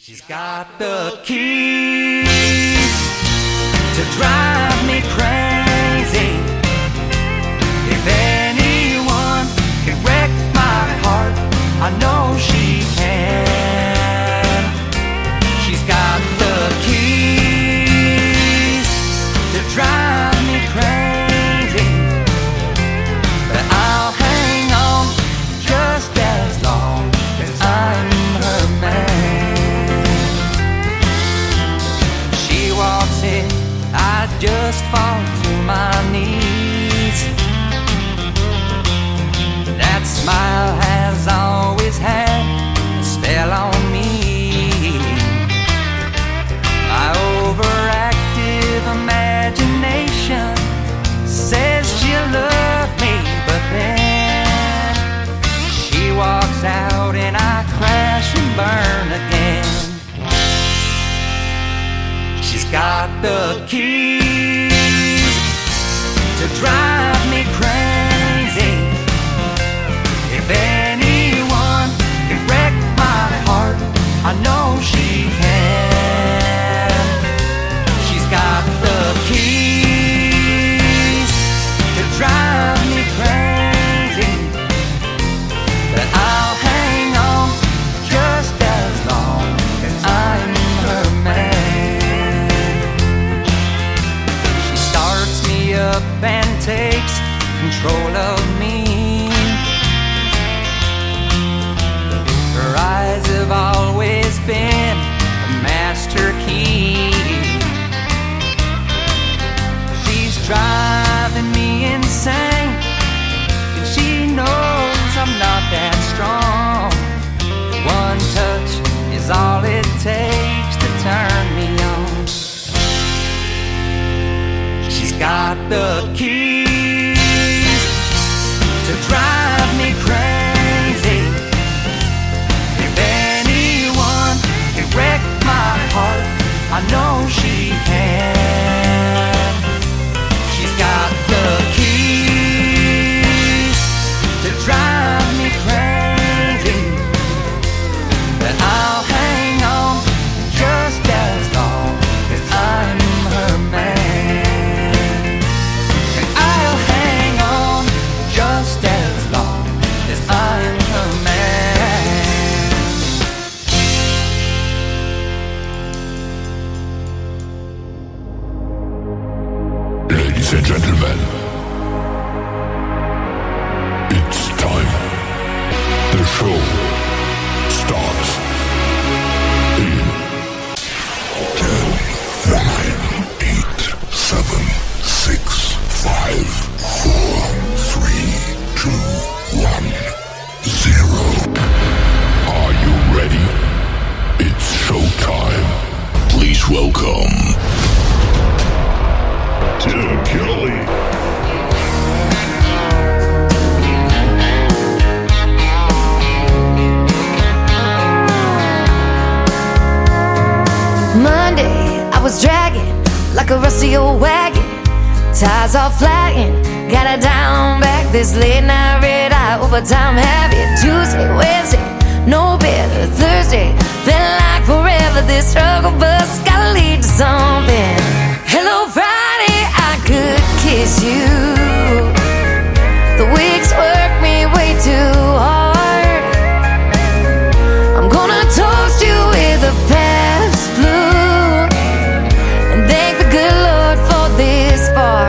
She's got the keys to drive me crazy. If anyone can wreck my heart, I know she can. She's got the keys to drive me crazy, but I'll hang on just as long as I'm her man. She walks in, I just fall to my knees. That smile has always had a spell on me. My overactive imagination says she'll love me, but then she walks out and I crash and burn again. She's got the keys to drive me crazy. If anyone can wreck my heart, I know she can. She's got the keys to drive me crazy, but I'll hang on just as long as I'm her man. She starts me up and takes control of me. Her eyes have always been a master key. She's driving me insane, and she knows I'm not that strong. One touch is all it takes to turn me on. She's got the keys to drive me crazy. If anyone can wreck my heart, I know she can. She's got the keys to drive me crazy, but I'll hang on just as long as I'm her man. And I'll hang on just as long as I'm her man. Ladies and gentlemen, it's time. The show starts in 10, 9, 8, 7, 6, 5, 4, 3, 2, 1, 0. Are you ready? It's showtime. Please welcome Tim Kelly. Monday, I was dragging like a rusty old wagon. Tires all flagging, got it down back. This late night red eye overtime habit. Tuesday, Wednesday, no better. Thursday, felt like forever. This struggle bus gotta lead to something. Hello Friday, I could kiss you. The weeks work me way too hard. I'm gonna toast you with a past blue and thank the good Lord for this bar.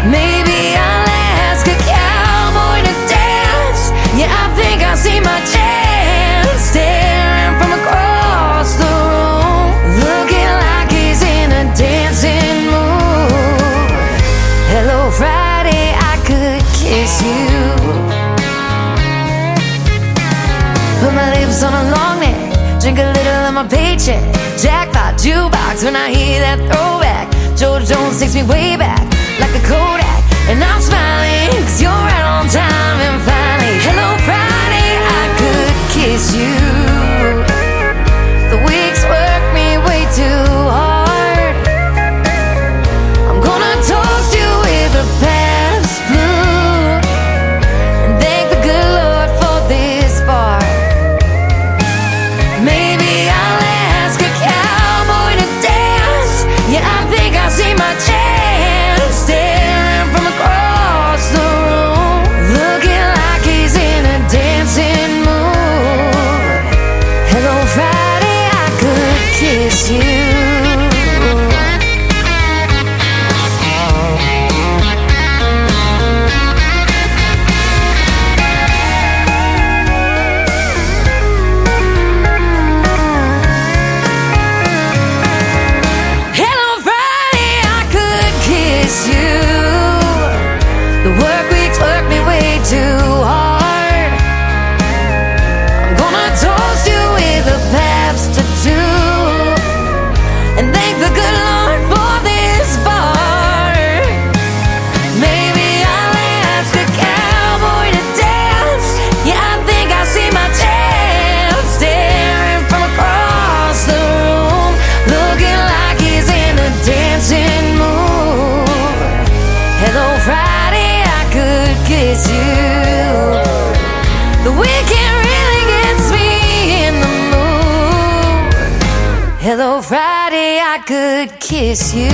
Maybe I'll ask a cowboy to dance. Yeah, I think I see my chance. Staring from across the room, looking like he's in a dancing mood. Hello Friday, I could kiss you. Put my lips on a long neck, drink a little of my paycheck. Jackpot jukebox when I hear that throwback. George Jones takes me way back like a Kodak, and I'm smiling 'cause you're right on time. And finally, hello Friday, I could kiss you. The weeks work me way too hard. I'm gonna toast you with a past blue and thank the good Lord for this bar. Maybe kiss you. Kiss you. The weekend really gets me in the mood. Hello, Friday, I could kiss you.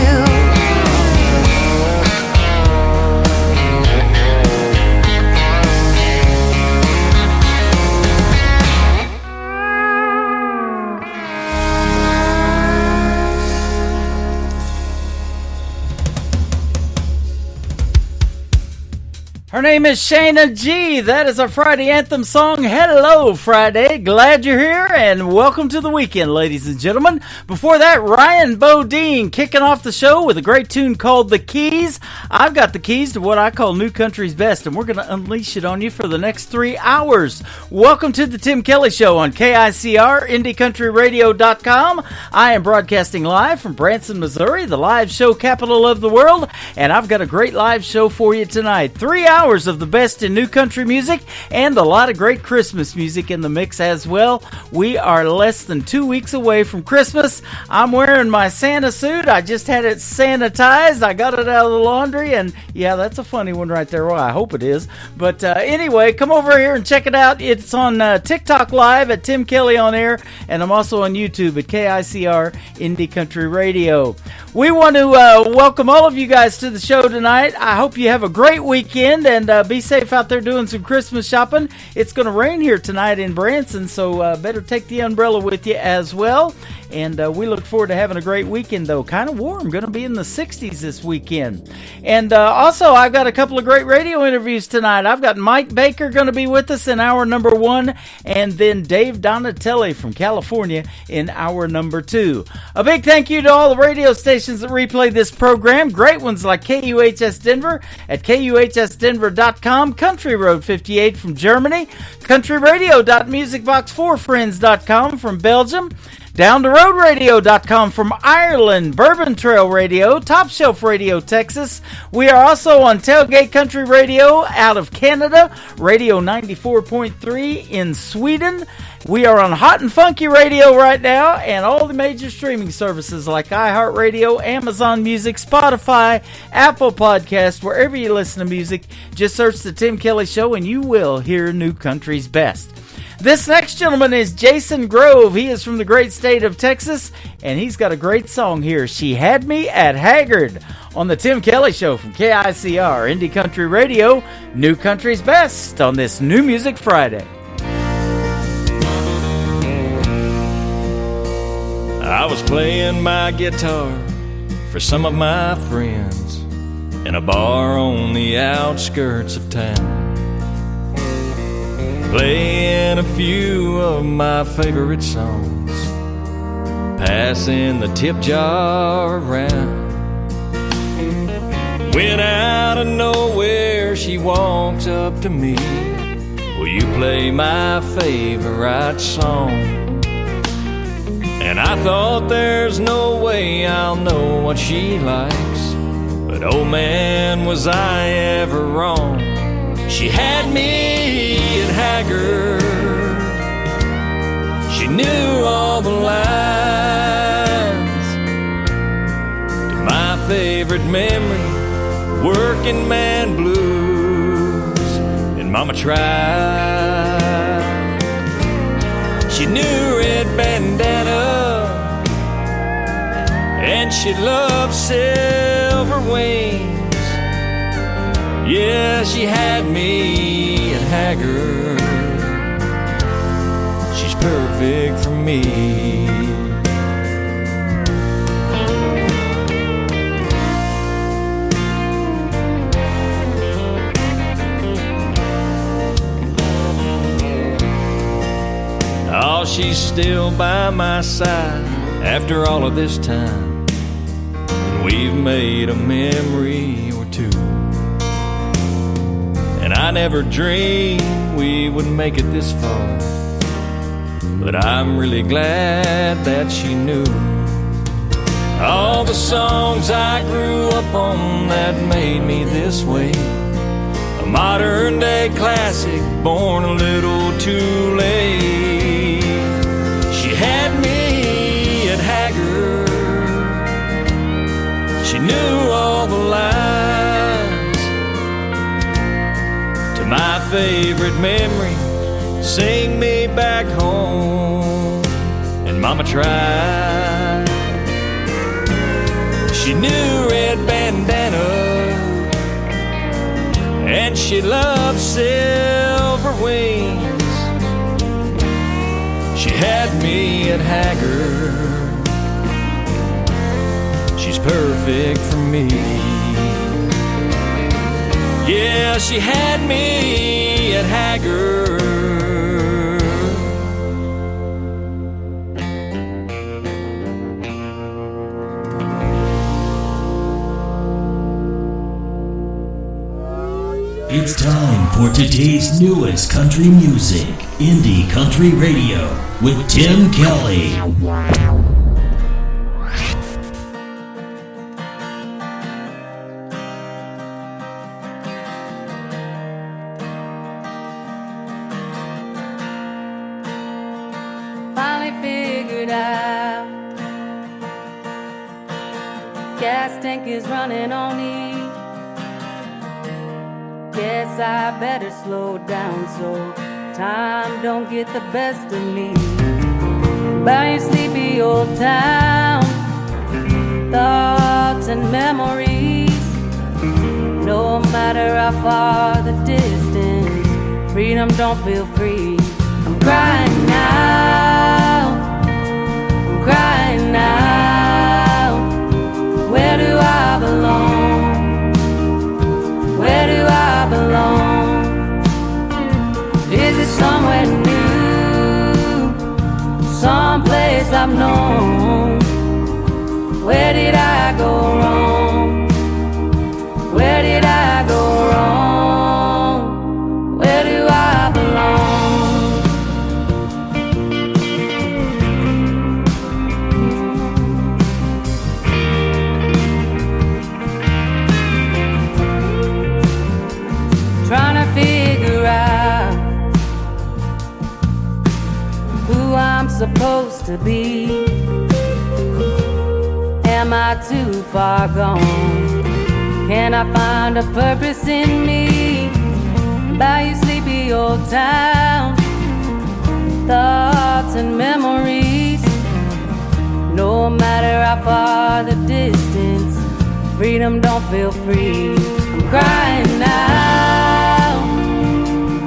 Her name is Shayna G. That is our Friday anthem song, Hello Friday. Glad you're here and welcome to the weekend, ladies and gentlemen. Before that, Ryan Bodine kicking off the show with a great tune called The Keys. I've got the keys to what I call New Country's Best, and we're going to unleash it on you for the next 3 hours. Welcome to the Tim Kelly Show on KICR, IndieCountryRadio.com. I am broadcasting live from Branson, Missouri, the live show capital of the world, and I've got a great live show for you tonight. 3 hours of the best in new country music and a lot of great Christmas music in the mix as well. We are less than 2 weeks away from Christmas. I'm wearing my Santa suit. I just had it sanitized. I got it out of the laundry, and yeah, that's a funny one right there. Well, I hope it is. But anyway, come over here and check it out. It's on TikTok Live at Tim Kelly on Air, and I'm also on YouTube at KICR Indie Country Radio. We want to welcome all of you guys to the show tonight. I hope you have a great weekend and be safe out there doing some Christmas shopping. It's going to rain here tonight in Branson, so better take the umbrella with you as well. And we look forward to having a great weekend, though. Kind of warm. Going to be in the 60s this weekend. And also, I've got a couple of great radio interviews tonight. I've got Mike Baker going to be with us in hour number 1, and then Dave Donatelli from California in hour number 2. A big thank you to all the radio stations that replay this program. Great ones like KUHS Denver at KUHSdenver.com, Country Road 58 from Germany, countryradio.musicbox4friends.com from Belgium, DownTheRoadRadio.com from Ireland, Bourbon Trail Radio, Top Shelf Radio, Texas. We are also on Tailgate Country Radio out of Canada, Radio 94.3 in Sweden. We are on Hot and Funky Radio right now, and all the major streaming services like iHeartRadio, Amazon Music, Spotify, Apple Podcasts, wherever you listen to music. Just search The Tim Kelly Show and you will hear New Country's Best. This next gentleman is Jason Grove. He is from the great state of Texas, and he's got a great song here, She Had Me at Haggard, on the Tim Kelly Show from KICR, Indie Country Radio, New Country's Best, on this New Music Friday. I was playing my guitar for some of my friends in a bar on the outskirts of town, playing a few of my favorite songs, passing the tip jar around. When out of nowhere she walks up to me, will you play my favorite song? And I thought there's no way I'll know what she likes, but oh man, was I ever wrong. She had me at Haggard. She knew all the lines to my favorite memory, working man blues, and Mama tried. She knew red bandana, and she loved silver wings. Yeah, she had me at Haggard. She's perfect for me. she's still by my side after all of this time. And we've made a memory or two. And I never dreamed we would make it this far, but I'm really glad that she knew all the songs I grew up on that made me this way. A modern day classic born a little too late. She had me at Haggard. She knew all the lines to my favorite memory, Sing Me Back Home. And Mama tried. She knew Red Bandana, and she loved Silver Wings. She had me at Haggard. She's perfect for me. Yeah, she had me at Haggard. It's time for today's newest country music, Indie Country Radio, with Tim Kelly. Finally figured out gas tank is running on E. Guess I better slow down so time don't get the best of me. By your sleepy old town, thoughts and memories. No matter how far the distance, freedom don't feel free. I'm crying now, I'm crying now. Where do I belong? Where do I belong? Is it somewhere new? Someplace I've known? Where did I go wrong? Where did I go wrong? Where do I belong? Trying to figure out who I'm supposed to be. Am I too far gone? Can I find a purpose in me? By your sleepy old town, thoughts and memories. No matter how far the distance, freedom don't feel free. I'm crying now,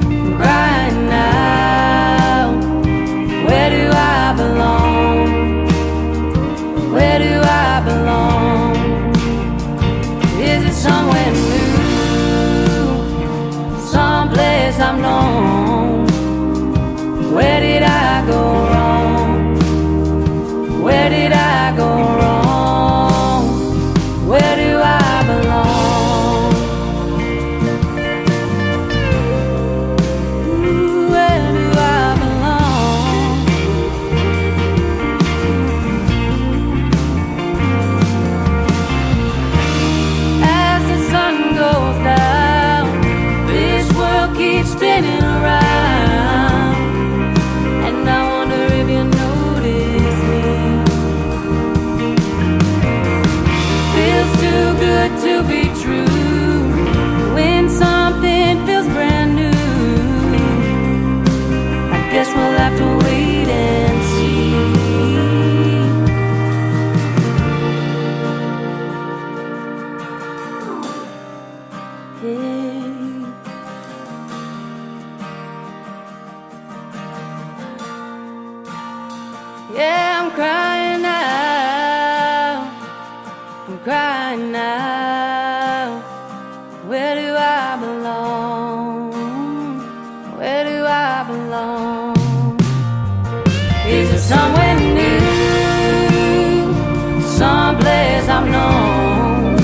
I'm crying now. Where do I belong? Where do I belong? Is it somewhere new? Someplace I've known? Where did I go wrong? Where did I go wrong? Where do I belong? Ooh, where do I belong? As the sun goes down, this world keeps spinning around, and I wonder if you notice me. Feels too good to be true when something feels brand new. I guess we'll have to wait and see. Yeah, I'm crying now, I'm crying now. Where do I belong? Where do I belong? somewhere new, someplace I've known.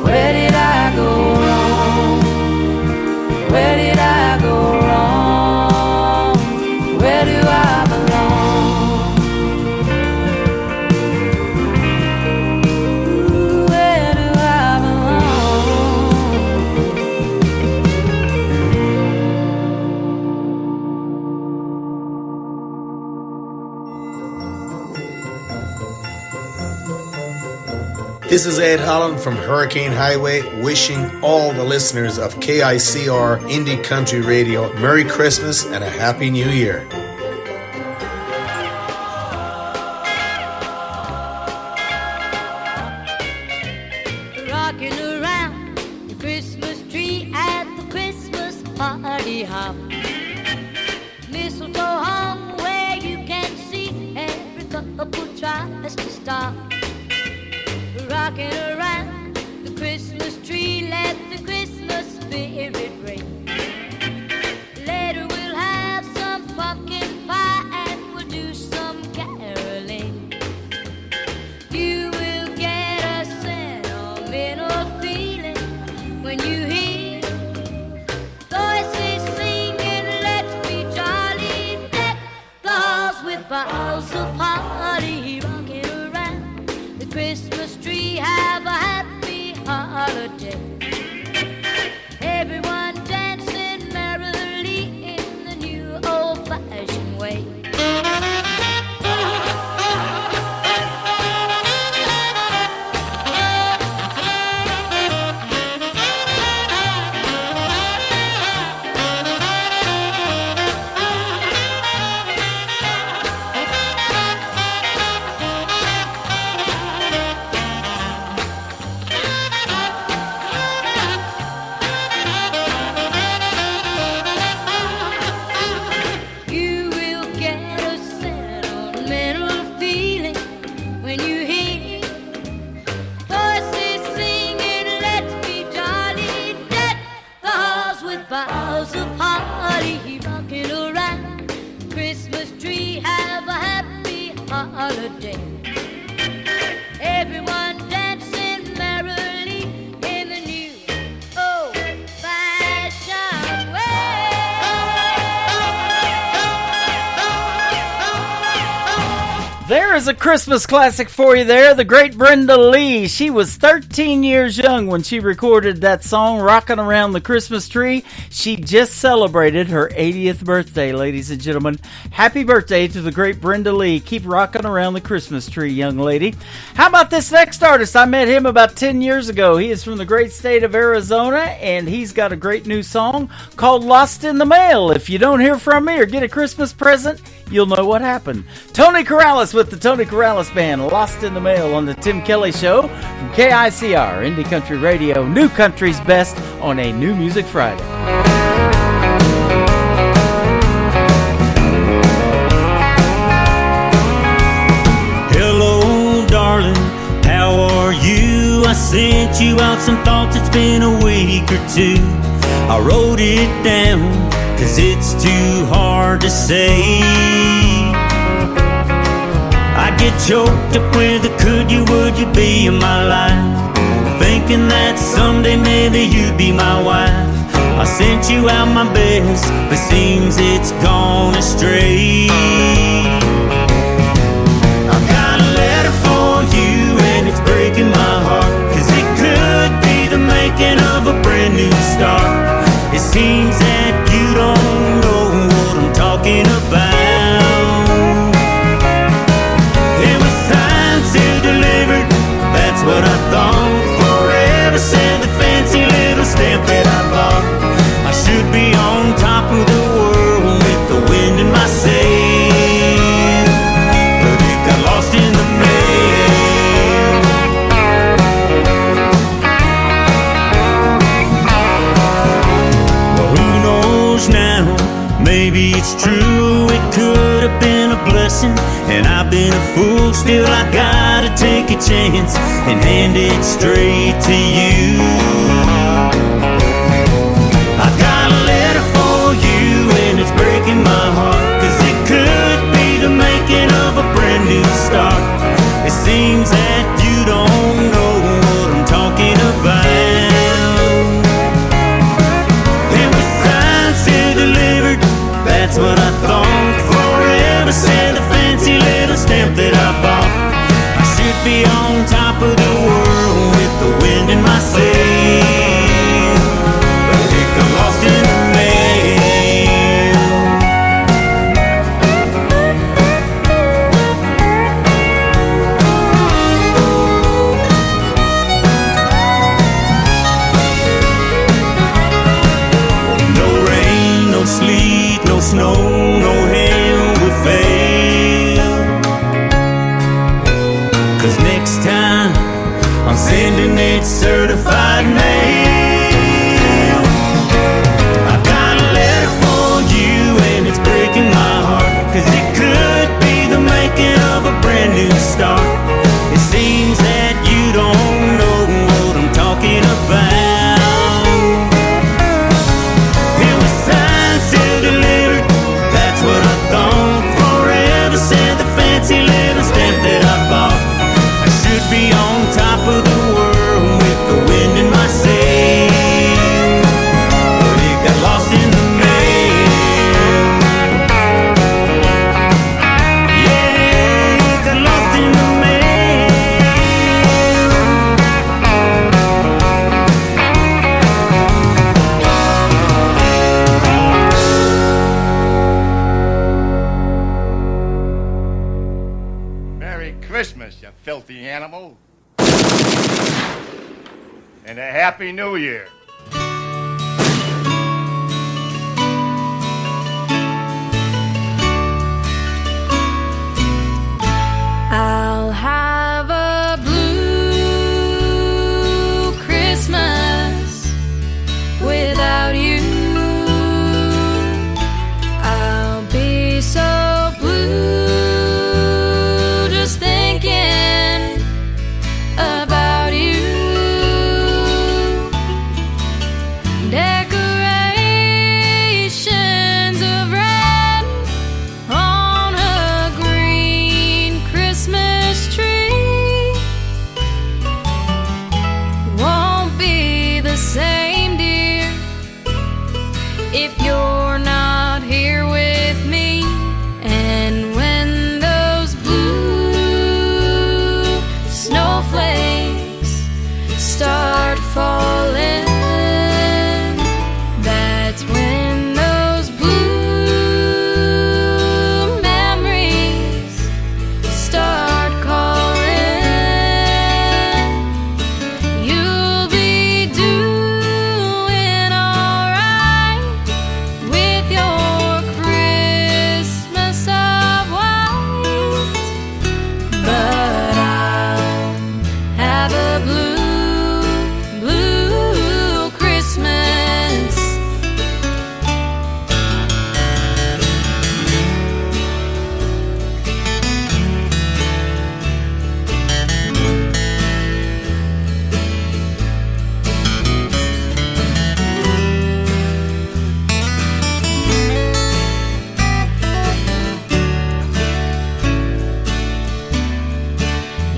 Where did I go wrong? Where did I go wrong? Where do I belong? Ooh, where do I belong? This is Ed Holland from Hurricane Highway, wishing all the listeners of KICR Indie Country Radio Merry Christmas and a Happy New Year. Rocking around the Christmas tree at the Christmas party hop. Mistletoe hung where you can see every couple tries to stop. Rocking around the Christmas tree, let the Christmas spirit ring. Later we'll have some pumpkin pie and we'll do some caroling. You will get a sentimental feeling when you hear voices singing, let's be jolly, deck the halls with boughs of holly. Rocking around the Christmas tree, have a happy holiday. Everyone dancing merrily in the new old-fashioned way. You will get a sentimental feeling when you hear voices singing, let's be jolly, deck the halls with boughs of holly. Rocking around the Christmas tree, have a happy holiday. Everyone dancing merrily in the new old-fashioned way. There is a Christmas classic for you there, the great Brenda Lee. She was 13 years young when she recorded that song, Rockin' Around the Christmas Tree. She just celebrated her 80th birthday, ladies and gentlemen. Happy birthday to the great Brenda Lee. Keep rocking around the Christmas tree, young lady. How about this next artist? I met him about 10 years ago. He is from the great state of Arizona, and he's got a great new song called Lost in the Mail. If you don't hear from me or get a Christmas present, you'll know what happened. Tony Corrales with the Tony Corrales Band, Lost in the Mail on the Tim Kelly Show from KICR, Indie Country Radio, New Country's Best on a New Music Friday. Hello, darling, how are you? I sent you out some thoughts, it's been a week or two. I wrote it down, cause it's too hard to say. I get choked up with a could you, would you be in my life? Thinking that someday maybe you'd be my wife. I sent you out my best, but seems it's gone astray. I've got a letter for you and it's breaking my heart, cause it could be the making of a brand new start. It seems that you don't know what I'm talking about. It was signed, sealed, delivered, that's what I thought. Forever said the fancy little stamp that I bought. I should be on top of the world with the wind in my sail, but it got lost in the mail. Well, who knows now? Maybe it's true, it could have been a blessing, and I've been a fool. Still I gotta take a chance and hand it straight to you. I got a letter for you and it's breaking my heart, cause it could be the making should be on top of the world with the wind in my sail, but it got lost in the mail. No rain, no sleet, no snow, no hail will fail, 'cause next time I'm sending it certified mail. I've got a letter for you and it's breaking my heart, 'cause it could be the making of a brand new start. It seems that you don't know what I'm talking about. It was signed, sealed, delivered, that's what I thought. Forever said the fancy little stamp that I bought. I should be on top of the world with the wind in my sail, but it got lost in the mail. Yeah, it got lost in the mail. Merry Christmas, you filthy animal. And a Happy New Year. I'll have a blue Christmas without you. I'll be so blue just thinking about you. Decorations of red on a green Christmas tree won't be the same, dear, if you're not here with me. And when those blue snowflakes start falling, that's when those blue memories start calling. You'll be doing alright with your Christmas of white, but I'll have a blue, blue Christmas.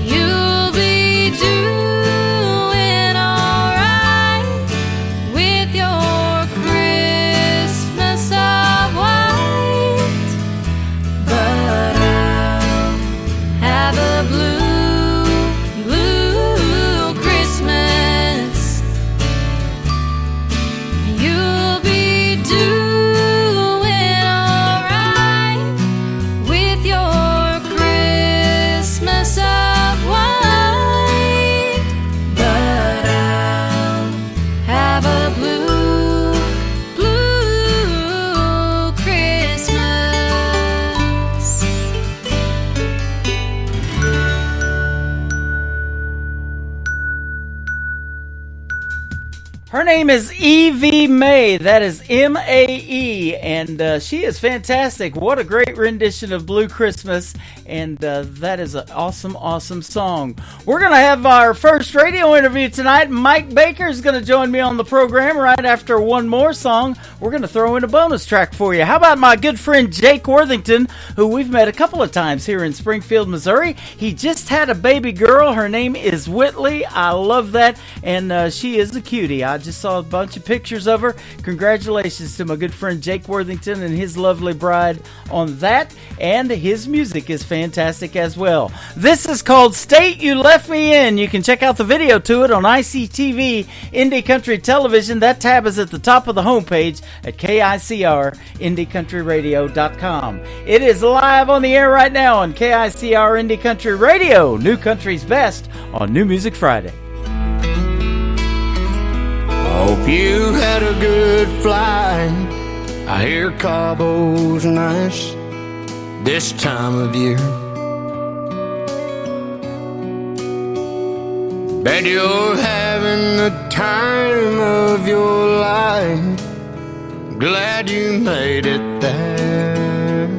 You'll be doing alright with your Christmas of white, but I'll have a blue, blue Christmas. You'll be doing alright with your Christmas of white, but I'll have a blue, blue Christmas. Her name is Evie Mae. That is M-A-E, and she is fantastic. What a great rendition of Blue Christmas, and that is an awesome, awesome song. We're going to have our first radio interview tonight. Mike Baker is going to join me on the program right after one more song. We're going to throw in a bonus track for you. How about my good friend Jake Worthington, who we've met a couple of times here in Springfield, Missouri. He just had a baby girl. Her name is Whitley. I love that, and she is a cutie. I just saw a bunch of pictures of her. Congratulations to my good friend Jake Worthington and his lovely bride on that. And his music is fantastic as well. This is called State You Left Me In. You can check out the video to it on ICTV Indie Country Television. That tab is at the top of the homepage at KICRIndieCountryRadio.com. It is live on the air right now on KICR Indie Country Radio, New Country's Best on New Music Friday. Hope you had a good flight. I hear Cabo's nice this time of year. Bet you're having the time of your life. Glad you made it there.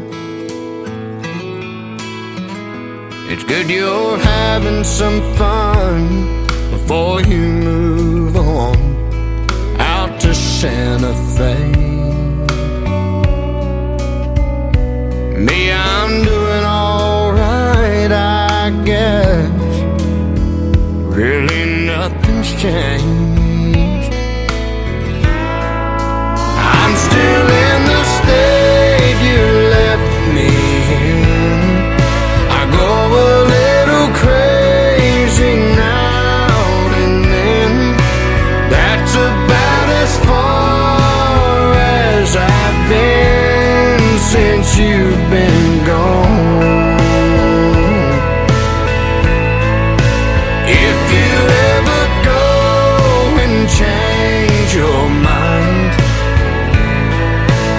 It's good you're having some fun before you move on out to Santa Fe. Me, I'm doing alright, I guess. Really nothing's changed. I'm still in the state you left me in. I go a little crazy now and then. That's about as far as I've been since you've been gone. Change your mind.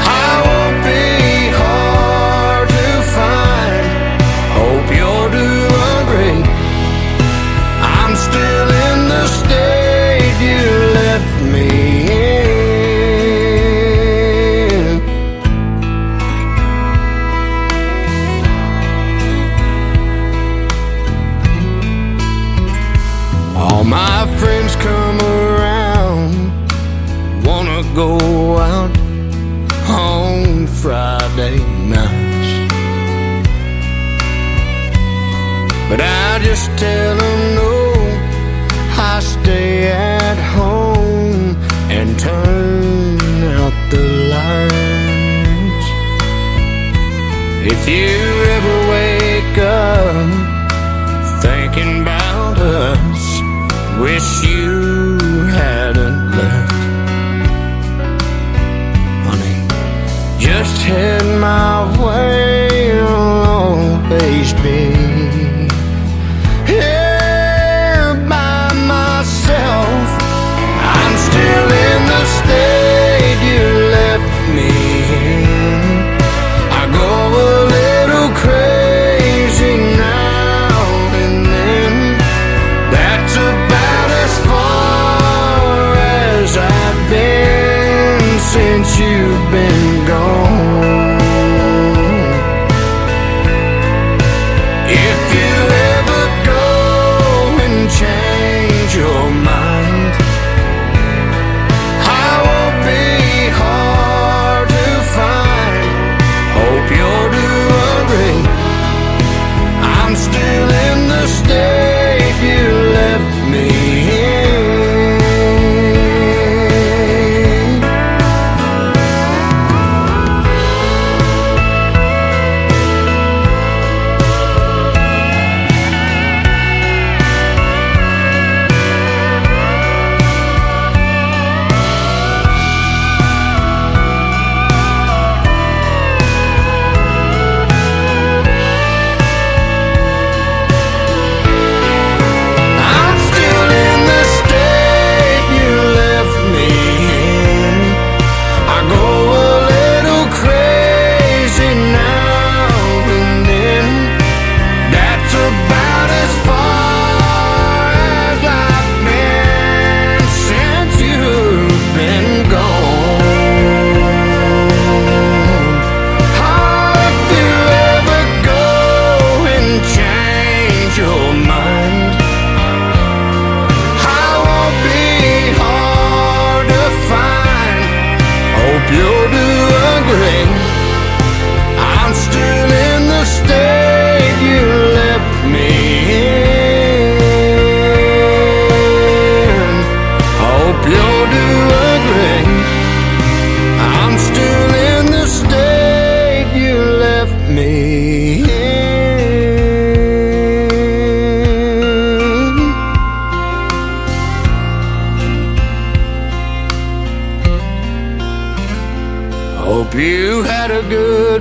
I won't be hard to find. Hope you're doing great. I'm still in the state you left me in. All my friends come go out on Friday nights, but I just tell them no, I stay at home and turn out the lights. If you ever wake up thinking about us, wish you hadn't left, just head my way, I'll always be here by myself. I'm still in the state you left me in. I go a little crazy now and then. That's about as far as I've been since you've been gone.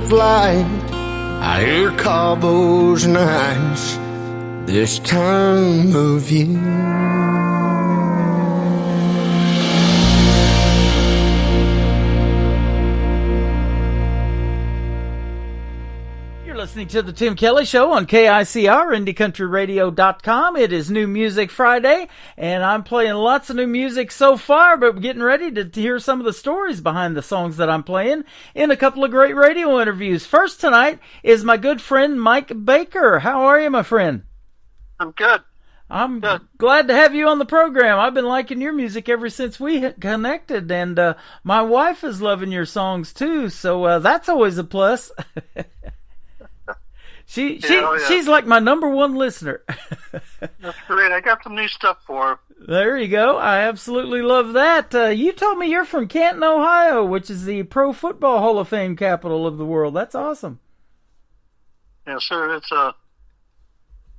of light. I hear cowboys nights this time of year. Listening to the Tim Kelly Show on KICR, IndieCountryRadio.com. It is New Music Friday, and I'm playing lots of new music so far, but getting ready to hear some of the stories behind the songs that I'm playing in a couple of great radio interviews. First tonight is my good friend Mike Baker. How are you, my friend? I'm good. I'm glad to have you on the program. I've been liking your music ever since we connected, and my wife is loving your songs too, so that's always a plus. She's like my number one listener. That's great. I got some new stuff for her. There you go. I absolutely love that. You told me you're from Canton, Ohio, which is the Pro Football Hall of Fame capital of the world. That's awesome. Yes, sir. It's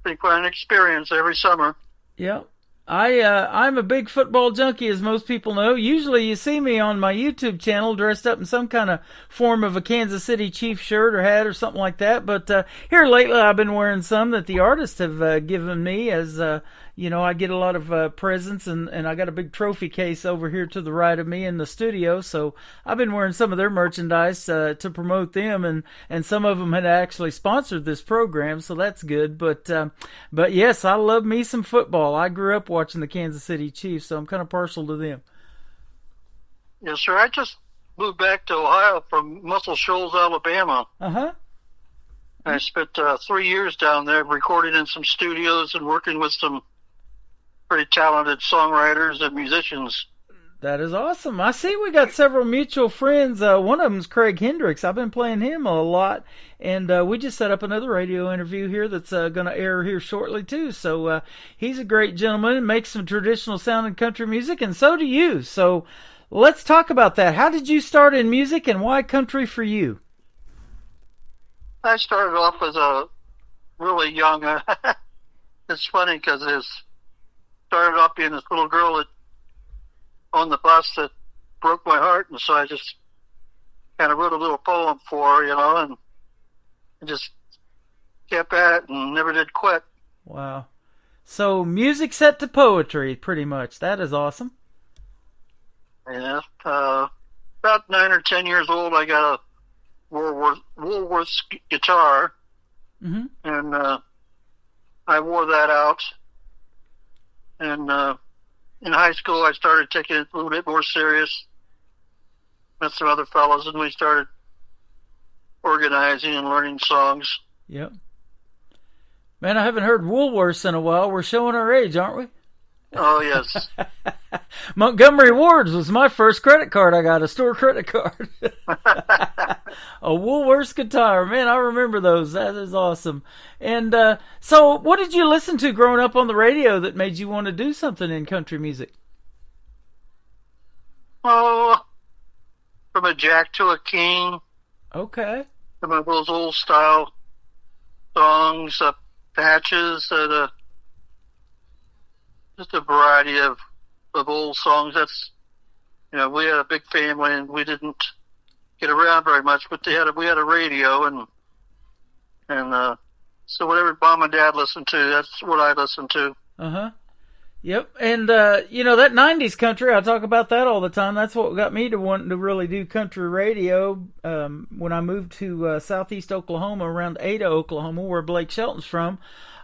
been quite an experience every summer. Yep. I'm a big football junkie, as most people know. Usually you see me on my YouTube channel dressed up in some kind of form of a Kansas City Chiefs shirt or hat or something like that. But here lately I've been wearing some that the artists have given me as, I get a lot of presents, and I got a big trophy case over here to the right of me in the studio. So I've been wearing some of their merchandise to promote them, and some of them had actually sponsored this program, so that's good. But yes, I love me some football. I grew up watching the Kansas City Chiefs, so I'm kind of partial to them. Yes, sir. I just moved back to Ohio from Muscle Shoals, Alabama. Uh-huh. I spent 3 years down there recording in some studios and working with some pretty talented songwriters and musicians. That is awesome. I see we got several mutual friends. One of them's Craig Hendricks. I've been playing him a lot, and we just set up another radio interview here that's going to air here shortly too. So he's a great gentleman and makes some traditional sounding country music, and so do you. So let's talk about that. How did you start in music, and why country for you? I started off as a really young. It's funny because it started off being this little girl that on the bus that broke my heart, and so I just kind of wrote a little poem for her, and just kept at it and never did quit. Wow. So music set to poetry, pretty much. That is awesome. Yeah. About 9 or 10 years old, I got a Woolworth's guitar, mm-hmm. and I wore that out. And in high school, I started taking it a little bit more serious. Met some other fellows, and we started organizing and learning songs. Yep. Man, I haven't heard Woolworths in a while. We're showing our age, aren't we? Oh, yes. Montgomery Ward's was my first credit card. I got a store credit card. A Woolworths guitar. Man, I remember those. That is awesome. And so what did you listen to growing up on the radio that made you want to do something in country music? Oh, from a Jack to a King. Okay. Some of those old style songs, Patches, just a variety of old songs. That's, we had a big family and we didn't get around very much, but we had a radio, and so whatever mom and dad listened to, that's what I listened to. Uh-huh. Yep. And, that 90s country, I talk about that all the time. That's what got me to wanting to really do country radio when I moved to southeast Oklahoma, around Ada, Oklahoma, where Blake Shelton's from.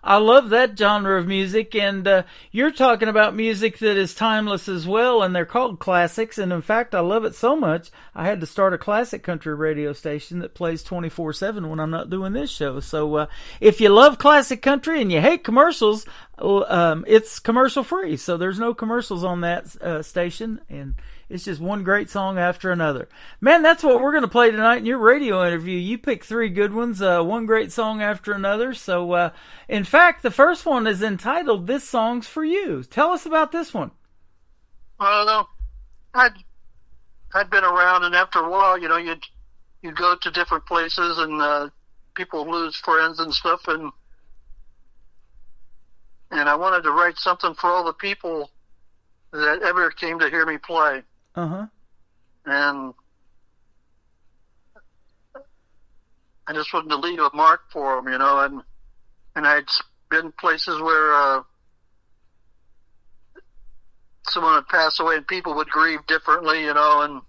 I love that genre of music, and you're talking about music that is timeless as well, and they're called classics, and in fact, I love it so much, I had to start a classic country radio station that plays 24/7 when I'm not doing this show. So if you love classic country and you hate commercials, it's commercial free, so there's no commercials on that station, and it's just one great song after another. Man, that's what we're going to play tonight in your radio interview. You picked 3 good ones, one great song after another. So, in fact, the first one is entitled "This Song's for You." Tell us about this one. Well, I'd been around, and after a while, you'd go to different places, and people lose friends and stuff, and I wanted to write something for all the people that ever came to hear me play. Uh-huh. And I just wanted to leave a mark for them, and I'd been places where someone would pass away and people would grieve differently, and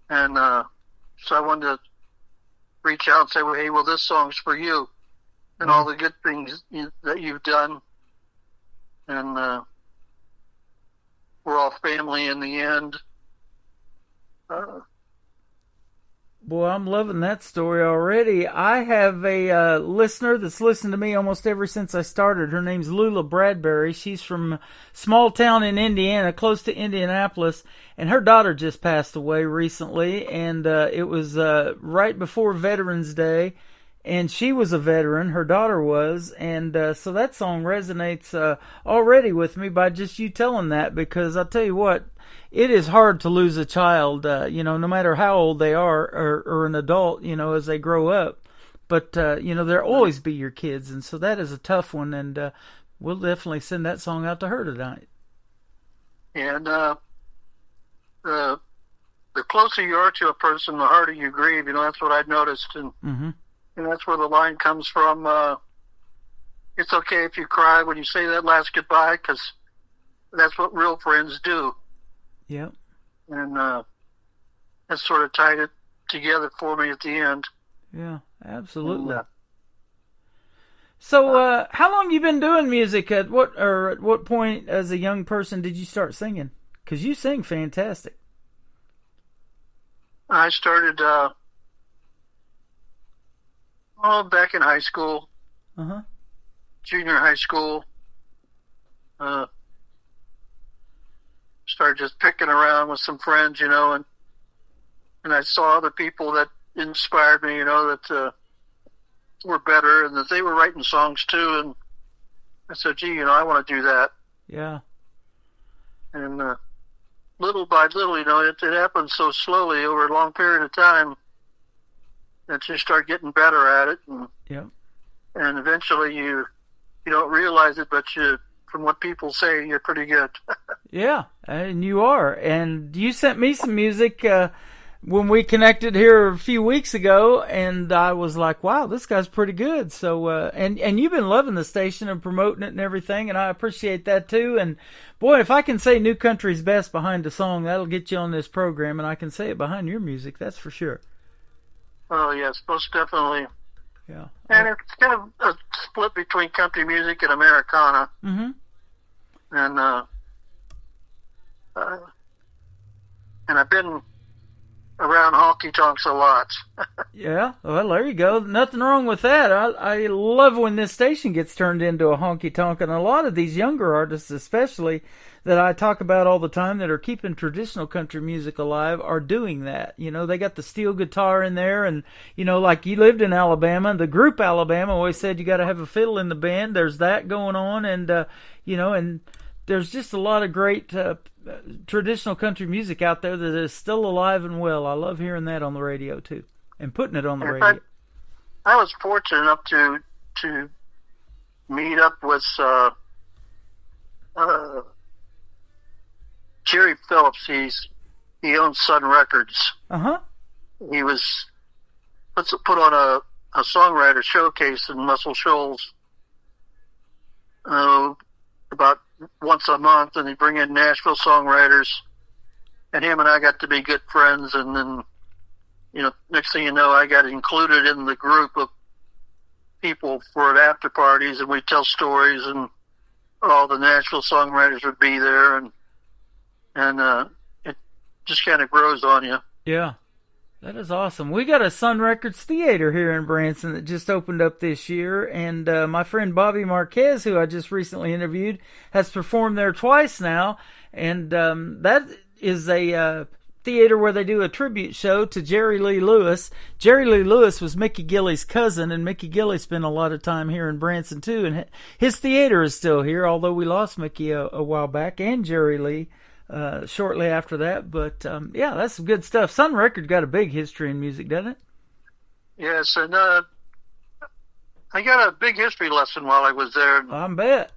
so I wanted to reach out and say, well, hey, this song's for you and all the good things that you've done, and we're all family in the end. Boy, I'm loving that story already. I have a listener that's listened to me almost ever since I started. Her name's Lula Bradbury. She's from a small town in Indiana, close to Indianapolis, and her daughter just passed away recently, and it was right before Veterans Day, and she was a veteran, her daughter was, and so that song resonates already with me by just you telling that, because I'll tell you what, it is hard to lose a child, no matter how old they are, or an adult, as they grow up. But, they'll always be your kids, and so that is a tough one, and we'll definitely send that song out to her tonight. And the closer you are to a person, the harder you grieve, that's what I've noticed, and that's where the line comes from. It's okay if you cry when you say that last goodbye, because that's what real friends do. Yep. And that sort of tied it together for me at the end. Yeah, absolutely. So, how long you been doing music? At what point as a young person did you start singing? Because you sing fantastic. I started back in high school. Junior high school. Started just picking around with some friends, and I saw other people that inspired me, that were better and that they were writing songs too. And I said, gee, I want to do that. Yeah. And little by little, it happened so slowly over a long period of time that you start getting better at it. And, and eventually you don't realize it, but from what people say, you're pretty good. Yeah, and you are. And you sent me some music when we connected here a few weeks ago, and I was like, wow, this guy's pretty good. So, and you've been loving the station and promoting it and everything, and I appreciate that too. And boy, if I can say New Country's best behind a song, that'll get you on this program, and I can say it behind your music, that's for sure. Oh, yes, most definitely. Yeah. And it's kind of a split between country music and Americana. And I've been around honky-tonks a lot. Yeah, well, there you go. Nothing wrong with that. I love when this station gets turned into a honky-tonk, and a lot of these younger artists especially that I talk about all the time that are keeping traditional country music alive are doing that. They got the steel guitar in there, and, like you lived in Alabama, the group Alabama always said you got to have a fiddle in the band. There's that going on, and, and there's just a lot of great traditional country music out there that is still alive and well. I love hearing that on the radio, too, and putting it on the radio. I was fortunate enough to meet up with Jerry Phillips. He owns Sun Records. He was put on a songwriter showcase in Muscle Shoals about once a month, and he'd bring in Nashville songwriters, and him and I got to be good friends. And then, next thing you know, I got included in the group of people for after parties, and we'd tell stories, and all the Nashville songwriters would be there, and it just kind of grows on you. Yeah, that is awesome. We got a Sun Records Theater here in Branson that just opened up this year, and my friend Bobby Marquez, who I just recently interviewed, has performed there twice now, and that is a theater where they do a tribute show to Jerry Lee Lewis. Jerry Lee Lewis was Mickey Gilley's cousin, and Mickey Gilley spent a lot of time here in Branson too, and his theater is still here, although we lost Mickey a while back, and Jerry Lee shortly after that. But yeah, that's some good stuff. Sun Records got a big history in music, doesn't it? Yes, and I got a big history lesson while I was there. I bet.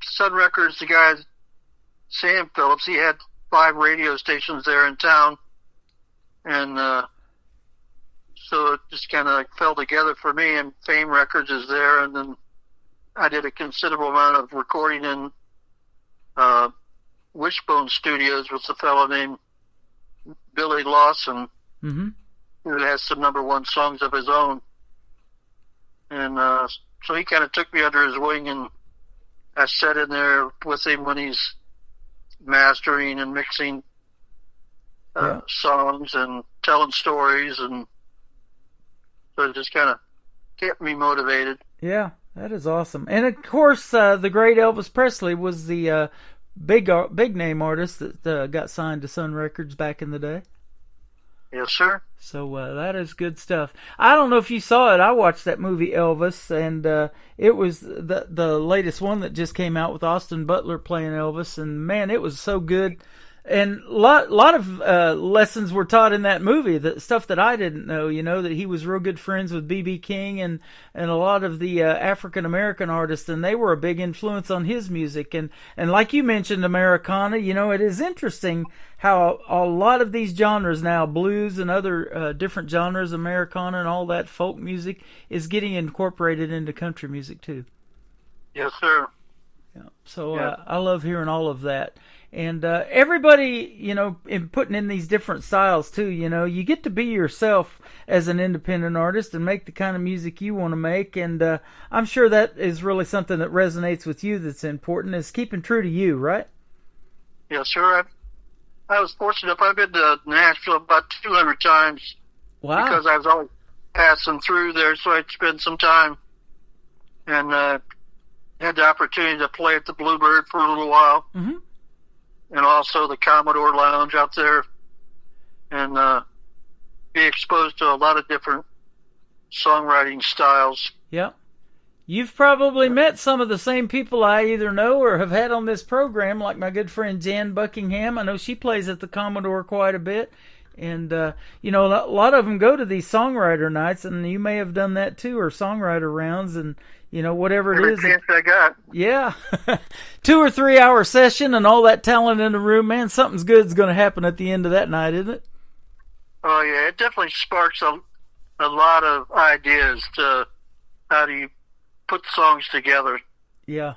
Sun Records, the guy Sam Phillips, he had 5 radio stations there in town, and So it just kind of like fell together for me, and Fame Records is there, and then I did a considerable amount of recording in Wishbone Studios with a fellow named Billy Lawson, Mm-hmm. who has some #1 songs of his own. And so he kind of took me under his wing, and I sat in there with him when he's mastering and mixing songs and telling stories, and so it just kind of kept me motivated. Yeah, that is awesome. And of course, the great Elvis Presley was the big name artist that got signed to Sun Records back in the day. Yes, sir. So that is good stuff. I don't know if you saw it. I watched that movie Elvis, and it was the latest one that just came out with Austin Butler playing Elvis, and man, it was so good. And a lot of lessons were taught in that movie, the stuff that I didn't know, that he was real good friends with B.B. King and a lot of the African-American artists, and they were a big influence on his music. And like you mentioned, Americana, it is interesting how a lot of these genres now, blues and other different genres, Americana and all that folk music, is getting incorporated into country music too. Yes, sir. Yeah. So I love hearing all of that. And everybody, in putting in these different styles too, you get to be yourself as an independent artist and make the kind of music you want to make. And I'm sure that is really something that resonates with you that's important, is keeping true to you, right? Yes, sir. I was fortunate enough. I've been to Nashville about 200 times. Wow. Because I was always passing through there, so I'd spend some time. And had the opportunity to play at the Bluebird for a little while. Mm-hmm. And also the Commodore Lounge out there, and be exposed to a lot of different songwriting styles. Yeah. You've probably met some of the same people I either know or have had on this program, like my good friend Jan Buckingham. I know she plays at the Commodore quite a bit. And, a lot of them go to these songwriter nights, and you may have done that too, or songwriter rounds, and, whatever it is. Every chance I got. Yeah. 2 or 3 hour session and all that talent in the room, man, something's good's going to happen at the end of that night, isn't it? Oh, yeah. It definitely sparks a lot of ideas to how do you put songs together. Yeah.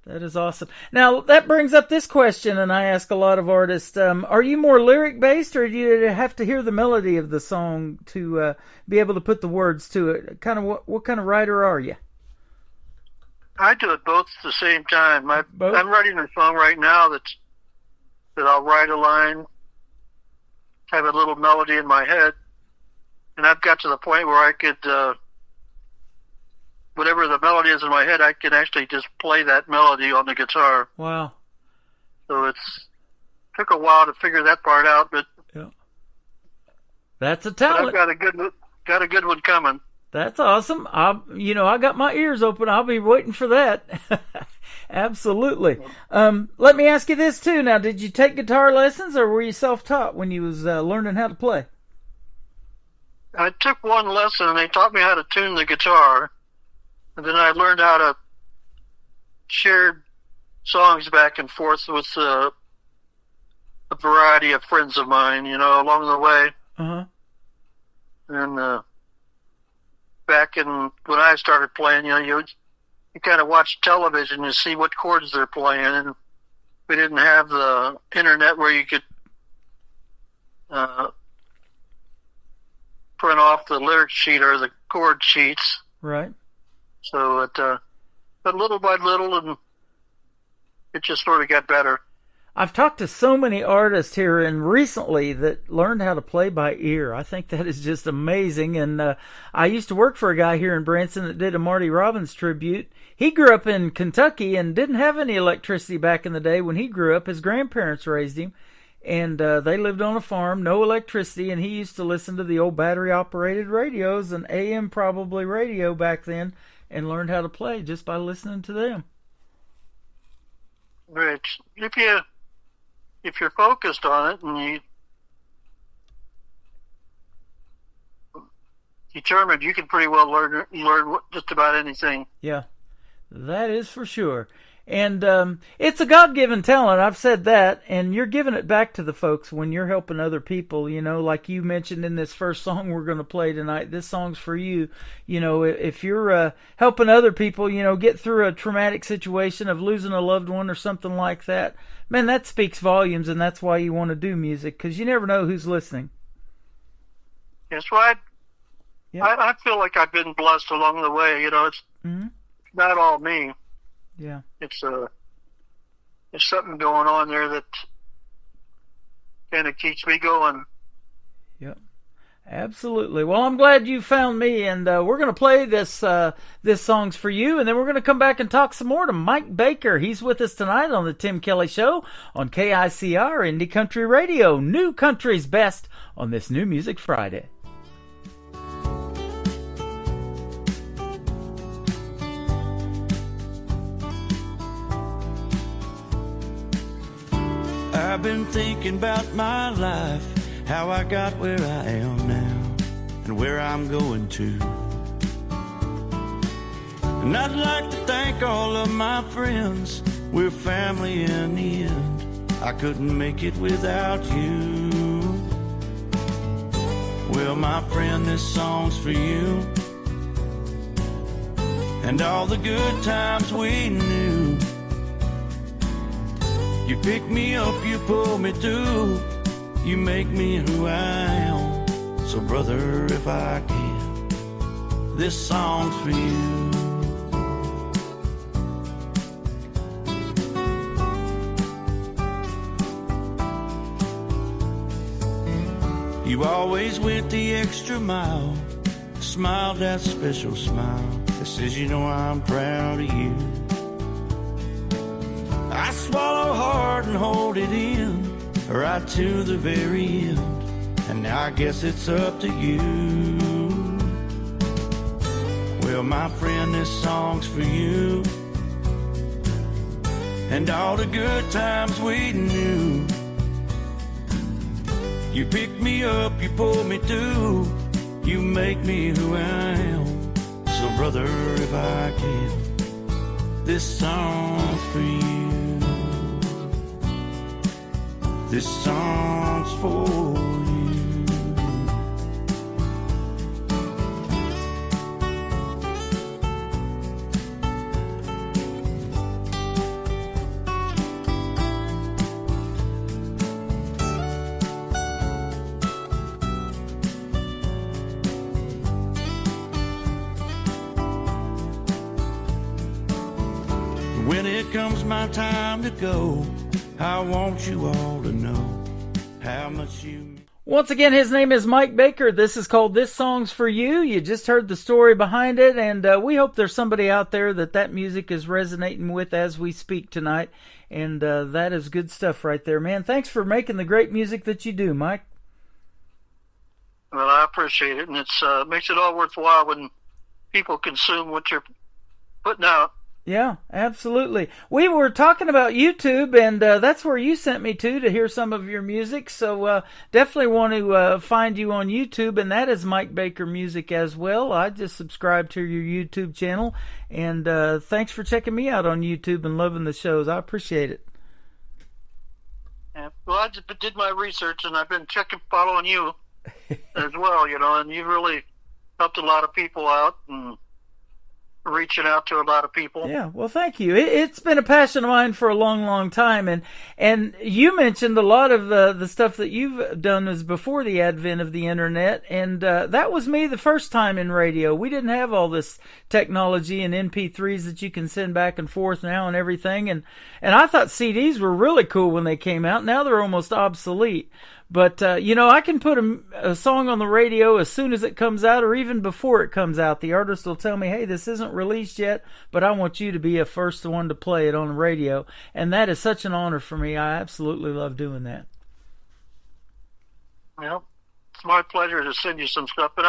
That is awesome. Now, that brings up this question, and I ask a lot of artists, are you more lyric-based, or do you have to hear the melody of the song to be able to put the words to it? Kind of what kind of writer are you? I do it both at the same time. I'm writing a song right now that I'll write a line, have a little melody in my head, and I've got to the point where I could, whatever the melody is in my head, I can actually just play that melody on the guitar. Wow. So took a while to figure that part out, but yeah. That's a talent. But I've got a good one coming. That's awesome. I got my ears open. I'll be waiting for that. Absolutely. Let me ask you this too. Now, did you take guitar lessons, or were you self-taught when you was learning how to play? I took one lesson, and they taught me how to tune the guitar, and then I learned how to share songs back and forth with a variety of friends of mine, along the way. Uh-huh. And back when I started playing, you kind of watch television to see what chords they're playing, and we didn't have the internet where you could print off the lyric sheet or the chord sheets. Right. So but little by little, and it just sort of got better. I've talked to so many artists here and recently that learned how to play by ear. I think that is just amazing. And I used to work for a guy here in Branson that did a Marty Robbins tribute. He grew up in Kentucky and didn't have any electricity back in the day when he grew up. His grandparents raised him, and they lived on a farm, no electricity, and he used to listen to the old battery-operated radios and AM probably radio back then, and learned how to play just by listening to them. Right. If you're focused on it and you determined, you can pretty well learn just about anything. Yeah, that is for sure. And it's a God-given talent. I've said that, and you're giving it back to the folks when you're helping other people. You know, like you mentioned in this first song we're going to play tonight. This song's for you. You know, if you're helping other people, you know, get through a traumatic situation of losing a loved one or something like that, man, that speaks volumes, and that's why you want to do music, because you never know who's listening. That's right. Yeah. I feel like I've been blessed along the way. You know, it's not all me. Yeah. It's there's something going on there that kind of keeps me going. Yep. Absolutely. Well, I'm glad you found me, and we're going to play this song's for you, and then we're going to come back and talk some more to Mike Baker. He's with us tonight on the Tim Kelly Show on KICR Indie Country Radio. New country's best on this New Music Friday. I've been thinking about my life, how I got where I am now, and where I'm going to. And I'd like to thank all of my friends, we're family in the end. I couldn't make it without you. Well, my friend, this song's for you, and all the good times we knew. You pick me up, you pull me through, you make me who I am. So brother, if I can, this song's for you. You always went the extra mile, smiled that special smile that says you know I'm proud of you. I swallow hard and hold it in, right to the very end, and now I guess it's up to you. Well, my friend, this song's for you, and all the good times we knew. You pick me up, you pull me through, you make me who I am. So brother, if I can, this song's for you. This song's for you. When it comes my time to go, I want you all to know how much you... Once again, his name is Mike Baker. This is called This Song's for You. You just heard the story behind it, and we hope there's somebody out there that music is resonating with as we speak tonight. And that is good stuff right there, man. Thanks for making the great music that you do, Mike. Well, I appreciate it, and it makes it all worthwhile when people consume what you're putting out. Yeah, absolutely. We were talking about YouTube, and that's where you sent me to hear some of your music. So definitely want to find you on YouTube, and that is Mike Baker Music as well. I just subscribed to your YouTube channel, and thanks for checking me out on YouTube and loving the shows. I appreciate it. Yeah. Well, I just did my research, and I've been following you as well, you know, and you really helped a lot of people out and reaching out to a lot of people. Yeah, well, thank you. It's been a passion of mine for a long, long time, and you mentioned a lot of the stuff that you've done was before the advent of the internet, and that was me the first time in radio. We didn't have all this technology and MP3s that you can send back and forth now and everything, and I thought CDs were really cool when they came out. Now they're almost obsolete. But, you know, I can put a song on the radio as soon as it comes out or even before it comes out. The artist will tell me, hey, this isn't released yet, but I want you to be a first one to play it on the radio. And that is such an honor for me. I absolutely love doing that. Well, it's my pleasure to send you some stuff. But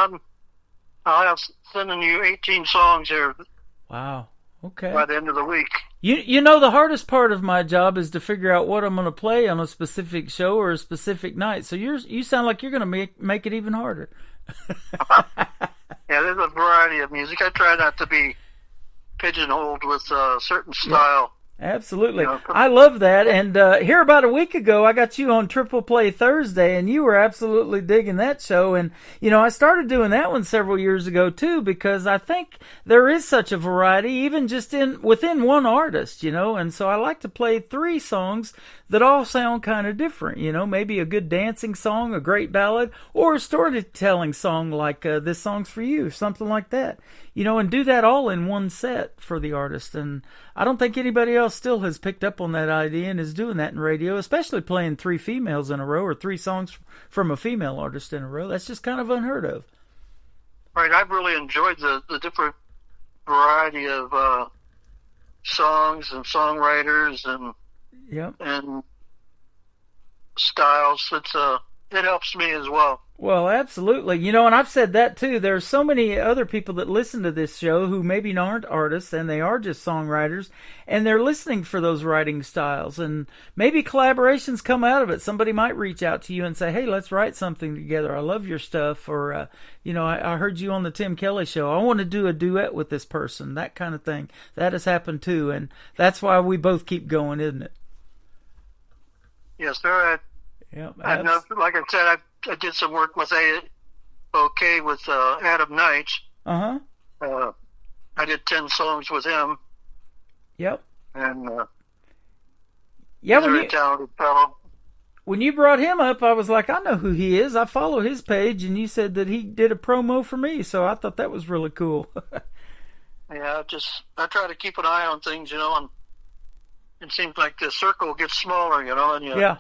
I'll have sending you 18 songs here. Wow. Okay. By the end of the week. You know, the hardest part of my job is to figure out what I'm going to play on a specific show or a specific night. So you sound like you're going to make it even harder. Yeah, there's a variety of music. I try not to be pigeonholed with a certain style. Absolutely. You know, I love that. And here about a week ago, I got you on Triple Play Thursday, and you were absolutely digging that show. And, you know, I started doing that one several years ago, too, because I think there is such a variety, even just within one artist, you know. And so I like to play 3 songs that all sound kind of different, you know, maybe a good dancing song, a great ballad, or a storytelling song like This Song's For You, something like that. You know, and do that all in one set for the artist. And I don't think anybody else still has picked up on that idea and is doing that in radio, especially playing 3 females in a row or 3 songs from a female artist in a row. That's just kind of unheard of. Right. I've really enjoyed the different variety of songs and songwriters and and styles. It helps me as well. Well, absolutely. You know, and I've said that too. There's so many other people that listen to this show who maybe aren't artists and they are just songwriters, and they're listening for those writing styles, and maybe collaborations come out of it. Somebody might reach out to you and say, hey, let's write something together. I love your stuff. Or, you know, I heard you on the Tim Kelly show. I want to do a duet with this person, that kind of thing. That has happened too, and that's why we both keep going, isn't it? Yes, sir. I know, like I said, I did some work with OK with Adam Knight. Uh-huh. I did 10 songs with him. Yep. And yeah, he's a very talented fellow. When you brought him up, I was like, I know who he is. I follow his page, and you said that he did a promo for me, so I thought that was really cool. Yeah, I try to keep an eye on things, you know, and it seems like the circle gets smaller, you know, and you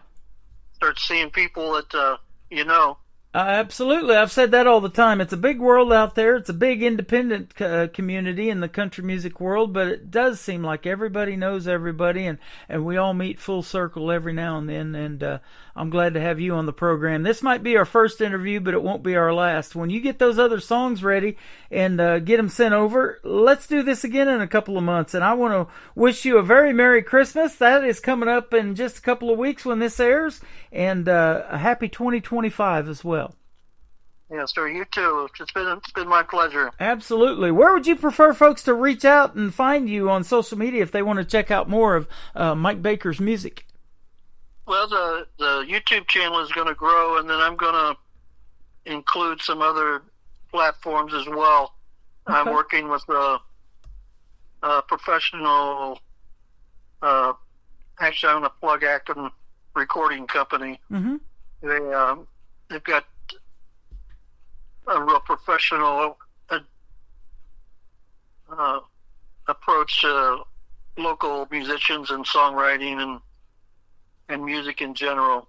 start seeing people that you know. Absolutely. I've said that all the time. It's a big world out there. It's a big independent community in the country music world, but it does seem like everybody knows everybody, and we all meet full circle every now and then, and I'm glad to have you on the program. This might be our first interview, but it won't be our last. When you get those other songs ready and get them sent over, let's do this again in a couple of months, and I want to wish you a very Merry Christmas. That is coming up in just a couple of weeks when this airs, and a happy 2025 as well. Yeah, sir, you too. It's been my pleasure. Absolutely. Where would you prefer folks to reach out and find you on social media if they want to check out more of Mike Baker's music? Well, the YouTube channel is going to grow, and then I'm going to include some other platforms as well. Okay. I'm working with a professional, actually I'm going to plug Acton Recording Company. Mm-hmm. They've got a real professional approach to local musicians and songwriting and music in general.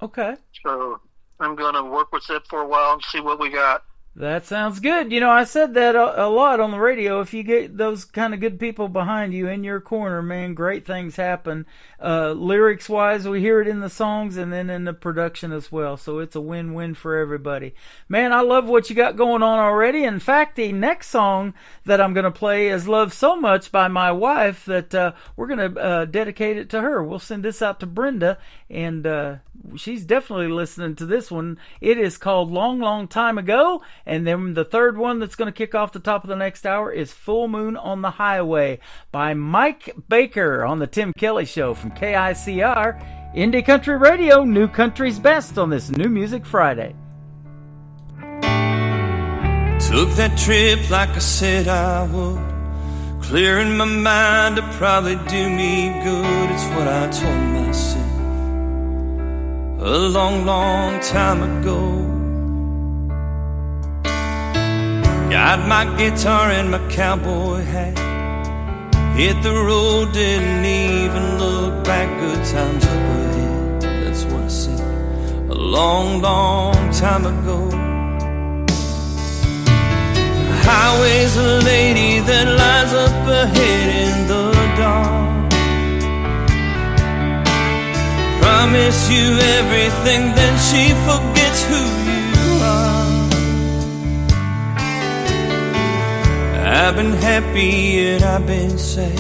Okay. So I'm going to work with it for a while and see what we got. That sounds good. You know, I said that a lot on the radio. If you get those kind of good people behind you in your corner, man, great things happen. Lyrics-wise, we hear it in the songs and then in the production as well. So it's a win-win for everybody. Man, I love what you got going on already. In fact, the next song that I'm going to play is loved so much by my wife that we're going to dedicate it to her. We'll send this out to Brenda, and she's definitely listening to this one. It is called Long, Long Time Ago. And then the third one that's going to kick off the top of the next hour is Full Moon on the Highway by Mike Baker on the Tim Kelly Show from KICR, Indie Country Radio, New Country's Best on this New Music Friday. Took that trip like I said I would, clearing my mind to probably do me good. It's what I told myself a long, long time ago. Got my guitar and my cowboy hat, hit the road, didn't even look back. Good times up ahead, that's what I said a long, long time ago. The highway's a lady that lies up ahead in the dark. Promise you everything, then she forgets who you are. I've been happy and I've been sad,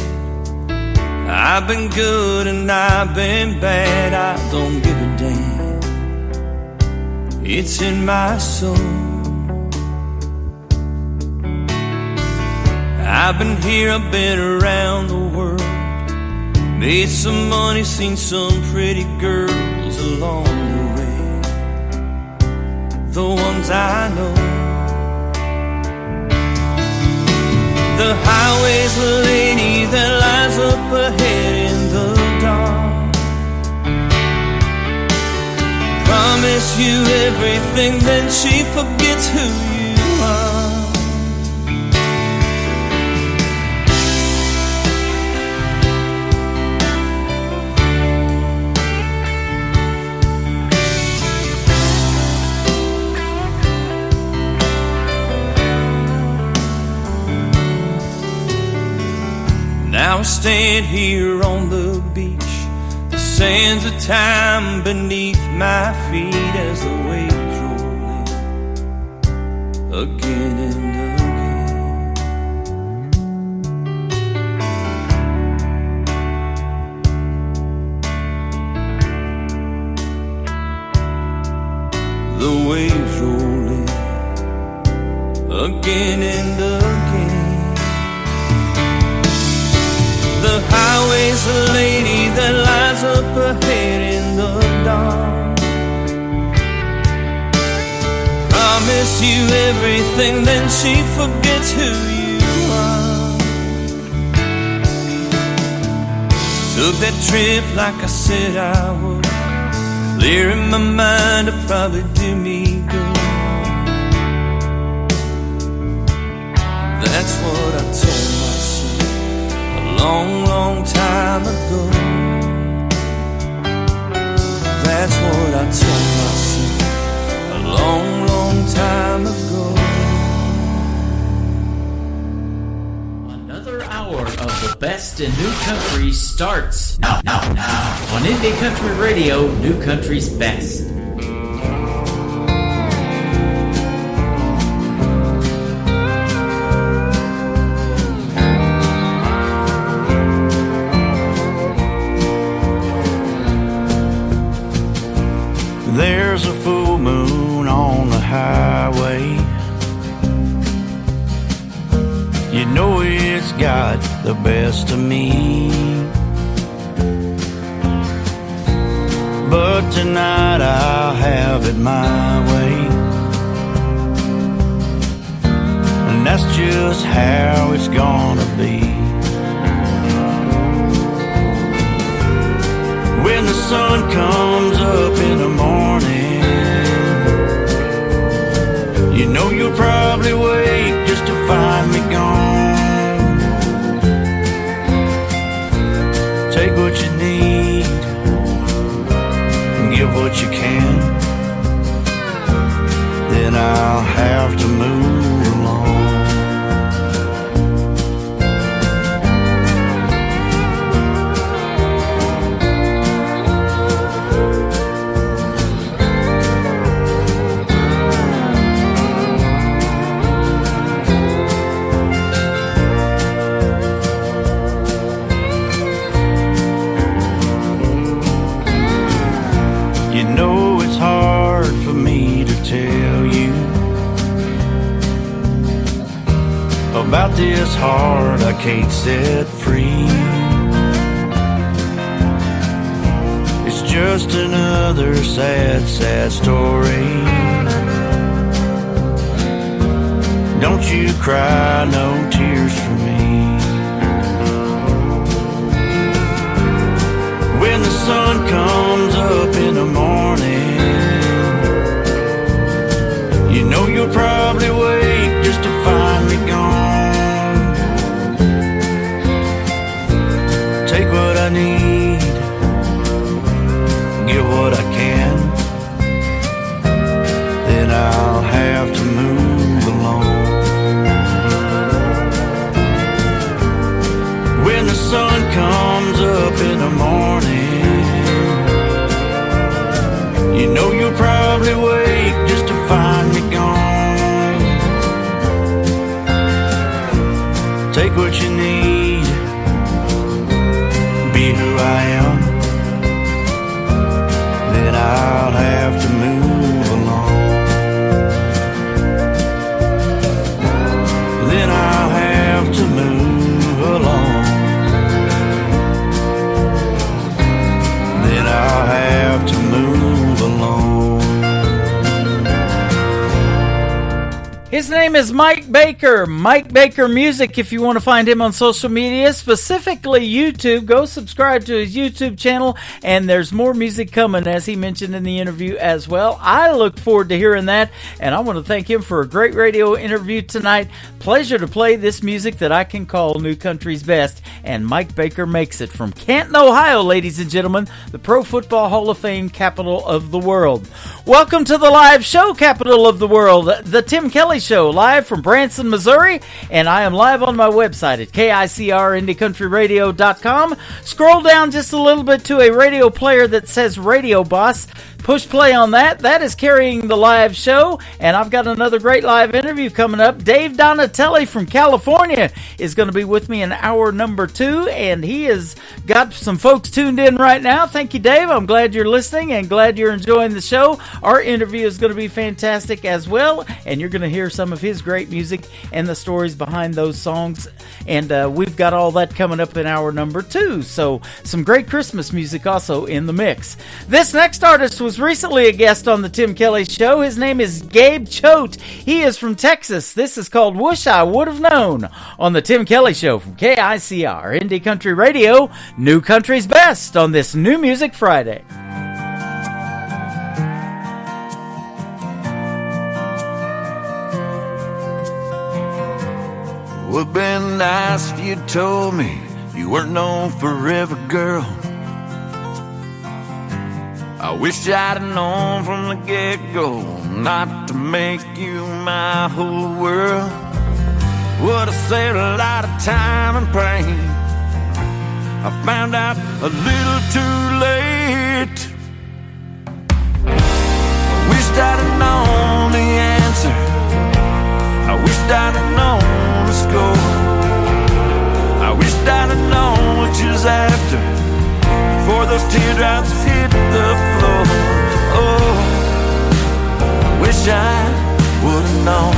I've been good and I've been bad. I don't give a damn, it's in my soul. I've been here, I've been around the world, Made some money, seen some pretty girls along the way, the ones I know. The highway's the lady that lies up ahead in the dark. Promise you everything, then she forgets who you are. Now I stand here on the beach, the sands of time beneath my feet as the waves roll in again and again. The waves roll in again and again. The highway's the lady that lies up ahead in the dark. Promise you everything, then she forgets who you are. Took that trip like I said I would, clear in my mind to probably do me good. That's what I told myself long, long time ago. That's what I told myself a long, long time ago. Another hour of the best in new country starts now on Indie Country Radio, New Country's Best. There's a full moon on the highway. You know it's got the best of me. But tonight I'll have it my way. And that's just how it's gonna be. When the sun comes up in the morning, you know you'll probably wait just to find me gone. Take what you need and give what you can, then I'll have to move along. About this heart I can't set free. It's just another sad, sad story. Don't you cry no tears for me. When the sun comes up in the morning, you know you'll probably wait just to find me gone. Take what I need, give what I can, then I'll have to move along. When the sun comes up in the morning, you know you'll probably wait just to find me gone. Take what you need, be who I am, then I'll have to move along. Then I'll have to move along. His name is Mike Baker. Mike Baker Music, if you want to find him on social media, specifically YouTube. Go subscribe to his YouTube channel, and there's more music coming, as he mentioned in the interview as well. I look forward to hearing that, and I want to thank him for a great radio interview tonight. Pleasure to play this music that I can call New Country's best, and Mike Baker makes it from Canton, Ohio, ladies and gentlemen, the Pro Football Hall of Fame capital of the world. Welcome to the live show, capital of the world, the Tim Kelly Show, live from Branson, Missouri, and I am live on my website at KICRIndieCountryRadio.com. Scroll down just a little bit to a radio player that says Radio Boss. Push play on that. That is carrying the live show, and I've got another great live interview coming up. Dave Donatelli from California is going to be with me in hour number 2, and he has got some folks tuned in right now. Thank you, Dave. I'm glad you're listening and glad you're enjoying the show. Our interview is going to be fantastic as well, and you're going to hear some of his great music and the stories behind those songs, and we've got all that coming up in hour number 2, so some great Christmas music also in the mix. This next artist was recently a guest on the Tim Kelly Show. His name is Gabe Choate. He is from Texas. This is called Wish I Would Have Known on the Tim Kelly Show from KICR Indie Country Radio, New Country's best on this New Music Friday. Would've been nice if you told me you weren't no forever girl. I wish I'd have known from the get-go not to make you my whole world. Would've saved a lot of time and pain. I found out a little too late. I wished I'd have known the answer. I wished I'd have known the score. I wished I'd have known what you was after before those teardrops hit the floor. Oh, I wish I would have known.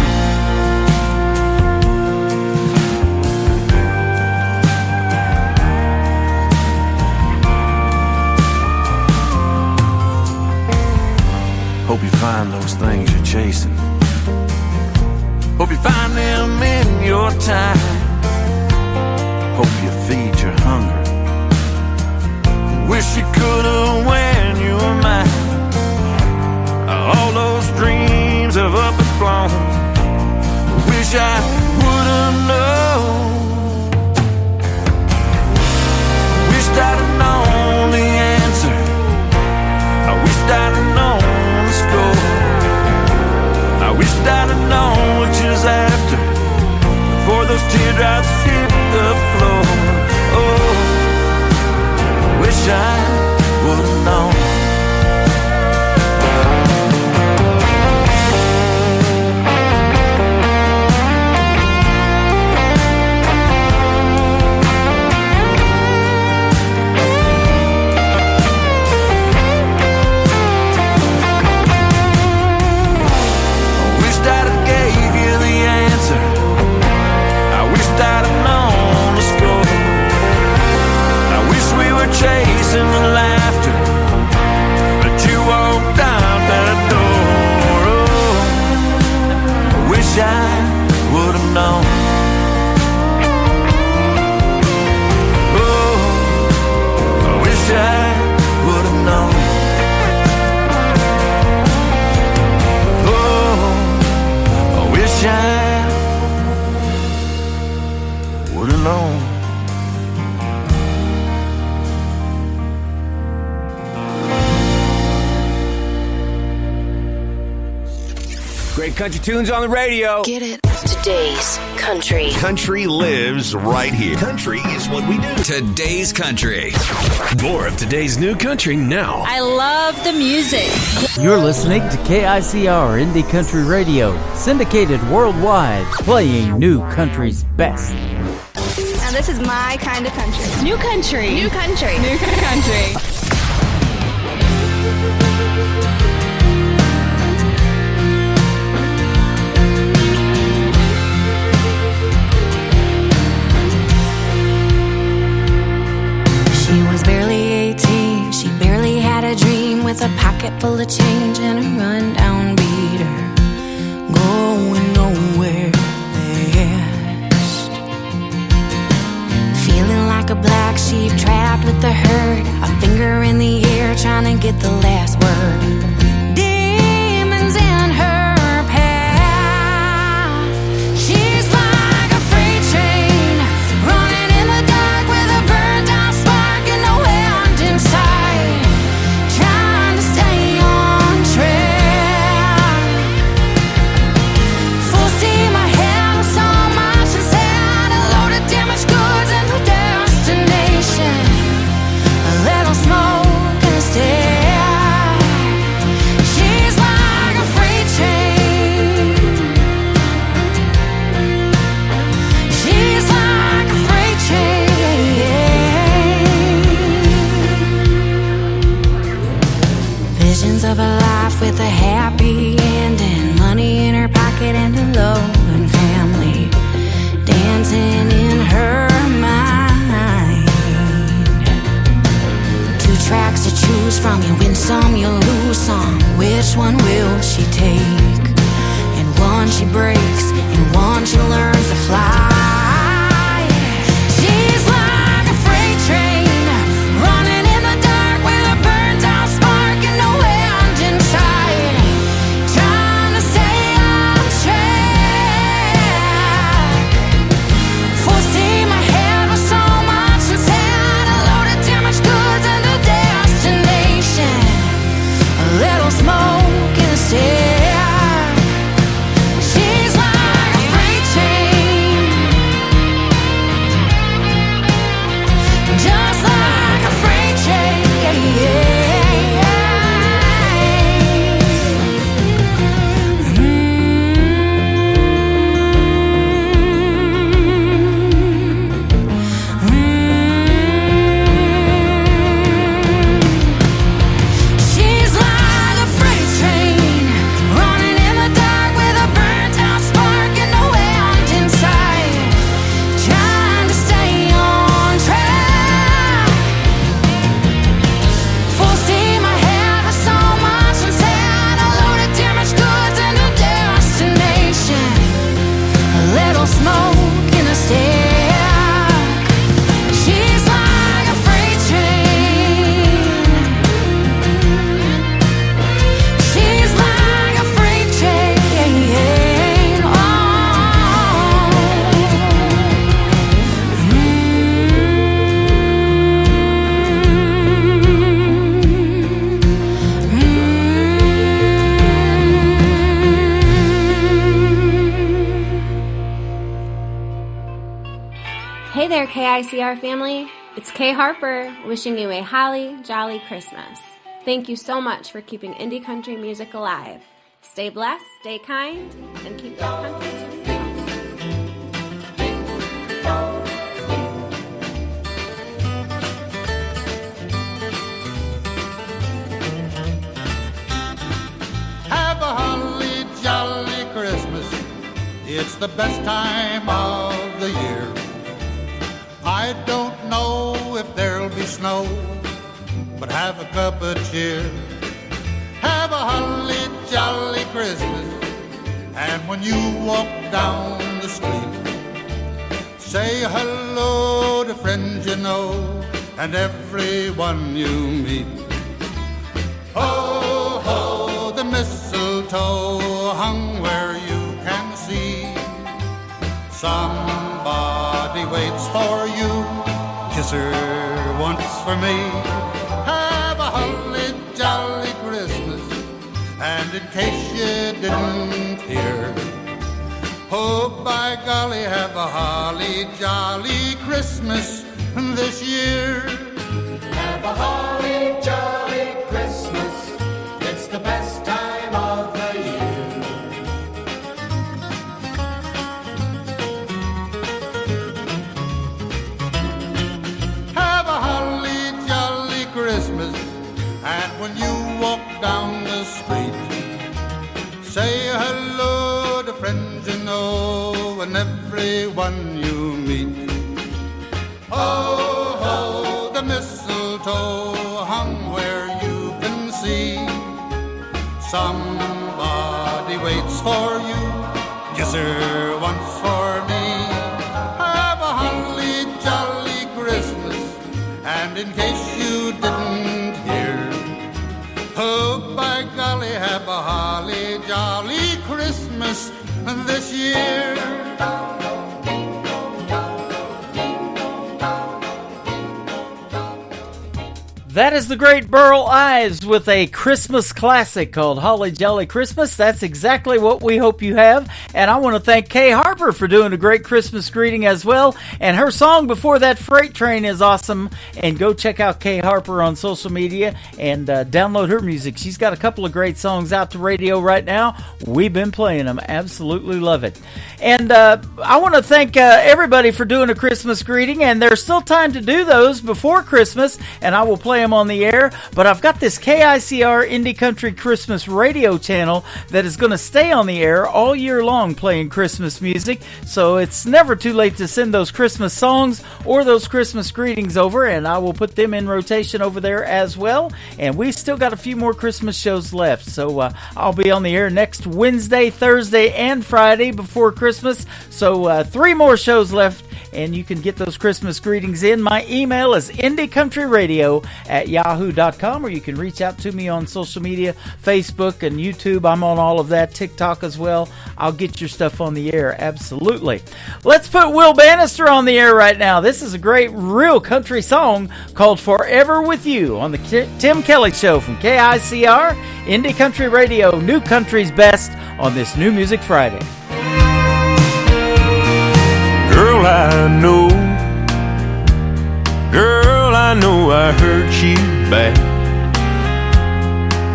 Hope you find those things you're chasing. Hope you find them in your time. Hope you feed your hunger. Wish you could've when you were mine. All those dreams have up and flown. Wish I would've known. Wished I'd have known the answer. I wished I'd have known the score. I wished I'd have known what you was after before those teardrops hit the floor. Oh, wish I would have known. Chasing the laughter that you walked out that door. Oh, I wish I would have known. Oh, I wish I would have known. Oh, I wish I would have known. Great country tunes on the radio. Get it? Today's country. Country lives right here. Country is what we do. Today's country. More of today's new country now. I love the music. You're listening to KICR Indie Country Radio, syndicated worldwide, playing New Country's best. Now this is my kind of country. New country. New country. New country. With a pocket full of change and a rundown beater, going nowhere. like a black sheep trapped with the herd, a finger in the air trying to get the last word. Demons in her path. She's like a freight train running in the dark with a burned out spark and no end in sight, trying to stay on track. Full steam ahead with so much inside, a load of damaged goods and no destination, a little smoke and a stare. She's like a freight train. She's like a freight train. Visions of a life with a happy ending, money in her pocket and a loving family dancing in her mind. Two tracks to choose from, you win some, you lose some. Which one will she take? And one she breaks, and one she learns to fly. She's like a freight train running in the dark with a burned out spark and no end in sight, trying to stay on track. Full steam ahead with so much inside, a load of damaged goods and a destination, a little smoke and a stare. She's like a freight train, just like a freight train. She's like a freight train running in the dark with a burnt out spark and no end in sight, trying to stay on track. Full steam ahead with so much inside, a load of damaged goods and a destination, a little smoke and a stare. She's like a freight train. She's like a freight train. Hey there, KICR family. It's Kay Harper wishing you a holly jolly Christmas. Thank you so much for keeping indie country music alive. Stay blessed, stay kind, and keep those country tunes going. Have a holly jolly Christmas. It's the best time of the year. I don't know if there'll be snow, but have a cup of cheer. Have a holly jolly Christmas, and when you walk down the street, say hello to friends you know and everyone you meet. Ho, ho, the mistletoe hung where you can see. Somebody waits for you, kiss her once for me. Have a holly jolly Christmas, and in case you didn't hear, oh by golly, have a holly jolly Christmas this year. Have a holly jolly Christmas. It's the best time of the year. Have a holly jolly Christmas, and when you walk down the street, say hello to friends you know and everyone you meet. Oh, ho, the mistletoe hung where you can see. Somebody waits for you, kiss her once for me. Have a holly jolly Christmas, And in case you didn't hear, oh, by golly, have a holly jolly Christmas this year. That is the great Burl Ives with a Christmas classic called Holly Jolly Christmas. That's exactly what we hope you have. And I want to thank Kay Harper for doing a great Christmas greeting as well. And her song Before That Freight Train is awesome. And go check out Kay Harper on social media and download her music. She's got a couple of great songs out to radio right now. We've been playing them. Absolutely love it. And I want to thank everybody for doing a Christmas greeting. And there's still time to do those before Christmas. And I will play on the air, but I've got this KICR Indie Country Christmas radio channel that is going to stay on the air all year long playing Christmas music, so it's never too late to send those Christmas songs or those Christmas greetings over, and I will put them in rotation over there as well. And we still got a few more Christmas shows left, so I'll be on the air next Wednesday, Thursday, and Friday before Christmas, so 3 more shows left, and you can get those Christmas greetings in. My email is indiecountryradio@yahoo.com, or you can reach out to me on social media, Facebook and YouTube. I'm on all of that, TikTok as well. I'll get your stuff on the air, absolutely. Let's put Will Bannister on the air right now. This is a great real country song called Forever With You on the Tim Kelly Show from KICR, Indie Country Radio, New Country's Best on this New Music Friday. Girl, I know I hurt you bad.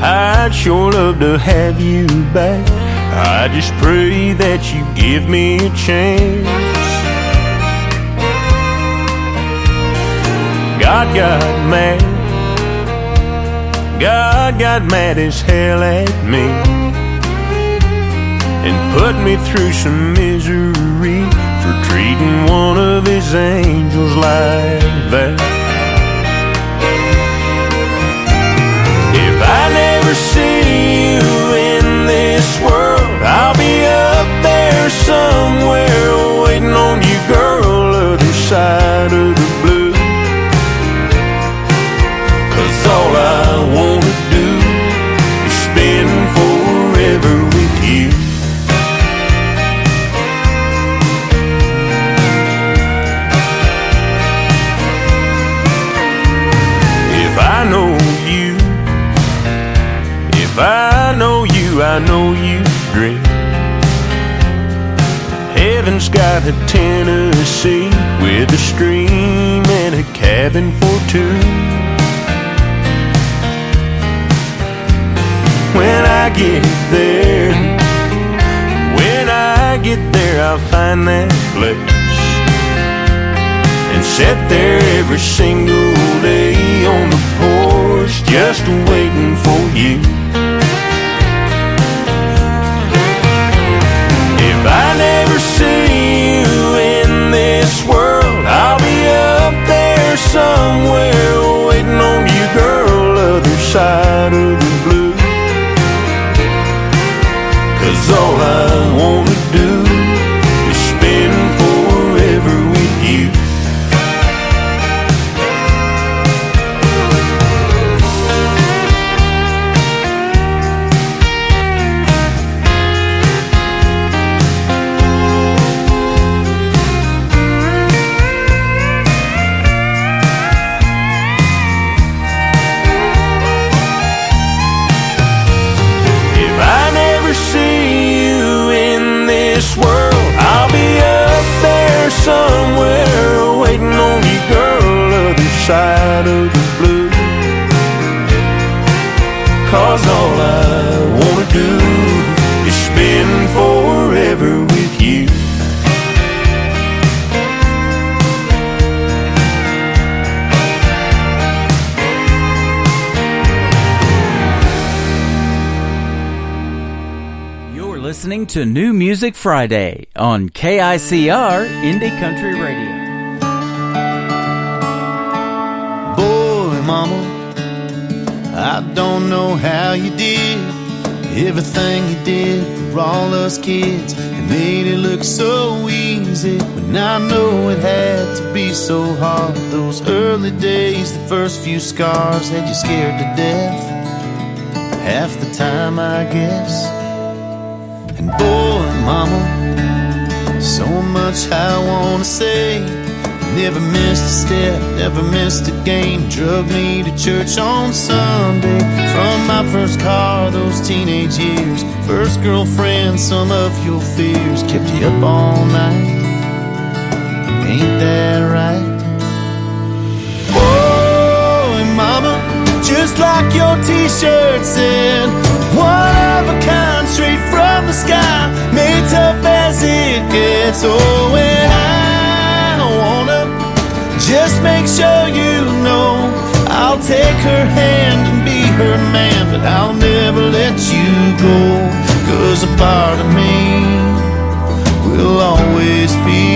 I'd sure love to have you back. I just pray that you give me a chance. God got mad as hell at me and put me through some misery for treating one of his angels like that. If I never see you in this world, I'll be up there somewhere waiting on you, girl, other side of the blue. 'Cause all I wanna do is spend forever with you. I know you dream. Heaven's got a Tennessee with a stream and a cabin for 2. When I get there, I'll find that place and sit there every single day on the porch just waiting for you. If I never see you in this world, I'll be up there somewhere waiting on you, girl, other side of the blue. 'Cause all I wanna do is spend forever with you. World, I'll be up there somewhere waiting on you, girl, other side of the blue. 'Cause all I wanna do is spend forever with you. Listening to New Music Friday on KICR Indie Country Radio. Boy, mama, I don't know how you did everything you did for all us kids. It made it look so easy when I know it had to be so so hard. Those early days, the first few scars had you scared to death. Half the time, I guess. And boy, mama, so much I wanna say. Never missed a step, never missed a game. Drug me to church on Sunday. From my first car, those teenage years. First girlfriend, some of your fears. Kept you up all night. Ain't that right? Boy, mama, just like your t-shirt said, one of a kind, straight from the sky, made tough as it gets. Oh, and I wanna just make sure you know I'll take her hand and be her man, but I'll never let you go, 'cause a part of me will always be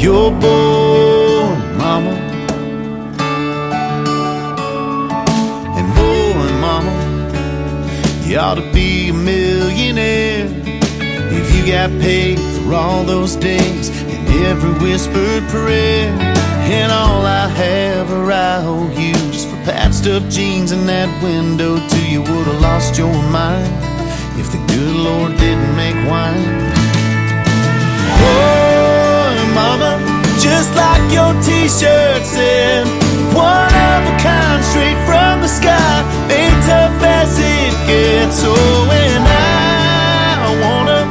your boy, mama. And boy, mama, you ought to be a millionaire if you got paid for all those days and every whispered prayer. And all I have or I owe you, just for patched up jeans and that window till you would have lost your mind if the good Lord didn't make wine. Boy, mama, just like your t-shirt said, one of a kind, straight from the sky, made tough as it gets. Oh, and I wanna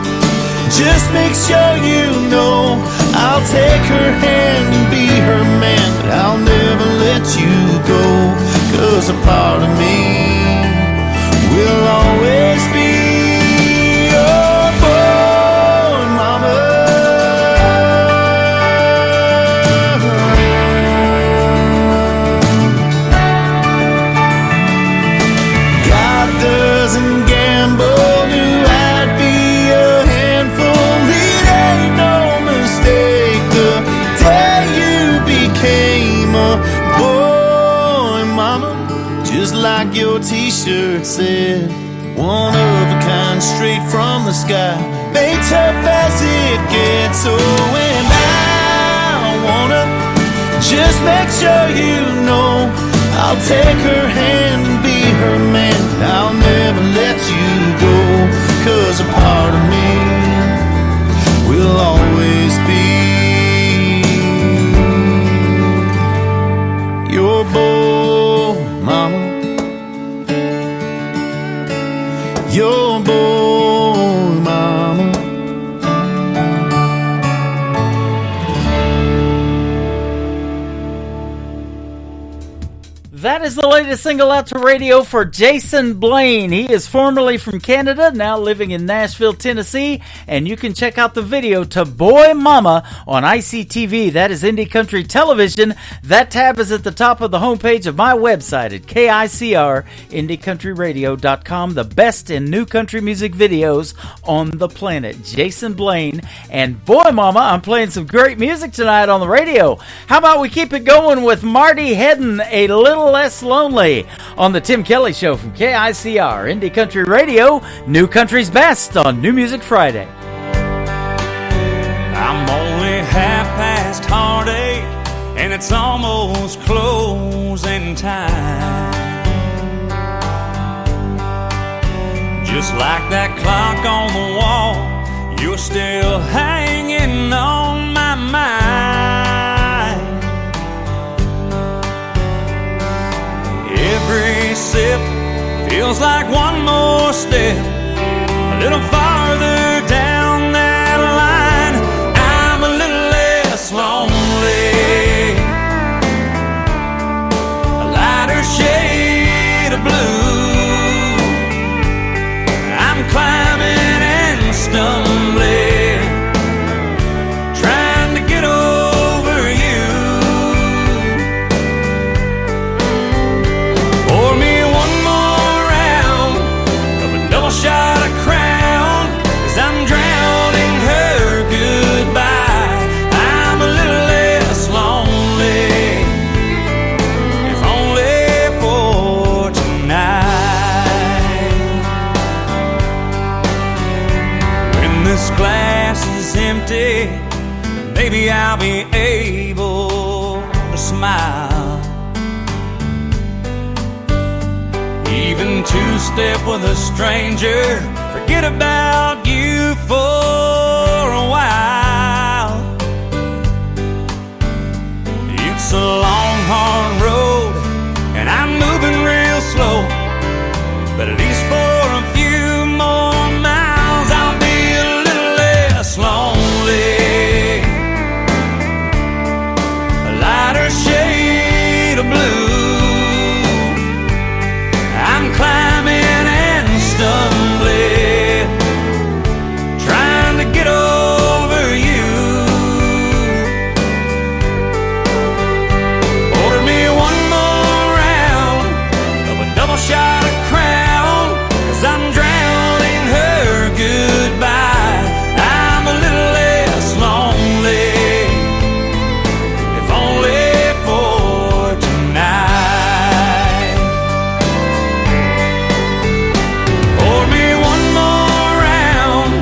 just make sure you know I'll take her hand and be her man, but I'll never let you go, 'cause a part of me will always be your boy, mama. God doesn't gamble, knew I'd be a handful. It ain't no mistake the day you became a boy, mama. Just like your t-shirt said, one of a kind, straight from the sky, made tough as it gets. Oh, and I wanna just make sure you know I'll take her hand and be her man. I'll never let you go, 'cause a part of me will always be your boy, mama. Your boy, mama. That is the latest single out to radio for Jason Blaine. He is formerly from Canada, now living in Nashville, Tennessee, and you can check out the video to Boy Mama on ICTV. That is Indie Country Television. That tab is at the top of the homepage of my website at KICR, IndieCountryRadio.com. The best in new country music videos on the planet. Jason Blaine and Boy Mama. I'm playing some great music tonight on the radio. How about we keep it going with Marty Hedden, A Little Less Lonely, on the Tim Kelly Show from KICR, Indie Country Radio, New Country's Best on New Music Friday. I'm only half past heartache, and it's almost closing time. Just like that clock on the wall, you're still hanging on my mind. Every sip feels like one more step, a little farther down that line. I'm a little less lonely, a lighter shade of blue. I'm climbing and stumbling, trying to get over you. Pour me one more round of a double shot of Crown, 'cause I'm drowning her goodbye. I'm a little less lonely, if only for tonight. When this glass is empty, maybe I'll be able and two-step with a stranger. Forget about you for a while. It's a long, hard road, and I'm moving real slow. But at least for a few more miles, I'll be a little less lonely. A lighter shade of blue. I'm climbing and stumbling, trying to get over you. Order me one more round of a double shot of Crown, 'cause I'm drowning her goodbye. I'm a little less lonely, if only for tonight. Pour me one more round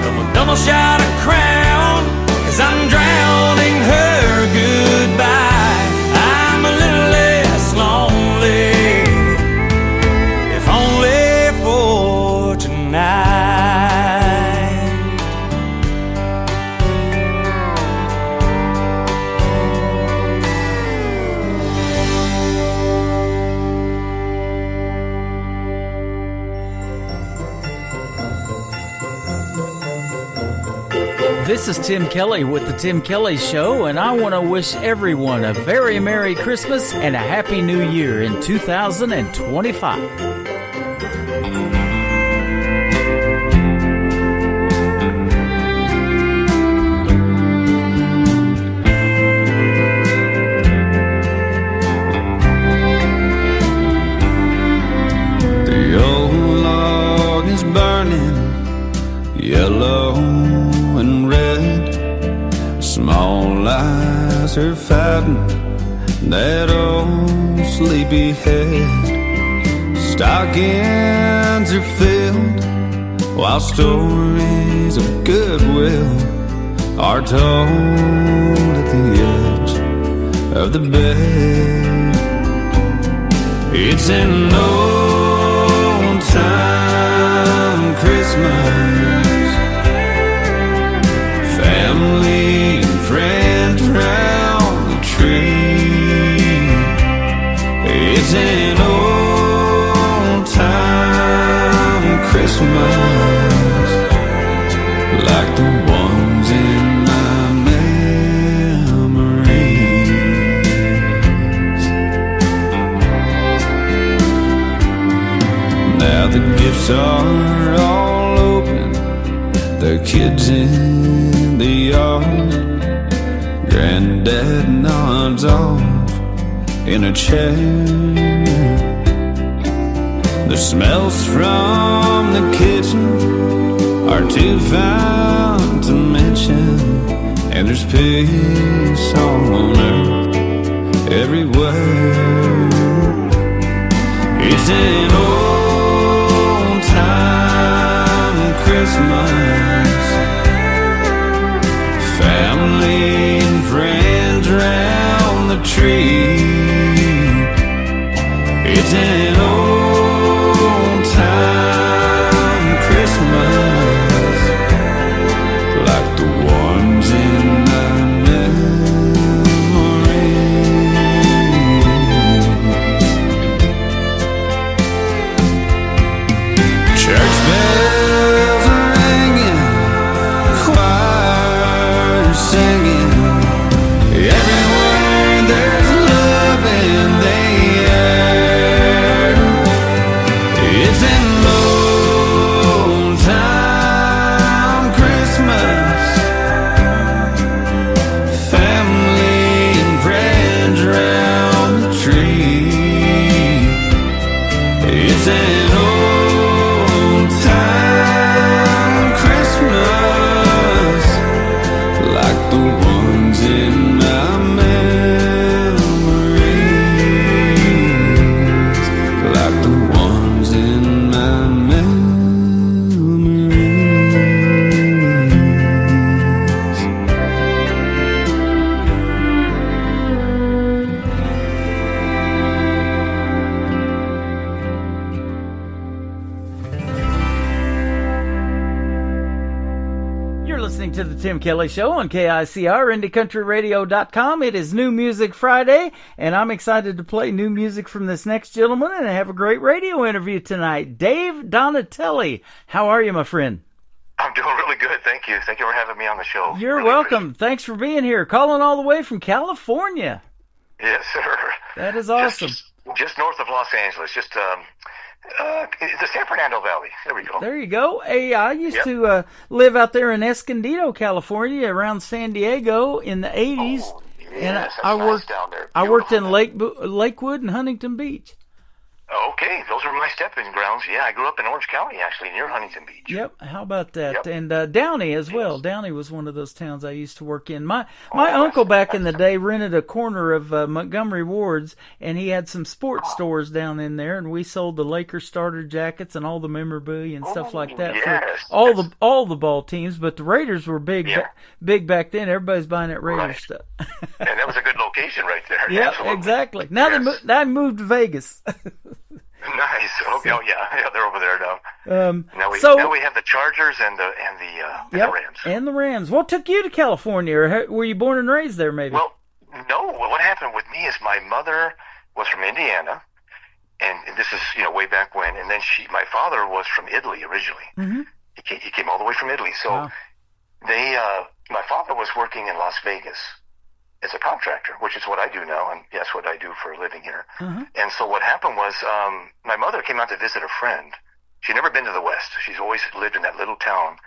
of a double shot of Crown, 'cause I'm drowning her goodbye. I'm a little less lonely, if only for tonight. This is Tim Kelly with The Tim Kelly Show, and I want to wish everyone a very Merry Christmas and a Happy New Year in 2025. The old log is burning, yellow and red. Small eyes are fighting that old sleepy head. Stockings are filled while stories of goodwill are told at the edge of the bed. It's an old time Christmas, family and friends round the tree. It's an old time Christmas, like the ones in my memories. Now the gifts are all open, the kids in the yard. Granddad nods off in a chair. The smells from the kitchen are too fine to mention, and there's peace on earth everywhere. It's an old time Christmas, family and friends round the tree. It's an old time Christmas, like the ones in my memories. Church bells are ringing, choir singing. Everywhere there's love in the air. listening to the Tim Kelly Show on KICR, IndieCountryRadio.com. It is New Music Friday, and I'm excited to play new music from this next gentleman, and I have a great radio interview tonight. Dave Donatelli. How are you, my friend? I'm doing really good, thank you. Thank you for having me on the show. You're really welcome. Thanks for being here. Calling all the way from California. Yes, sir. That is awesome. Just north of Los Angeles, just the San Fernando Valley. There we go. There you go. Hey, I used to live out there in Escondido, California, around San Diego in the 80s. Oh, yes, and I worked down there. I worked in Lakewood and Huntington Beach. Okay, those are my stepping grounds. Yeah, I grew up in Orange County, actually, near Huntington Beach. Yep, how about that? Yep. And Downey as well. Yes. Downey was one of those towns I used to work in. My uncle back in the day rented a corner of Montgomery Ward's, and he had some sports stores down in there, and we sold the Lakers starter jackets and all the memorabilia and stuff like that for all the ball teams. But the Raiders were big back then. Everybody's buying that Raiders stuff. And that was a good location right there. Yeah, exactly. Now they moved to Vegas. Nice. Okay. Oh yeah, they're over there now. Now we have the Chargers and the Rams. And the Rams. What took you to California? Or were you born and raised there? Maybe. Well, no. What happened with me is my mother was from Indiana, and this is way back when. And then my father was from Italy originally. Mm-hmm. He came all the way from Italy. So my father was working in Las Vegas as a contractor, which is what I do now, and yes, what I do for a living here. Mm-hmm. And so what happened was my mother came out to visit a friend. She'd never been to the West. She's always lived in that little town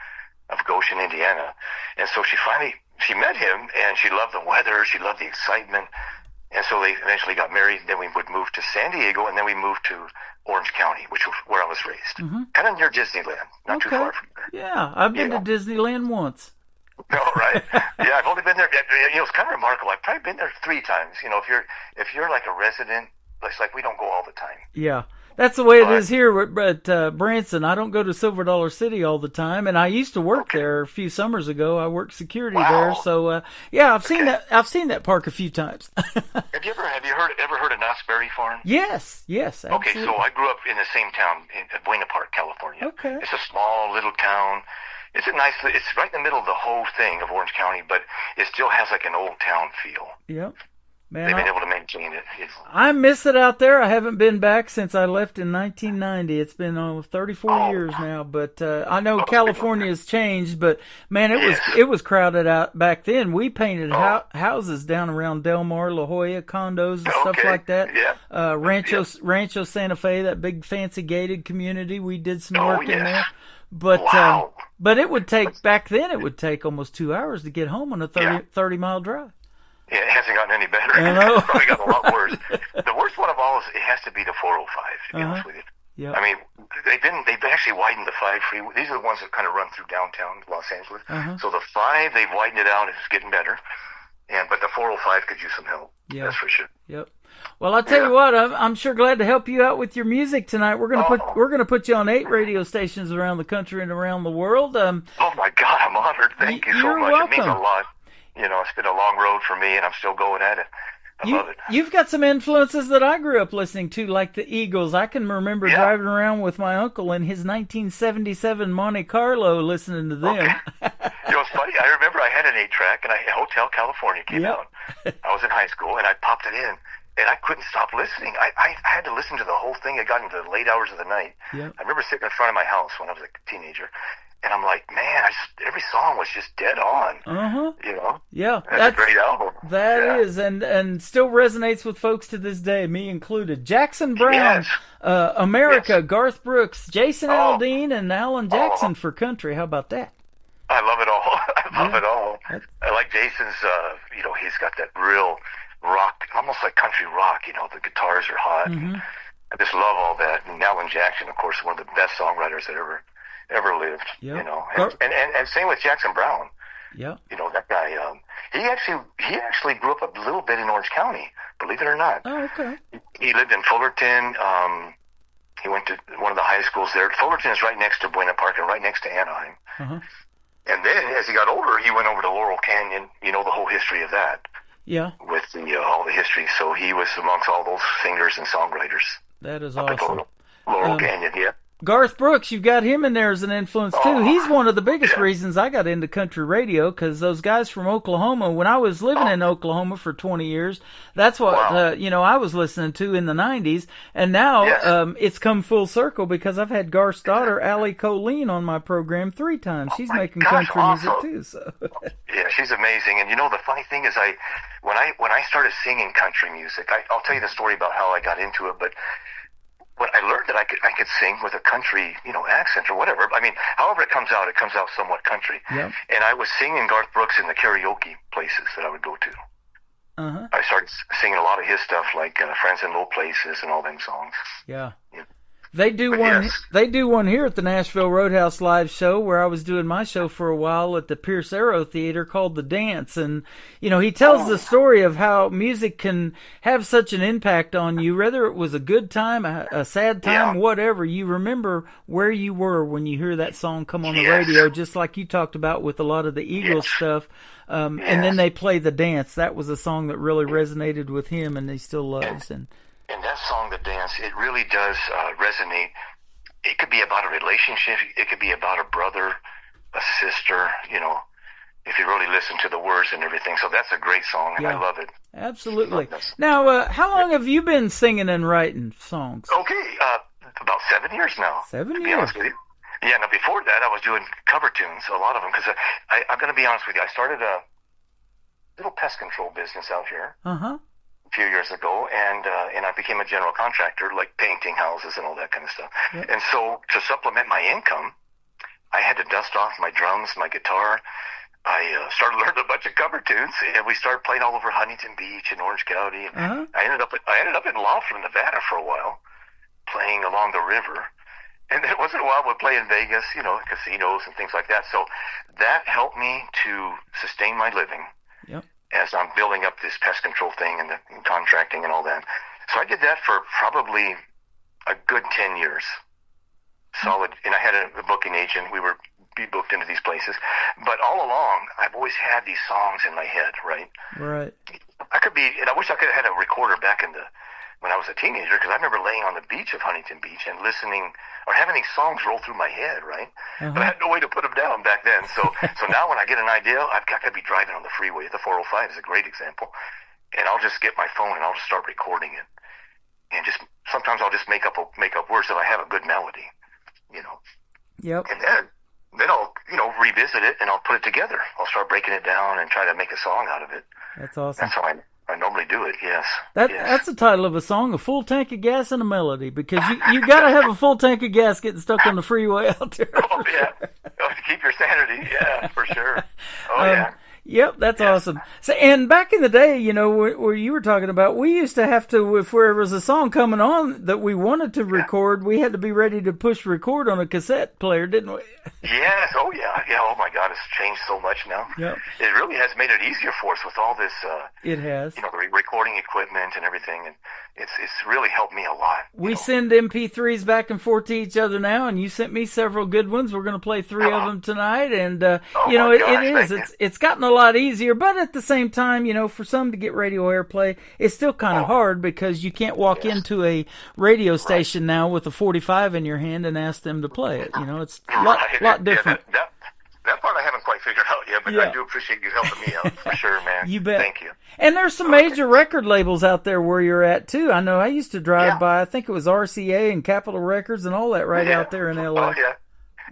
of Goshen, Indiana. And so she met him, and she loved the weather, she loved the excitement. And so they eventually got married. Then we would move to San Diego, and then we moved to Orange County, which was where I was raised. Mm-hmm. Kind of near Disneyland, not too far from there. Yeah, I've been to Disneyland once. No, right? Yeah, I've only been there. It's kind of remarkable. I've probably been there 3 times. If you're like a resident, it's like we don't go all the time. Yeah, that's the way it is here at Branson. I don't go to Silver Dollar City all the time, and I used to work there a few summers ago. I worked security there, so I've seen that. I've seen that park a few times. Have you ever heard of Knott's Berry Farm? Yes, absolutely. Okay, so I grew up in the same town in Buena Park, California. Okay, it's a small little town. It's right in the middle of the whole thing of Orange County, but it still has like an old town feel. Yep. Man, they've been able to maintain it. I miss it out there. I haven't been back since I left in 1990. It's been 34 years now, but I know California has changed, but man, it was crowded out back then. We painted houses down around Del Mar, La Jolla, condos and stuff like that. Yeah. Rancho Santa Fe, that big fancy gated community. We did some work in there. But but it would take back then. It would take almost 2 hours to get home on a 30-mile drive. Yeah, it hasn't gotten any better. I know. It's probably gotten a lot worse. The worst one of all is it has to be the 405. To be honest with you. Yeah. I mean, they've actually widened the 5 freeway. These are the ones that kind of run through downtown Los Angeles. So the 5 they've widened it out. It's getting better. But the 405 could use some help. Yeah. That's for sure. Yep. Well, I'll tell you what, I'm sure glad to help you out with your music tonight. We're gonna put you on 8 radio stations around the country and around the world. Oh my God, I'm honored. Thank you so much. Welcome. It means a lot. It's been a long road for me, and I'm still going at it. I love it. You've got some influences that I grew up listening to, like the Eagles. I can remember driving around with my uncle in his 1977 Monte Carlo listening to them. Okay. It's funny. I remember I had an 8-track, and Hotel California came out. I was in high school, and I popped it in. And I couldn't stop listening. I had to listen to the whole thing. It got into the late hours of the night. Yep. I remember sitting in front of my house when I was a teenager, and I'm like, man, every song was just dead on. Yeah, that's a great album. That is, and still resonates with folks to this day, me included. Jackson Browne, America, Garth Brooks, Jason Aldean, and Alan Jackson for country. How about that? I love it all. I love it all. I like Jason's. He's got that real rock, almost like country rock. The guitars are hot. Mm-hmm. I just love all that. And Alan Jackson, of course, one of the best songwriters that ever lived. Yep. And same with Jackson Browne. Yeah. That guy. He actually grew up a little bit in Orange County. Believe it or not. Oh, okay. He lived in Fullerton. He went to one of the high schools there. Fullerton is right next to Buena Park and right next to Anaheim. Uh-huh. And then, as he got older, he went over to Laurel Canyon. The whole history of that. Yeah. With all the history. So he was amongst all those singers and songwriters. That is awesome. Laurel Canyon, yeah. Garth Brooks, you've got him in there as an influence too. He's one of the biggest reasons I got into country radio, because those guys from Oklahoma, when I was living in Oklahoma for 20 years, that's what I was listening to in the 90s, and now it's come full circle because I've had Garth's daughter, Allie Colleen, on my program 3 times. She's making country music too. So yeah, she's amazing. And the funny thing is, when I started singing country music, I'll tell you the story about how I got into it, but when I learned that I could sing with a country, accent or whatever. I mean, however it comes out somewhat country. Yep. And I was singing Garth Brooks in the karaoke places that I would go to. Uh-huh. I started singing a lot of his stuff, like Friends in Low Places and all them songs. Yeah. They do one here at the Nashville Roadhouse Live show, where I was doing my show for a while at the Pierce Arrow Theater, called The Dance. And, he tells the story of how music can have such an impact on you, whether it was a good time, a sad time, whatever. You remember where you were when you hear that song come on the radio, just like you talked about with a lot of the Eagles stuff. And then they play The Dance. That was a song that really resonated with him, and he still loves. And that song, The Dance, it really does resonate. It could be about a relationship. It could be about a brother, a sister, if you really listen to the words and everything. So that's a great song, and I love it. Absolutely. Now, how long have you been singing and writing songs? Okay, about 7 years now. 7 years. To be honest with you. Yeah, now before that, I was doing cover tunes, a lot of them, because I'm going to be honest with you. I started a little pest control business out here. Uh-huh. Few years ago, and I became a general contractor, like painting houses and all that kind of stuff. Yep. And so to supplement my income, I had to dust off my drums, my guitar. I started learning a bunch of cover tunes, and we started playing all over Huntington Beach and Orange County. And I ended up in Laughlin, Nevada for a while, playing along the river. And then once in a while we'd play in Vegas, casinos and things like that. So that helped me to sustain my living. Yep. As I'm building up this pest control thing and the contracting and all that. So I did that for probably a good 10 years. Solid. And I had a booking agent. We were be booked into these places. But all along, I've always had these songs in my head, right? Right. And I wish I could have had a recorder back when I was a teenager, because I remember laying on the beach of Huntington Beach and listening or having these songs roll through my head, right? Uh-huh. But I had no way to put them down back then. So now when I get an idea, I've got to be driving on the freeway. The 405 is a great example. And I'll just get my phone and I'll just start recording it. And sometimes I'll just make up words if I have a good melody, Yep. And then I'll, revisit it and I'll put it together. I'll start breaking it down and try to make a song out of it. That's awesome. That's how I normally do it, yes. That's the title of a song, A Full Tank of Gas and a Melody, because you got to have a full tank of gas getting stuck on the freeway out there. Oh, yeah. Keep your sanity, yeah, for sure. Oh, yeah. Yep, that's awesome. So, and back in the day, where you were talking about, we used to have to, if there was a song coming on that we wanted to record, we had to be ready to push record on a cassette player, didn't we? Yes, oh yeah. Oh my God, it's changed so much now. Yep. It really has made it easier for us with all this, it has. The recording equipment and everything, and it's really helped me a lot. We send MP3s back and forth to each other now, and you sent me several good ones. We're going to play 3 of them tonight, and it's gotten a lot easier, but at the same time, for some to get radio airplay, it's still kind of hard, because you can't walk into a radio station now with a 45 in your hand and ask them to play it. It's a lot different. Yeah, that part I haven't quite figured out yet, but I do appreciate you helping me out for sure, man. You bet. Thank you. And there's some major record labels out there where you're at too. I know I used to drive by. I think it was RCA and Capitol Records and all that out there in LA. Oh yeah.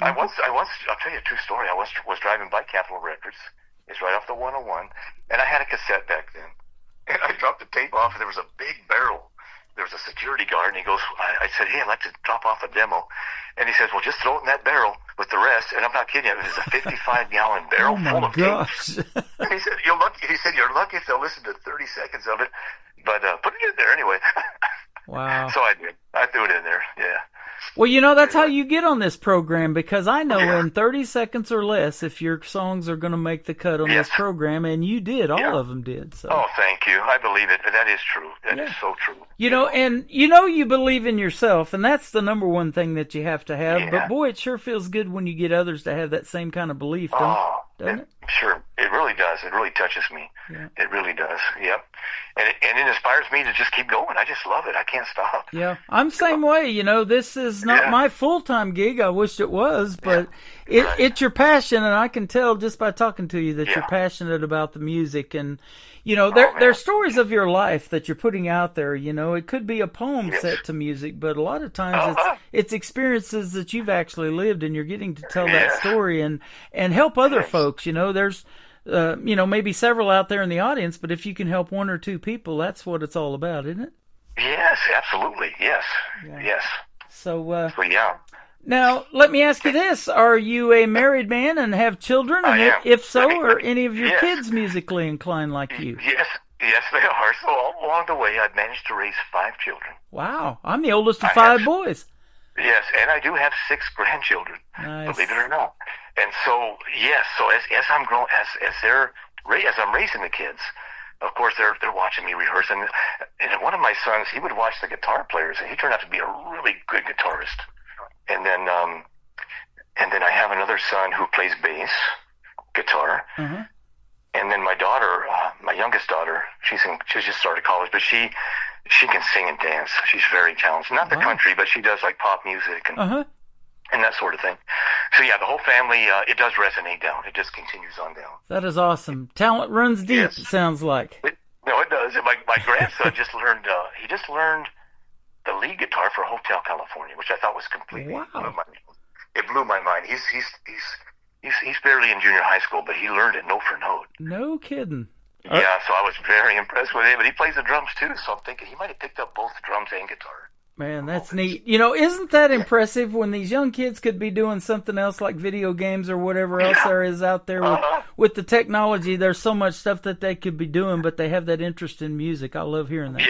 I once I'll tell you a true story. I was driving by Capitol Records. It's right off the 101, and I had a cassette back then. And I dropped the tape off, and there was a big barrel. There was a security guard, and he goes, I said, hey, I'd like to drop off a demo. And he says, well, just throw it in that barrel with the rest. And I'm not kidding you. It was a 55-gallon barrel full of tapes. And he said, you're lucky if they'll listen to 30 seconds of it. But put it in there anyway. Wow. So I did. I threw it in there, yeah. Well, that's how you get on this program, because I know in 30 seconds or less if your songs are going to make the cut on this program, and you did. All of them did. So. Oh, thank you. I believe it. That is true. That is so true. And you believe in yourself, and that's the number one thing that you have to have. Yeah. But, boy, it sure feels good when you get others to have that same kind of belief, doesn't it? Sure, it really does. It really touches me. Yeah. It really does. Yep. And it inspires me to just keep going. I just love it. I can't stop. Yeah, I'm the same way. You know, this is not my full-time gig. I wish it was, but it's your passion, and I can tell just by talking to you that you're passionate about the music. And, you know, there's stories of your life that you're putting out there. You know, it could be a poem set to music, but a lot of times it's experiences that you've actually lived, and you're getting to tell that story and help other folks. You know, there's you know, maybe several out there in the audience, but if you can help one or two people, that's what it's all about, isn't it? Yes, absolutely. Yes. Yes. So, yeah. Now, let me ask you this. Are you a married man and have children? I am. If so, are any of your kids musically inclined like you? Yes, they are. So along the way, I've managed to raise 5 children. Wow. I'm the oldest of 5 boys. Yes, and I do have 6 grandchildren, believe it or not. And so, yes, so as I'm growing, as I'm raising the kids, of course they're watching me rehearse. And one of my sons, he would watch the guitar players, and he turned out to be a really good guitarist. And then I have another son who plays bass guitar. Mm-hmm. And then my daughter, my youngest daughter, she's just started college, but she can sing and dance. She's very talented. Not the country, but she does like pop music and that sort of thing. So yeah, the whole family, it does resonate down. It just continues on down. That is awesome. Talent runs deep, it sounds like. No, it does. My grandson just learned, the lead guitar for Hotel California, which I thought was completely it blew my mind. He's barely in junior high school, but he learned it note for note. No kidding. Yeah, so I was very impressed with him, but he plays the drums too, so I'm thinking he might have picked up both drums and guitar. Man, that's neat. You know, isn't that impressive when these young kids could be doing something else like video games or whatever else there is out there with the technology? There's so much stuff that they could be doing, but they have that interest in music. I love hearing that.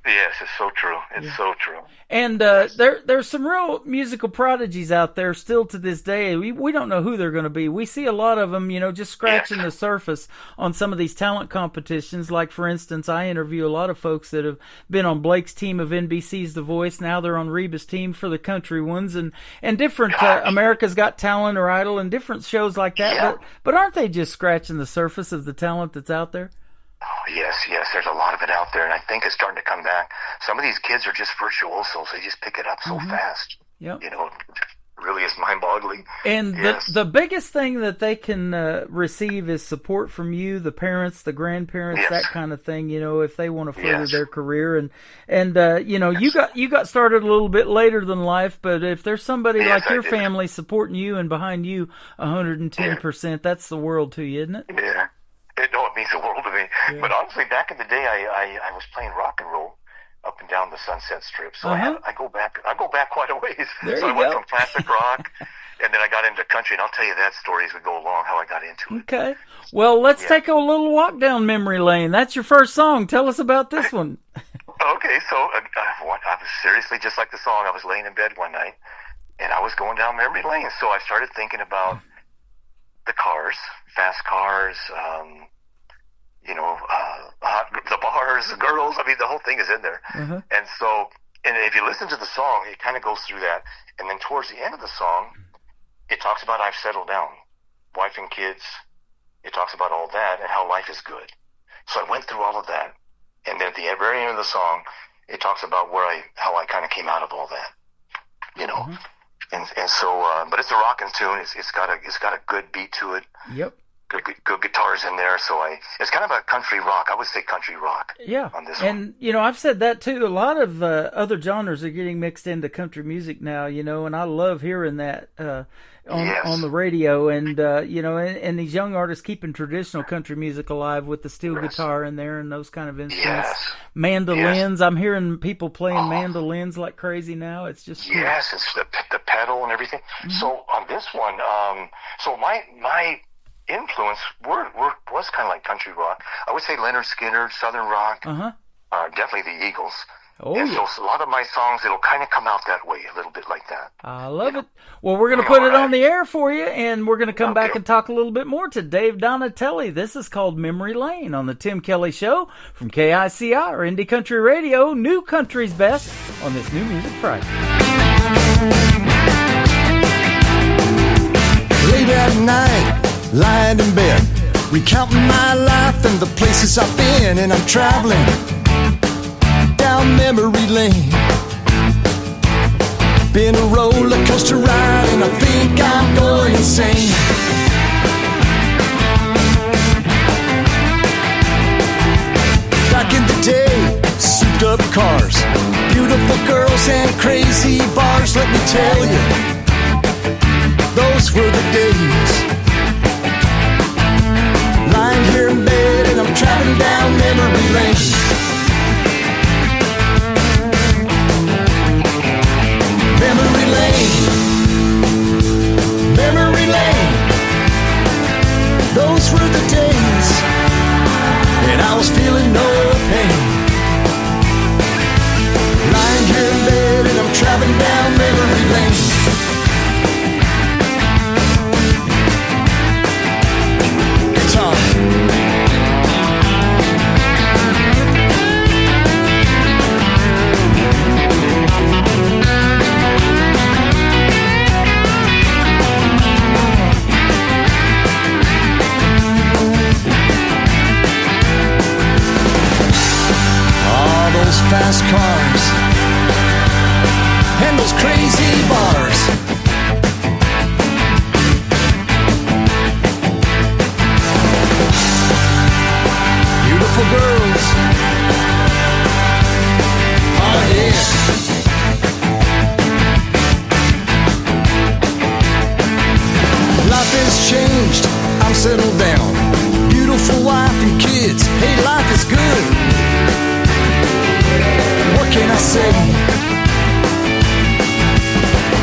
Yes, it's so true. It's so true. And there's some real musical prodigies out there still to this day. We don't know who they're going to be. We see a lot of them, you know, just scratching the surface on some of these talent competitions. Like, for instance, I interview a lot of folks that have been on Blake's team of NBC's The Voice. Now they're on Reba's team for the country ones and different America's Got Talent or Idol and different shows like that. Yeah. But aren't they just scratching the surface of the talent that's out there? Oh, yes, there's a lot of it out there, and I think it's starting to come back. Some of these kids are just virtuosos. They just pick it up so fast. Yep. You know, it really is mind-boggling. And the biggest thing that they can receive is support from you, the parents, the grandparents, that kind of thing, you know, if they want to further their career. And you know, you got started a little bit later than life, but if there's somebody like your family supporting you and behind you 110%, that's the world to you, isn't it? Yeah. It means the world to me. Yeah. But honestly, back in the day, I was playing rock and roll up and down the Sunset Strip. So I go back quite a ways. So I went from classic rock, and then I got into country, and I'll tell you that story as we go along, how I got into it. Okay. Well, let's take a little walk down memory lane. That's your first song. Tell us about this one. Okay, so I was seriously, just like the song, I was laying in bed one night, and I was going down memory lane. So I started thinking about the cars, fast cars, you know, the bars, the girls. I mean, the whole thing is in there. And so, and if you listen to the song, it kind of goes through that. And then towards the end of the song, it talks about I've settled down, wife and kids. It talks about all that and how life is good. So I went through all of that. And then at the very end of the song, it talks about how I kind of came out of all that, you know. And so, but it's a rockin' tune. It's got a good beat to it. Yep. Good guitars in there. So it's kind of a country rock. I would say country rock. Yeah. On this and one. You know, I've said that too. A lot of other genres are getting mixed into country music now. You know, and I love hearing that on the radio. And you know, and these young artists keeping traditional country music alive with the steel guitar in there and those kind of instruments. Mandolins. I'm hearing people playing mandolins like crazy now. It's just cool. Yes. It's the pedal and everything. So on this one, so my influence was kind of like country rock. I would say Leonard Skinner, Southern rock, definitely the Eagles. So a lot of my songs, it'll kind of come out that way, a little bit like that. I love it. Well, we're going to put it on the air for you, and we're going to come back and talk a little bit more to Dave Donatelli. This is called Memory Lane on the Tim Kelly Show from KICR, Indie Country Radio, New Country's Best on this New Music Friday. Late at night, lying in bed, recounting my life and the places I've been, and I'm traveling down memory lane. Been a roller coaster ride and I think I'm going insane. Back in the day, souped up cars, beautiful girls and crazy bars. Let me tell you, those were the days. Lying here in bed and I'm traveling down memory lane. Memory lane, memory lane. Those were the days, and I was feeling no pain. Lying here in bed and I'm traveling down memory lane. Guitar. Fast cars and those crazy bars. Beautiful girls. Oh yeah. Life has changed, I'm settled down. Beautiful wife and kids, hey, life is good. What can I say?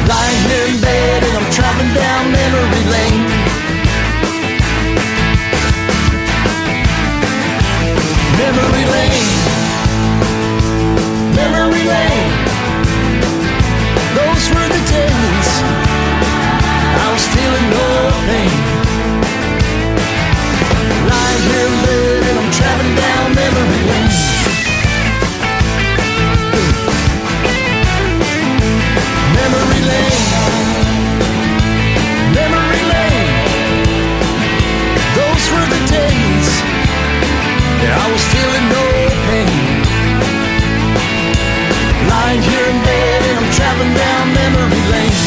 Lying here in bed and I'm traveling down memory lane. Memory lane, memory lane. Those were the days I was feeling no pain. Lying here in bed and I'm traveling down memory lane. Memory lane, memory lane. Those were the days that I was feeling no pain. Lying here in bed and I'm traveling down memory lane.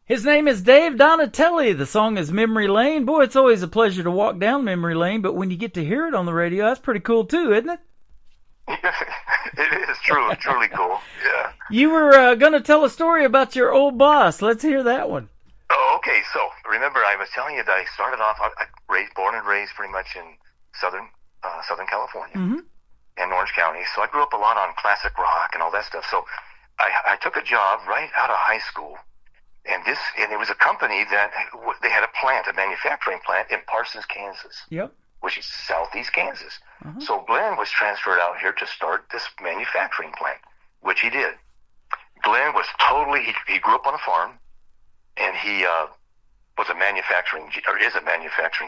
His name is Dave Donatelli. The song is Memory Lane. Boy, it's always a pleasure to walk down memory lane, but when you get to hear it on the radio, that's pretty cool too, isn't it? It is truly cool. Yeah. You were going to tell a story about your old boss. Let's hear that one. Oh, okay. So remember, I was telling you that I started off. Born and raised pretty much in Southern California, in Orange County. So I grew up a lot on classic rock and all that stuff. So I took a job right out of high school. And it was a company that they had a manufacturing plant in Parsons, Kansas. Yep. Which is southeast Kansas. So Glenn was transferred out here to start this manufacturing plant, which he did. Glenn was he grew up on a farm, and he is a manufacturing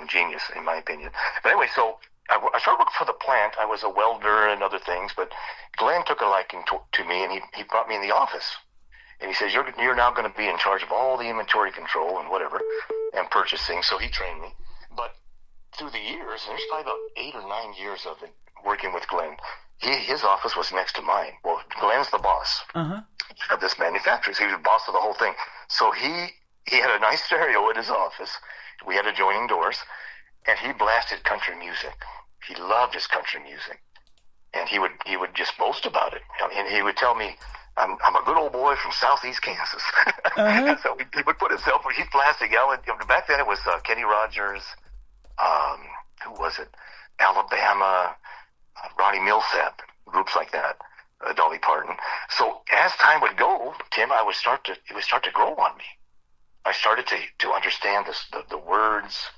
genius, in my opinion. But anyway, so I started working for the plant. I was a welder and other things, but Glenn took a liking to me, and he brought me in the office. And he says, you're now going to be in charge of all the inventory control and whatever, and purchasing. So he trained me. But through the years, and there's probably about 8 or 9 years of it working with Glenn, his office was next to mine. Well, Glenn's the boss of this manufacturer. So he was the boss of the whole thing. So he had a nice stereo in his office. We had adjoining doors, and he blasted country music. He loved his country music. And he would just boast about it. And he would tell me, I'm a good old boy from southeast Kansas. And so he would put himself, he's blasting out. Back then it was Kenny Rogers, who was it? Alabama, Ronnie Millsap, groups like that, Dolly Parton. So as time would go, Tim, it would start to grow on me. I started to understand the words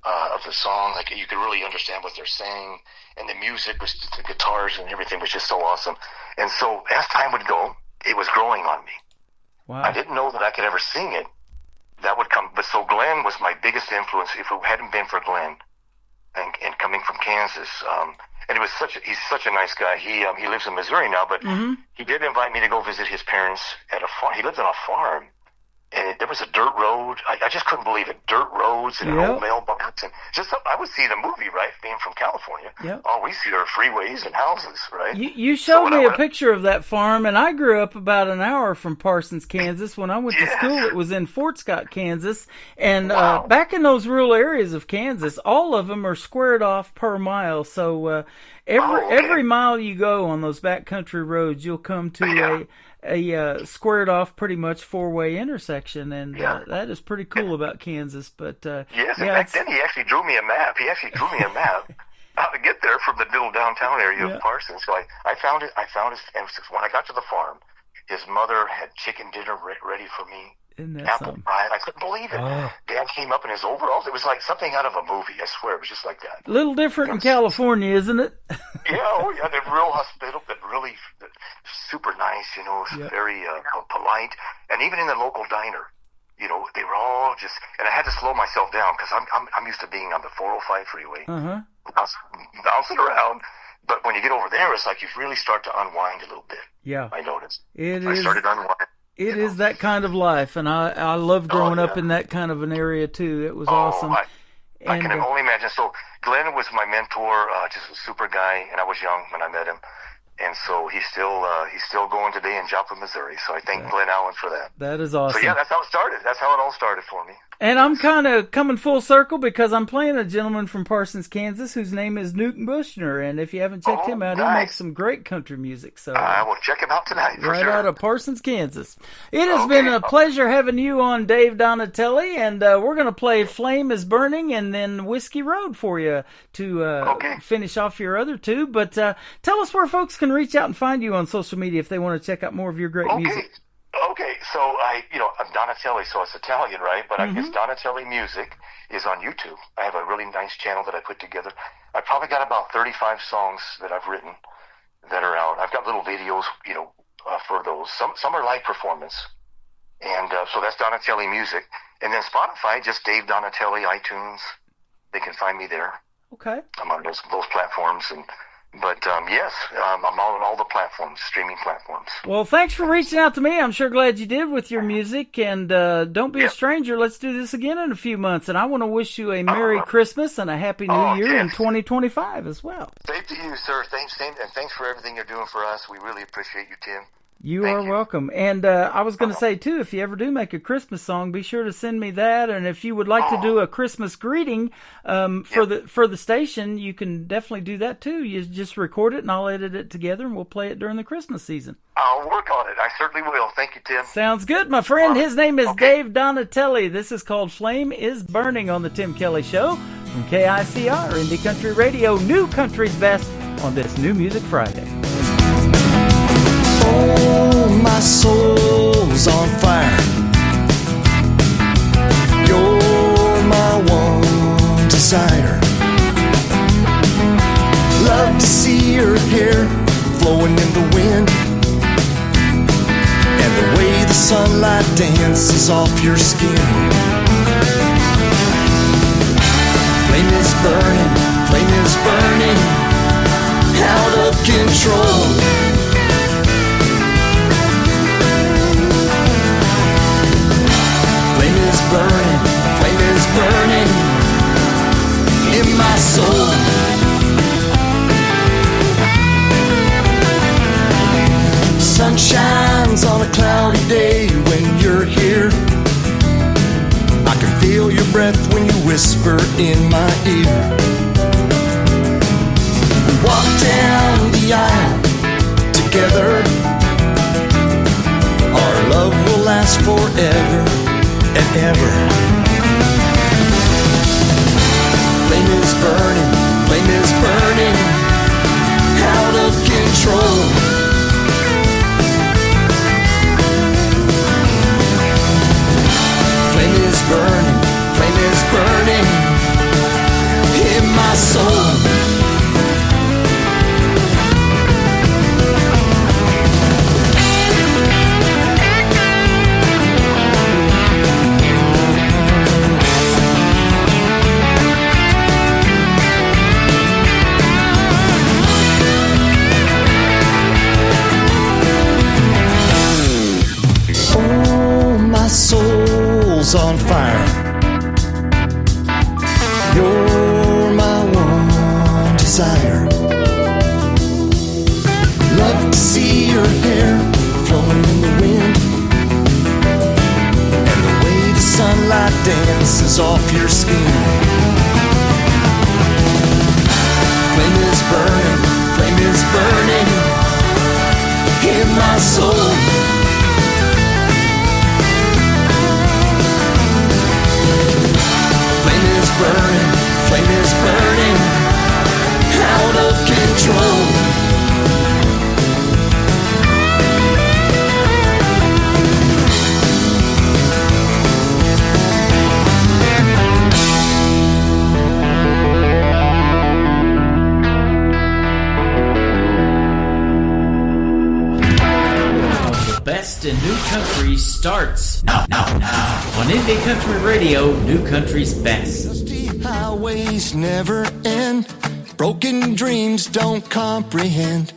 of the song. Like, you could really understand what they're saying, and the music was, the guitars and everything was just so awesome. And so as time would go, it was growing on me. Wow. I didn't know that I could ever sing it. That would come. But so Glenn was my biggest influence. If it hadn't been for Glenn and coming from Kansas, And he's such a nice guy. He lives in Missouri now, but he did invite me to go visit his parents at a farm. He lived on a farm, and there was a dirt road. I just couldn't believe it. Dirt roads and an old mailbox, and just I would see the movie, right? Being from California, all we see are freeways and houses, right? You showed me a picture of that farm, and I grew up about an hour from Parsons, Kansas. When I went to school, it was in Fort Scott, Kansas, and back in those rural areas of Kansas, all of them are squared off per mile. So every mile you go on those backcountry roads, you'll come to a squared off pretty much 4-way intersection, and that is pretty cool about Kansas. But and back then he actually drew me a map. How to get there from the little downtown area of Parsons. So I found it. And when I got to the farm, his mother had chicken dinner ready for me. Apple pie. I couldn't believe it. Dad came up in his overalls. It was like something out of a movie. I swear, it was just like that. A little different in California, isn't it? They're real hospitable, but really super nice. Very polite. And even in the local diner, they were all just. And I had to slow myself down because I'm used to being on the 405 freeway, bouncing around. But when you get over there, it's like you really start to unwind a little bit. Yeah, I noticed. I started unwinding. It is that kind of life, and I love growing up in that kind of an area too. It was awesome. I can only imagine. So Glenn was my mentor, just a super guy, and I was young when I met him. And so he's still going today in Joplin, Missouri. So I thank Glenn Allen for that. That is awesome. So that's how it started. That's how it all started for me. And I'm kind of coming full circle because I'm playing a gentleman from Parsons, Kansas, whose name is Newton Bushner. And if you haven't checked him out, he makes some great country music. So I will check him out tonight. Right out of Parsons, Kansas. It has been a pleasure having you on, Dave Donatelli, and we're going to play "Flame Is Burning" and then "Whiskey Road" for you to finish off your other two. But tell us where folks can reach out and find you on social media if they want to check out more of your great music. Okay, so I'm Donatelli, so it's Italian, right? But I guess Donatelli Music is on YouTube. I have a really nice channel that I put together. I probably got about 35 songs that I've written that are out. I've got little videos, for those. Some are live performance, and so that's Donatelli Music. And then Spotify, just Dave Donatelli, iTunes. They can find me there. Okay. I'm on those platforms, But yes, I'm on all the platforms, streaming platforms. Well, thanks for reaching out to me. I'm sure glad you did with your music. And don't be a stranger. Let's do this again in a few months. And I want to wish you a Merry Christmas and a Happy New Year in 2025 as well. Same to you, sir. Thanks for everything you're doing for us. We really appreciate you, Tim. You are welcome. And I was going to say, too, if you ever do make a Christmas song, be sure to send me that. And if you would like to do a Christmas greeting for the station, you can definitely do that, too. You just record it, and I'll edit it together, and we'll play it during the Christmas season. I'll work on it. I certainly will. Thank you, Tim. Sounds good, my friend. His name is Dave Donatelli. This is called Flame Is Burning on the Tim Kelly Show from KICR, Indie Country Radio, New Country's Best on this New Music Friday. Oh, my soul's on fire. You're my one desire. Love to see your hair flowing in the wind, and the way the sunlight dances off your skin. Flame is burning out of control. Flame is burning in my soul. Sun shines on a cloudy day when you're here. I can feel your breath when you whisper in my ear. We walk down the aisle together. Our love will last forever and ever. Flame is burning out of control. Flame is burning in my soul. dances off your skin. Flame is burning in my soul. Flame is burning out of control. Best in New Country starts now on Indie Country Radio, New Country's Best. Dusty highways never end, broken dreams don't comprehend.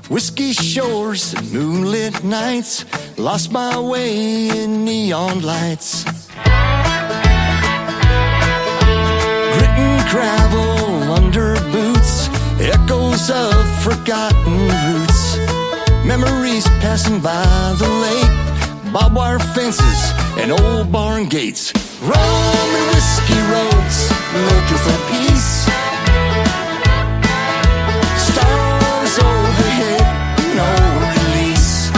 Whiskey shores and moonlit nights, lost my way in neon lights. Grit and gravel under boots, echoes of forgotten roots. Memories passing by the lake, barbed wire fences and old barn gates. Rum and whiskey roads, looking for peace. Stars overhead, no release.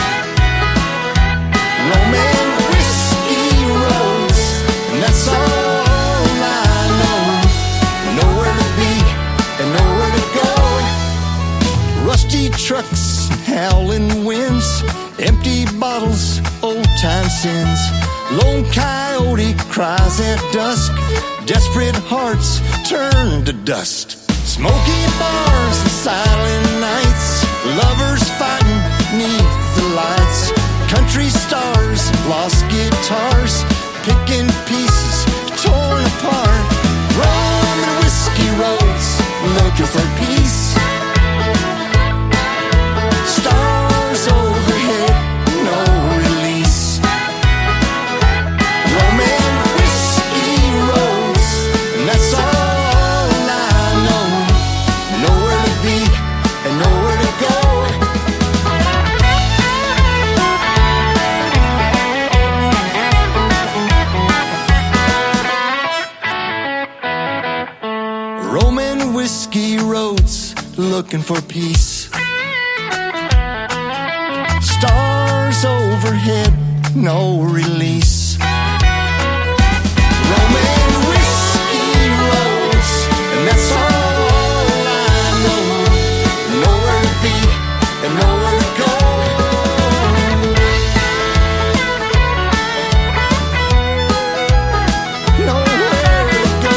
Rum and whiskey roads, and that's all I know. Nowhere to be and nowhere to go. Rusty trucks, howling winds, empty bottles, old time sins. Lone coyote cries at dusk, desperate hearts turn to dust. Smoky bars and silent nights, lovers fighting neath the lights. Country stars, lost guitars, picking pieces torn apart. Rum and whiskey roads, looking for peace. Stars overhead, no release. Rum and whiskey roads, and that's all I know. Nowhere to be and nowhere to go. Rum and whiskey roads, looking for peace. Stars overhead, no release. Rum and whiskey roads, and that's all I know. Nowhere to be and nowhere to go. Nowhere to go.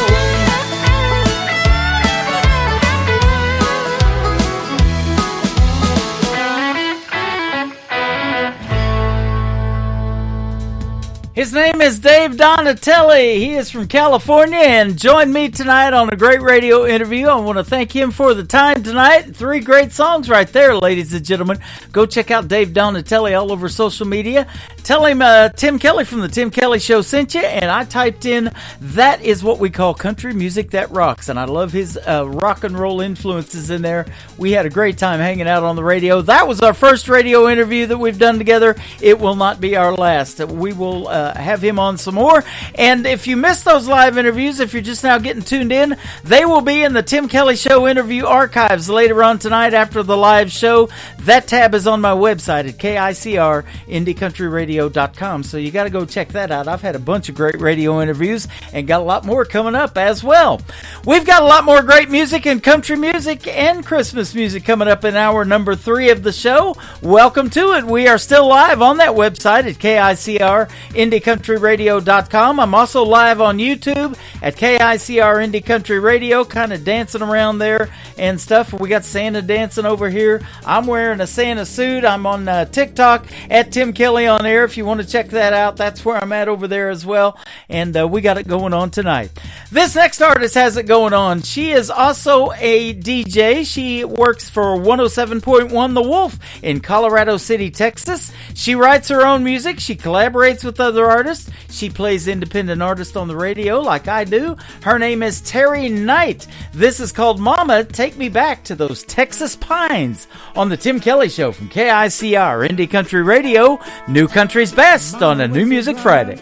His name is Dave Donatelli. He is from California and joined me tonight on a great radio interview. I want to thank him for the time tonight. 3 great songs right there, ladies and gentlemen. Go check out Dave Donatelli all over social media. Tell him Tim Kelly from the Tim Kelly Show sent you, and I typed in, that is what we call country music that rocks, and I love his rock and roll influences in there. We had a great time hanging out on the radio. That was our first radio interview that we've done together. It will not be our last. We will have him on some more, and if you missed those live interviews, if you're just now getting tuned in, they will be in the Tim Kelly Show interview archives later on tonight after the live show. That tab is on my website at KICR IndieCountryRadio.com, so you got to go check that out. I've had a bunch of great radio interviews and got a lot more coming up as well. We've got a lot more great music and country music and Christmas music coming up in hour number 3 of the show. Welcome to it. We are still live on that website at KICR IndieCountryRadio.com. I'm also live on YouTube at KICR Indie Country Radio, kind of dancing around there and stuff. We got Santa dancing over here. I'm wearing a Santa suit. I'm on TikTok at Tim Kelly on Air. If you want to check that out, that's where I'm at over there as well. And we got it going on tonight. This next artist has it going on. She is also a DJ. She works for 107.1 The Wolf in Colorado City, Texas. She writes her own music. She collaborates with other artists. She plays independent artists on the radio like I do. Her name is Terry Knight. This is called Mama, Take Me Back to Those Texas Pines on the Tim Kelly Show from KICR Indie Country Radio, New Country's Best on a New Music Friday.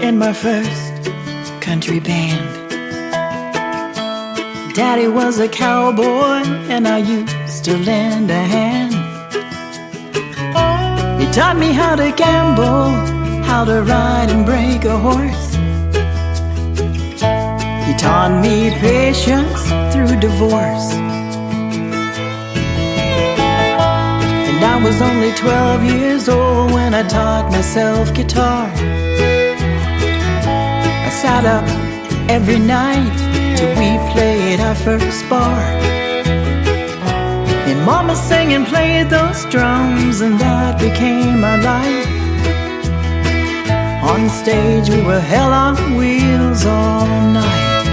In my first country band. Daddy was a cowboy and I used to lend a hand. He taught me how to gamble, how to ride and break a horse. He taught me patience through divorce. And I was only 12 years old when I taught myself guitar. I sat up every night till we played our first bar. And Mama sang and played those drums, and that became our life. On stage we were hell on wheels all night.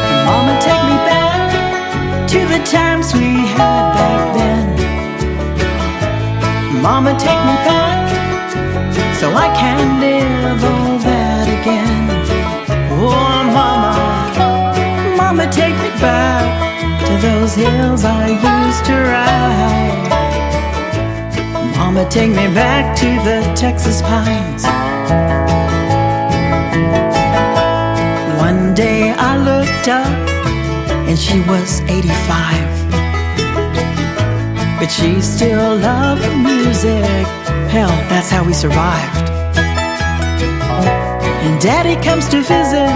And Mama, take me back to the times we had back then. Mama, take me back so I can live all that again. Oh, Mama, Mama, take me back to those hills I used to ride. Mama, take me back to the Texas pines. One day I looked up and she was 85, but she still loved the music. Hell, that's how we survived. And Daddy comes to visit.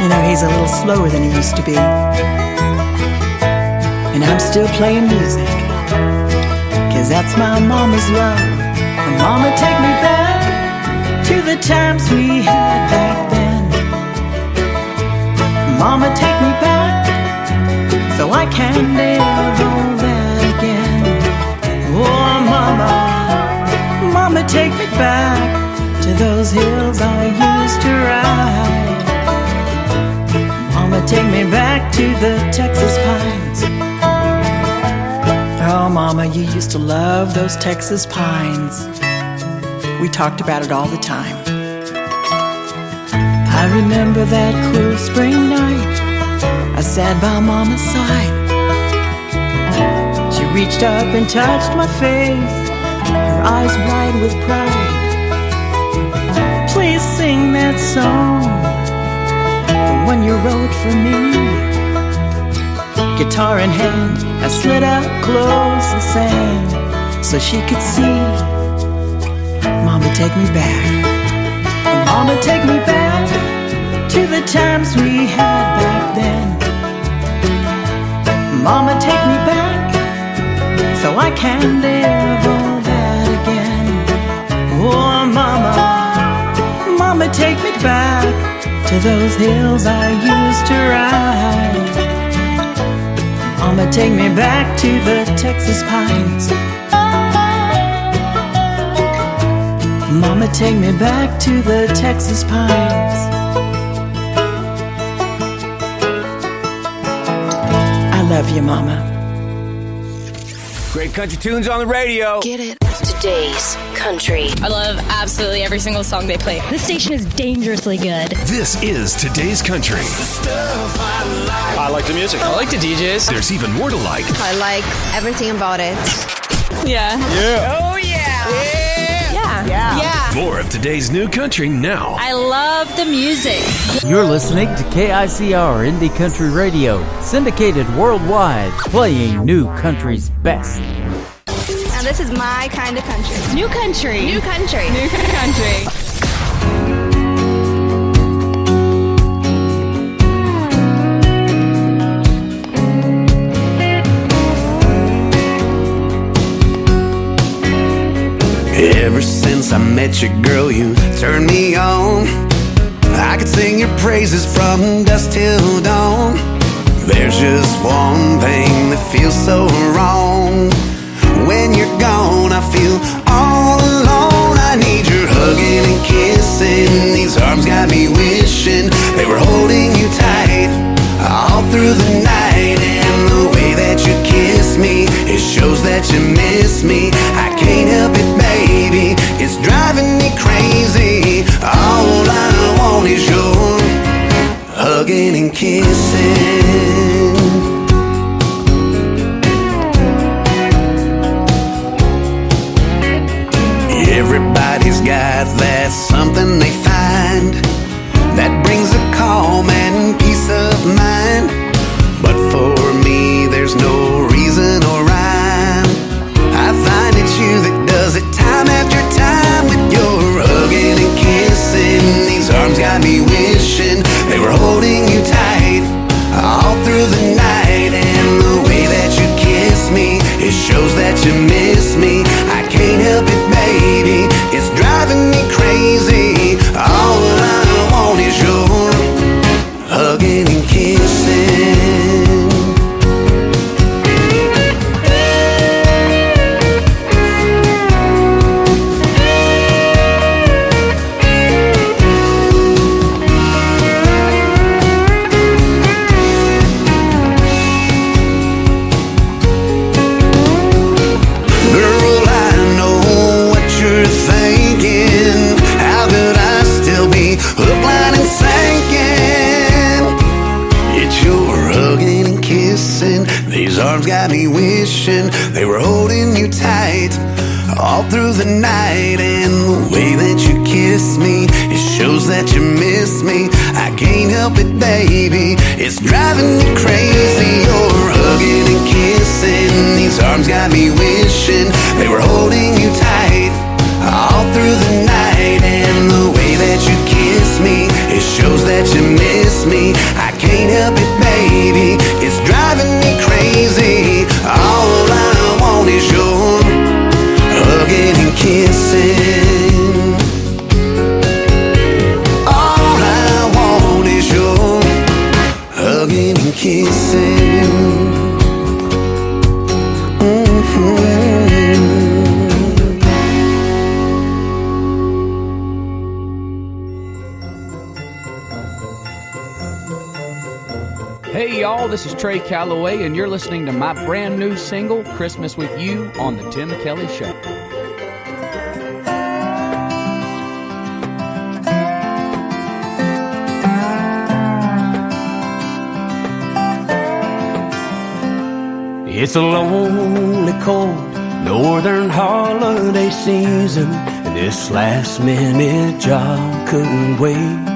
You know, he's a little slower than he used to be. And I'm still playing music, 'cause that's my mama's love. And Mama, take me back to the times we had back then. Mama, take me back so I can live all that again. Oh, Mama, Mama, take me back to those hills I used to ride. Mama, take me back to the Texas pines. Oh, Mama, you used to love those Texas pines. We talked about it all the time. I remember that cool spring night. I sat by Mama's side. She reached up and touched my face, her eyes bright with pride. Please sing that song, the one you wrote for me. Guitar in hand, I slid up close and sang so she could see. Mama, take me back. Mama, take me back to the times we had back then. Mama, take me back so I can live all that again. Oh, Mama, Mama, take me back to those hills I used to ride. Mama, take me back to the Texas pines. Mama, take me back to the Texas pines. I love you, Mama. Great country tunes on the radio. Get it. Today's country. I love absolutely every single song they play. This station is dangerously good. This is Today's Country. I like the music. I like the DJs. There's even more to like. I like everything about it. Yeah. Yeah. Oh, yeah. Yeah. More of today's new country now. I love the music. You're listening to KICR Indie Country Radio, syndicated worldwide, playing new country's best. Now this is my kind of country. New country. New country. New country. Ever since I met you, girl, you turned me on. I could sing your praises from dusk till dawn. There's just one thing that feels so wrong. When you're gone, I feel all alone. I need your hugging and kissing. These arms got me wishing they were holding you tight all through the night. And the way that you kiss me, it shows that you miss me. I can't help it, baby, it's driving me crazy. All I want is your hugging and kissing. Everybody's got that something they find of mine. But for me, there's no reason or rhyme. I find it's you that does it time after time with your hugging and kissing. These arms got me wishing they were holding you tight all through the night. And the way that you kiss me, it shows that you miss me. I can't help it, baby, it's driving me crazy. All I want is your hugging and kissing. These arms got me wishing they were holding you tight all through the night. And the way that you kiss me, it shows that you miss me. I can't help it, baby, it's driving me crazy. You're hugging and kissing. These arms got me wishing they were holding you tight all through the night. And the way that you kiss me, it shows that you miss me. I can't help it, baby, it's driving me crazy. All I want is your hugging and kissing. All I want is your hugging and kissing. Hey y'all, this is Trey Calloway, and you're listening to my brand new single, Christmas With You, on The Tim Kelly Show. It's a lonely, cold, northern holiday season, and this last-minute job couldn't wait.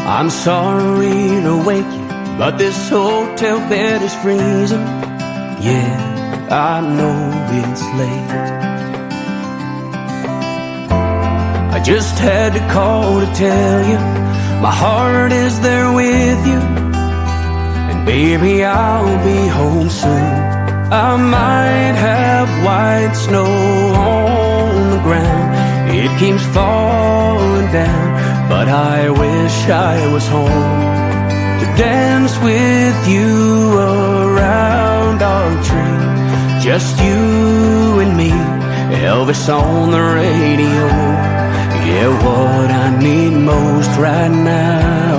I'm sorry to wake you, but this hotel bed is freezing. Yeah, I know it's late. I just had to call to tell you my heart is there with you, and baby, I'll be home soon. I might have white snow on the ground, it keeps falling down, but I wish I was home to dance with you around our tree. Just you and me, Elvis on the radio. Yeah, what I need most right now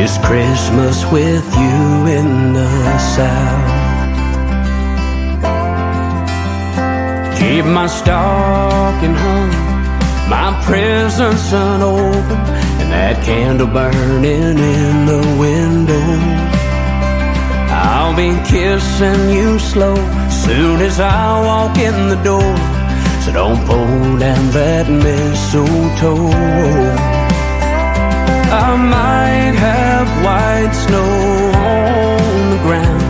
is Christmas with you in the South. Keep my stocking hung, my presents unopened, and that candle burning in the window. I'll be kissing you slow soon as I walk in the door, so don't pull down that mistletoe. I might have white snow on the ground,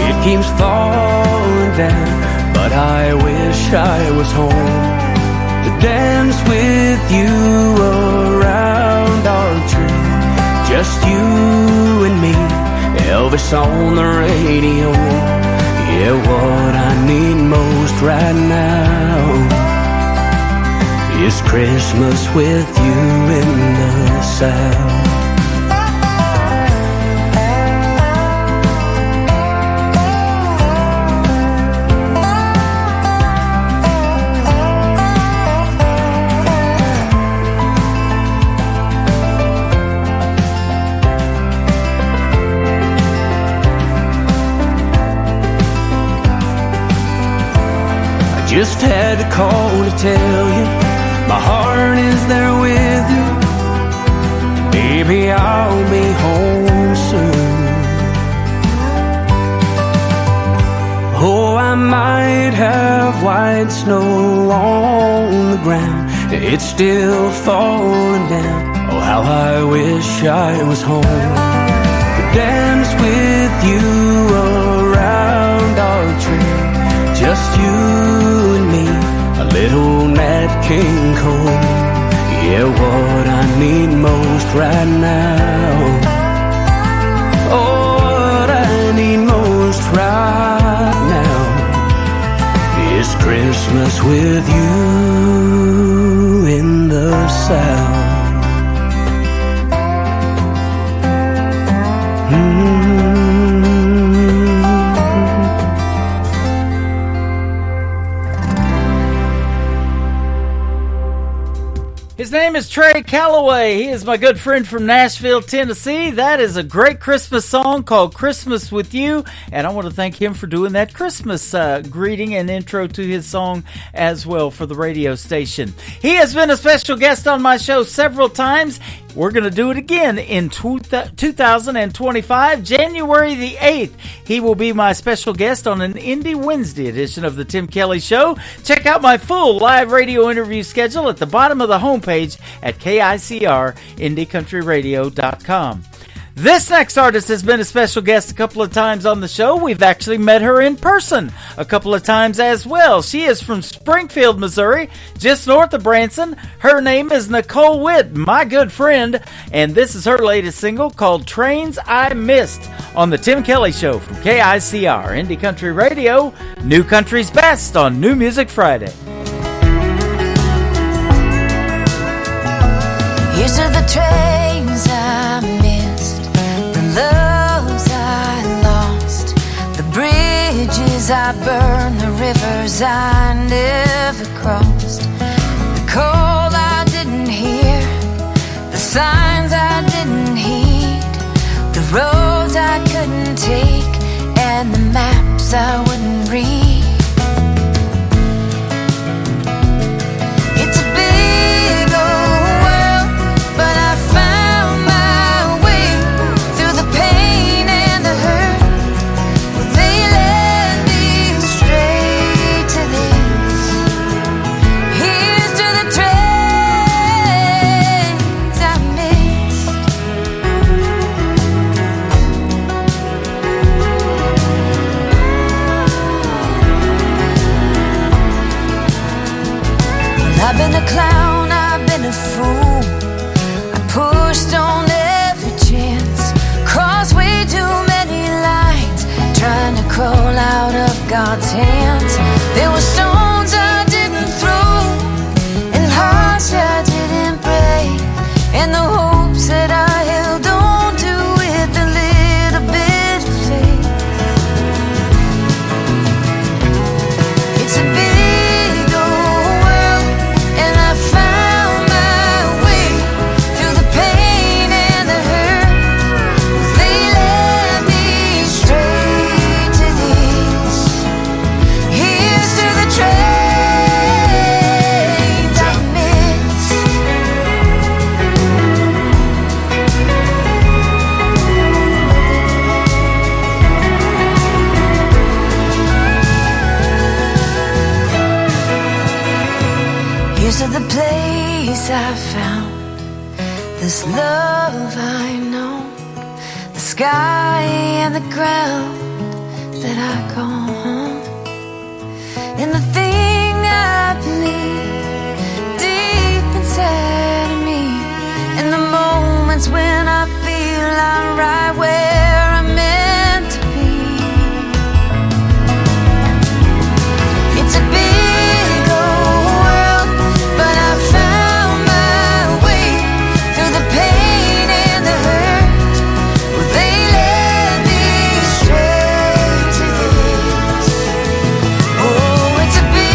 it keeps falling down, but I wish I was home to dance with you around our tree. Just you and me, Elvis on the radio. Yeah, what I need most right now is Christmas with you in the South. Just had to call to tell you my heart is there with you. Baby, I'll be home soon. Oh, I might have white snow on the ground, it's still falling down. Oh, how I wish I was home. Could dance with you around our tree, just you and me, a little Nat King Cole. Yeah, what I need most right now, oh, what I need most right now is Christmas with you in the South. His name is Trey Calloway. He is my good friend from Nashville, Tennessee. That is a great Christmas song called Christmas With You, and I want to thank him for doing that Christmas greeting and intro to his song as well for the radio station. He has been a special guest on my show several times. We're going to do it again in 2025, January the 8th. He will be my special guest on an Indie Wednesday edition of the Tim Kelly Show. Check out my full live radio interview schedule at the bottom of the homepage at KICRIndieCountryRadio.com. This next artist has been a special guest a couple of times on the show. We've actually met her in person a couple of times as well. She is from Springfield, Missouri, just north of Branson. Her name is Nicole Witt, my good friend, and this is her latest single called Trains I Missed on the Tim Kelly Show from KICR, Indie Country Radio, New Country's Best on New Music Friday. Here's to the trains I missed, the loves I lost, the bridges I burned, the rivers I never crossed, the call I didn't hear, the signs I didn't heed, the roads I couldn't take, and the maps I wouldn't read. It's a big old world, but I found my way through the pain and the hurt. They led me straight to this. Here's to the trains I missed. Well, I've been a clown, I've been a fool. I pushed on every chance, crossed way too many lines, trying to crawl out of God's hands. There were stones I didn't throw, and hearts I didn't break, and the hopes that I held on to with a little bit of faith. It's a big old world, and I found my way through the pain and the hurt. They led me straight to this. Here's to the trains I missed. Here's to the place I found, this love I know, the sky and the ground that I call home, and the thing I believe deep inside of me, and the moments when I feel I'm right where I'm meant to be. It's a big old world, but I found my way through the pain and the hurt. Well, they led me straight to this. Oh, it's a big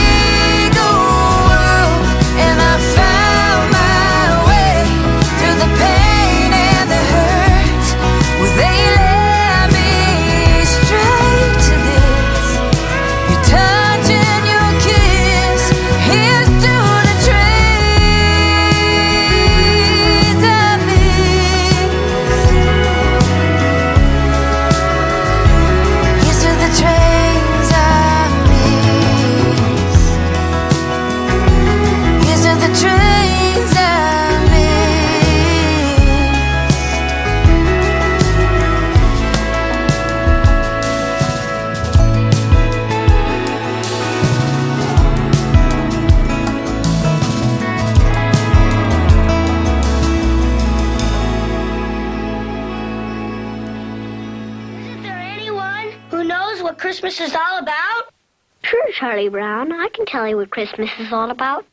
Christmas is all about? Sure, Charlie Brown. I can tell you what Christmas is all about.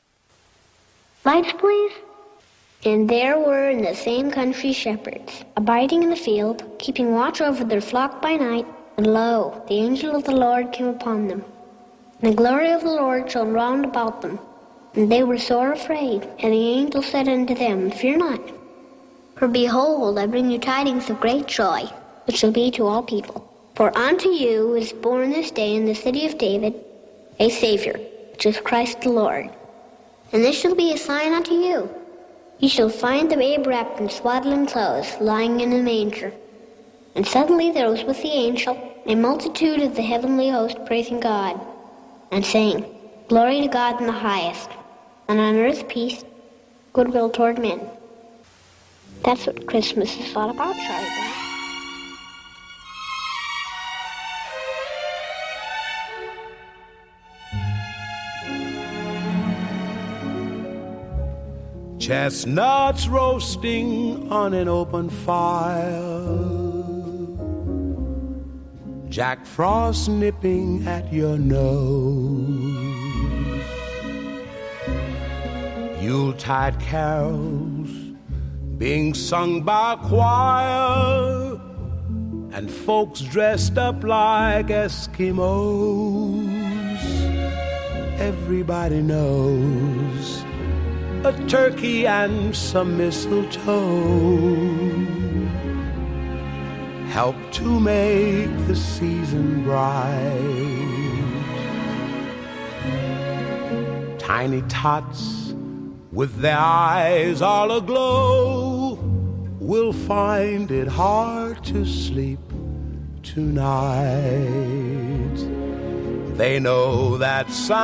Lights, please. And there were in the same country shepherds, abiding in the field, keeping watch over their flock by night. And lo, the angel of the Lord came upon them. And the glory of the Lord shone round about them. And they were sore afraid. And the angel said unto them, Fear not. For behold, I bring you tidings of great joy, which shall be to all people. For unto you is born this day in the city of David a Savior, which is Christ the Lord. And this shall be a sign unto you. Ye shall find the babe wrapped in swaddling clothes, lying in a manger. And suddenly there was with the angel a multitude of the heavenly host praising God, and saying, Glory to God in the highest, and on earth peace, goodwill toward men. That's what Christmas is all about, Charlie Brown. Chestnuts roasting on an open fire, Jack Frost nipping at your nose, Yuletide carols being sung by a choir, and folks dressed up like Eskimos. Everybody knows a turkey and some mistletoe help to make the season bright. Tiny tots with their eyes all aglow will find it hard to sleep tonight. They know that Santa's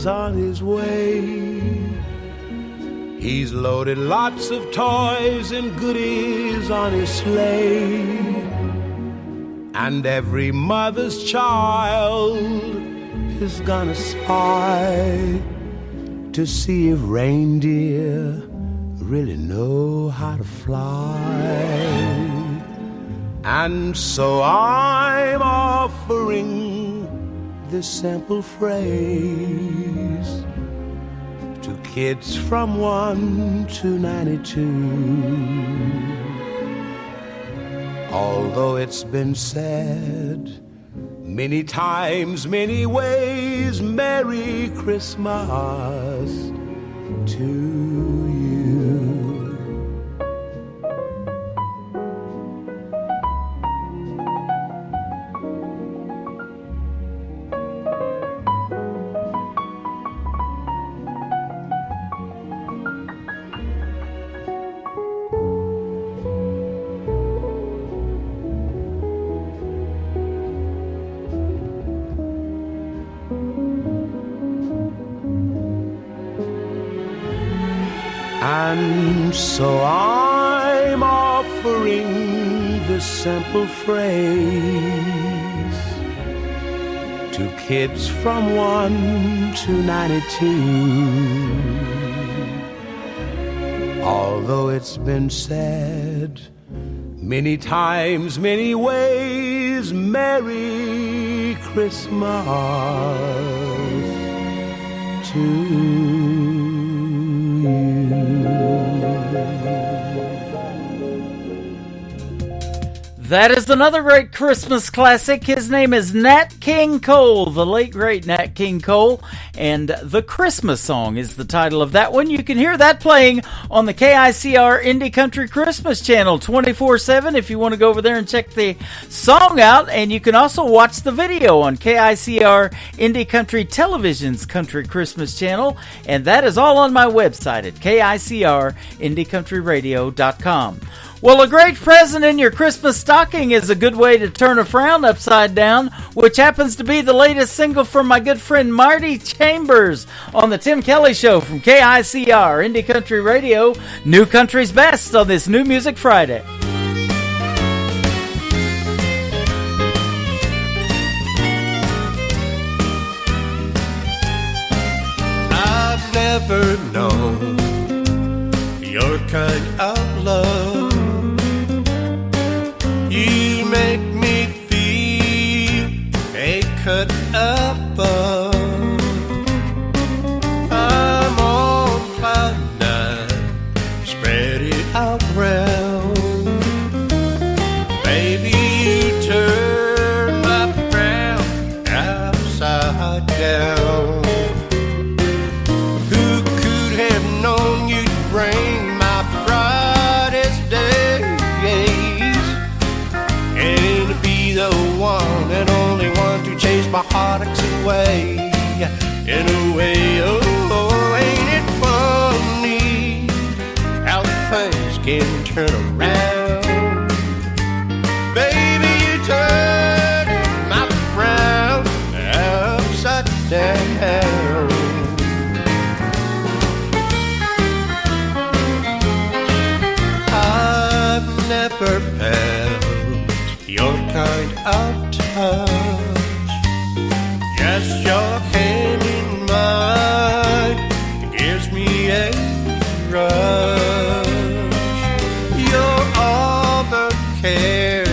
on his way. He's loaded lots of toys and goodies on his sleigh. And every mother's child is gonna spy to see if reindeer really know how to fly. And so I'm offering this simple phrase to kids from 1 to 92. Although it's been said many times, many ways, Merry Christmas to you. And so I'm offering this simple phrase to kids from 1 to 92. Although it's been said many times, many ways, Merry Christmas to you. That is another great Christmas classic. His name is Nat King Cole, the late great Nat King Cole, and The Christmas Song is the title of that one. You can hear that playing on the KICR Indie Country Christmas channel 24/7 if you want to go over there and check the song out. And you can also watch the video on KICR Indie Country Television's Country Christmas channel, and that is all on my website at KICRIndieCountryRadio.com. Well, a great present in your Christmas stocking is a good way to turn a frown upside down, which happens to be the latest single from my good friend Marty Chambers on the Tim Kelly Show from KICR Indie Country Radio, New Country's Best on this New Music Friday. I've never known your kind of love. You make me feel cut above. I'm on cloud nine, spread it out round. Baby, you turn my frown upside down. Who could have known you'd bring my brightest days and be the one and only one to chase my heartaches away? In a way, oh, ain't it funny how things can turn around? Baby, you turn my frown upside down. I've never felt your kind of touch. Just your hand in mine gives me a rush. You're all the care,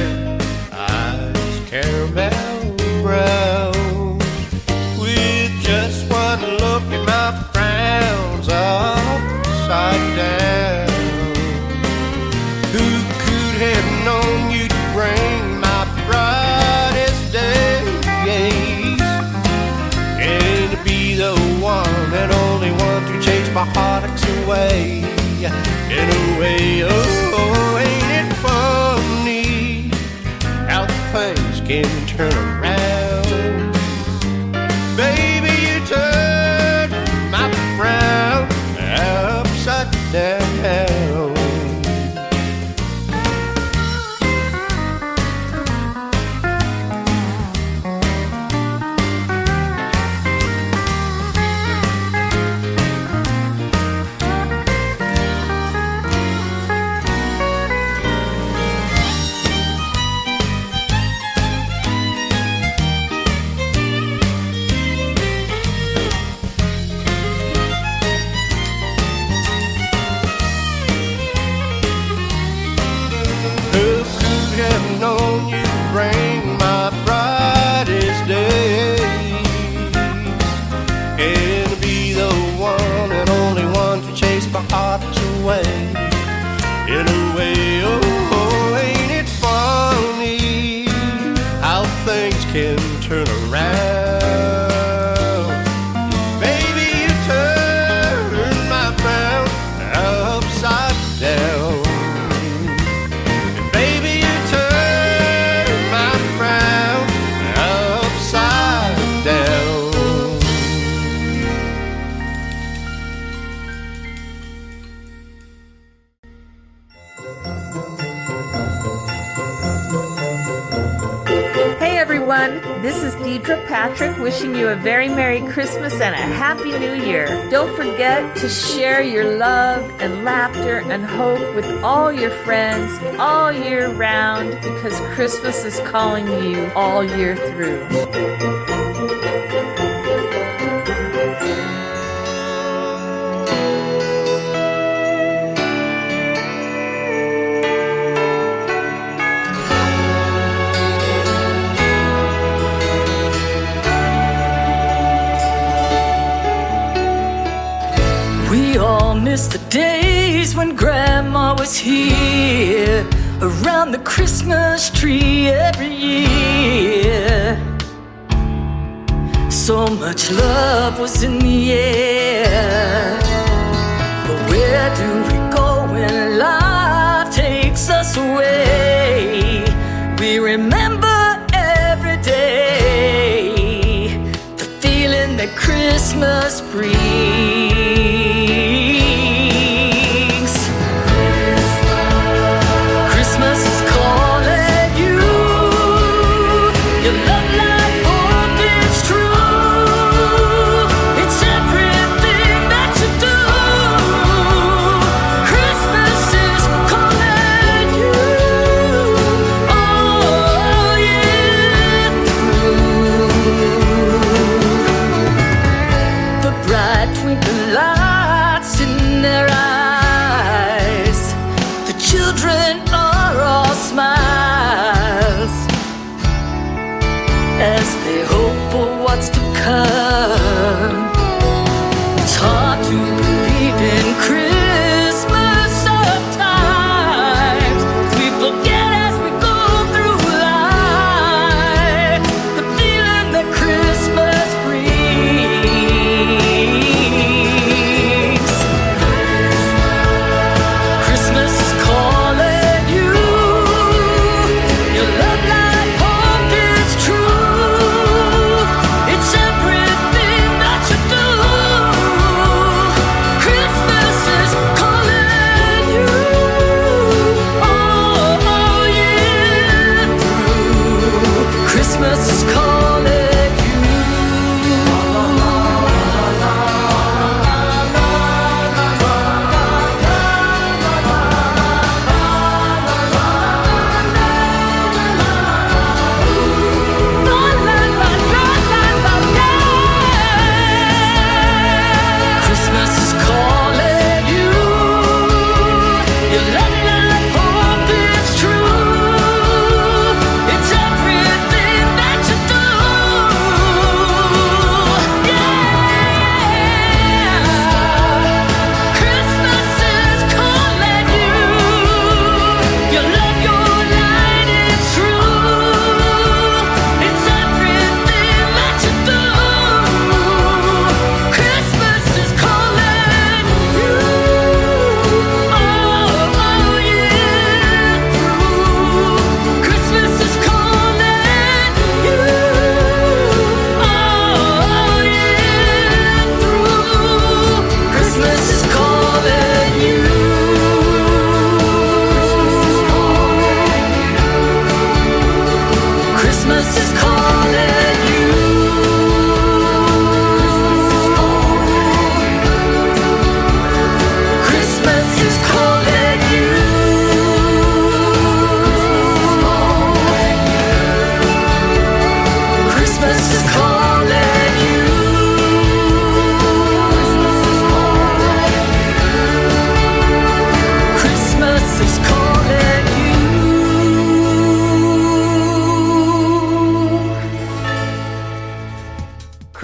eyes caramel brown. With just one look at my frowns upside down. Who could have known you'd bring my brightest days and be the one and only one to chase my heartaches away? In a way, oh, ain't it funny how things can turn around? Baby, you turn my frown upside down. Known you'd bring my brightest days and be the one and only one to chase my heartaches away. In a way, oh, ain't it funny how things can turn around? Baby, you turn my frown upside down. This is Deidre Patrick wishing you a very Merry Christmas and a Happy New Year. Don't forget to share your love and laughter and hope with all your friends all year round, because Christmas is calling you all year through. We all miss the days when Grandma was here around the Christmas tree every year. So much love was in the air. But where do we go when life takes us away? We remember every day the feeling that Christmas brings.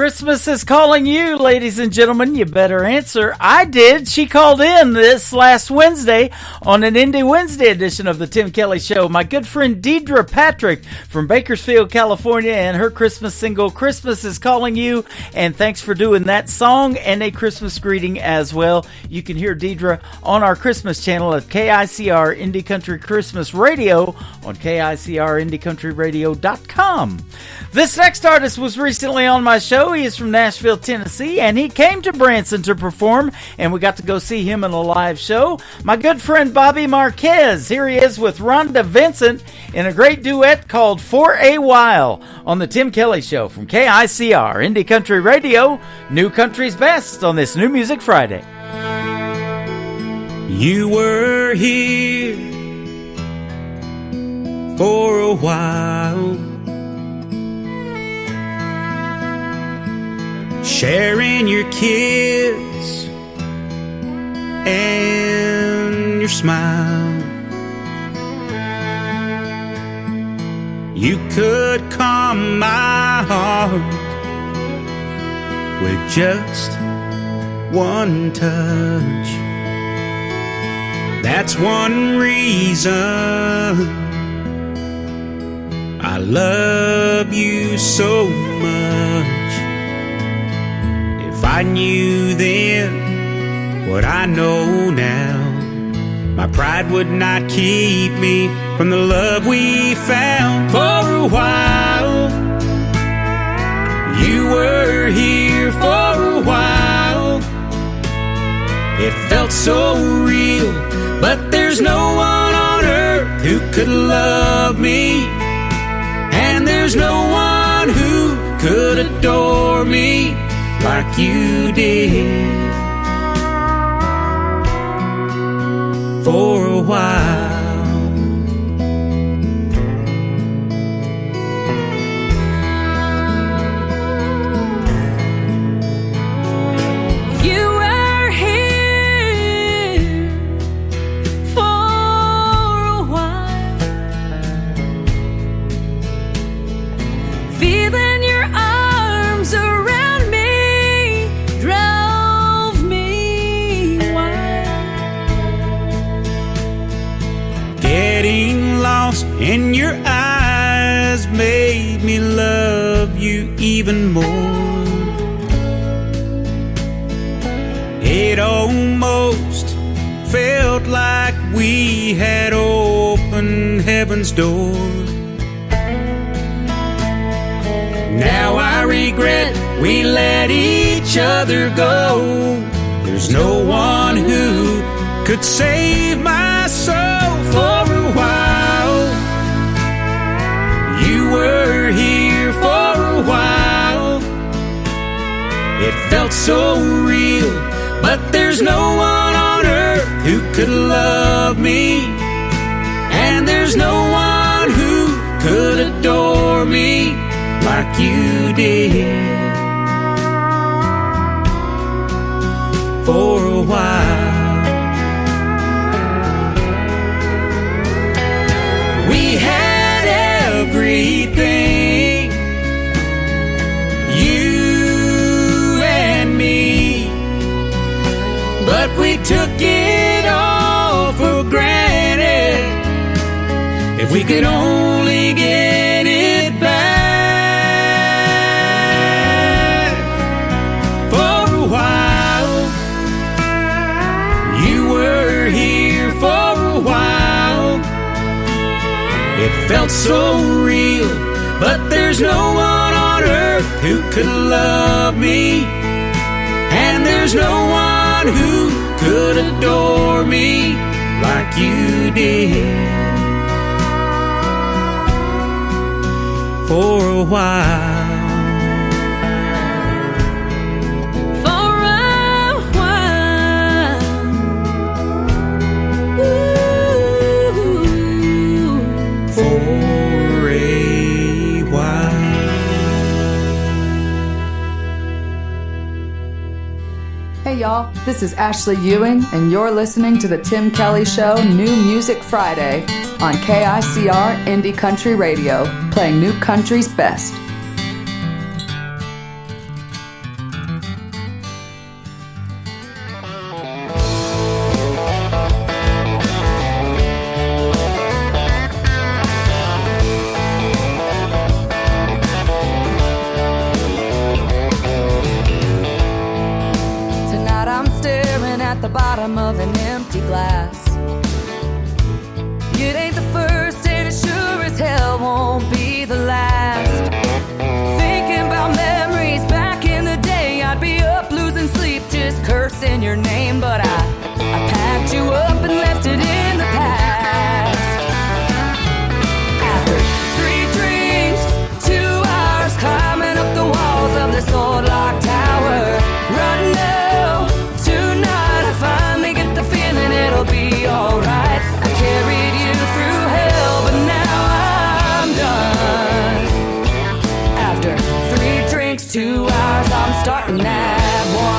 Christmas is calling you, ladies and gentlemen. You better answer. I did. She called in this last Wednesday on an Indie Wednesday edition of the Tim Kelly Show. My good friend Deidre Patrick from Bakersfield, California, and her Christmas single, Christmas is Calling You. And thanks for doing that song and a Christmas greeting as well. You can hear Deidre on our Christmas channel at KICR Indie Country Christmas Radio on KICRIndieCountryRadio.com. This next artist was recently on my show. He is from Nashville, Tennessee, and he came to Branson to perform, and we got to go see him in a live show. My good friend Bobby Marquez. Here he is with Rhonda Vincent in a great duet called For a While on the Tim Kelly Show from KICR Indie Country Radio, New Country's Best on this New Music Friday. You were here for a while, sharing your kiss and your smile. You could calm my heart with just one touch. That's one reason I love you so much. If I knew then what I know now, my pride would not keep me from the love we found. For a while, you were here for a while. It felt so real, but there's no one on earth who could love me, and there's no one who could adore me like you did. For a while, and your eyes made me love you even more. It almost felt like we had opened heaven's door. Now I regret we let each other go. There's no one who could save my soul. For a while, you were here for a while. It felt so real, but there's no one on earth who could love me, and there's no one who could adore me like you did. For a while, we had everything, you and me, but we took it all for granted. If we could only get it back. For a while, you were here for a while. It felt so real, but there's no one on earth who could love me, and there's no one who could adore me like you did. For a while. Hey y'all, this is Ashley Ewing, and you're listening to the Tim Kelly Show New Music Friday on KICR Indie Country Radio, playing new country's best. at the bottom of an empty glass. It ain't the first and it sure as hell won't be the last. Thinking about memories back in the day, I'd be up losing sleep just cursing your name. But I packed you up and left it in the past. After 3 drinks, 2 hours climbing up the walls of this old locked tower. Right now, tonight I finally get the feeling it'll be alright. I carried you through hell, but now I'm done. After 3 drinks, 2 hours, I'm starting at 1.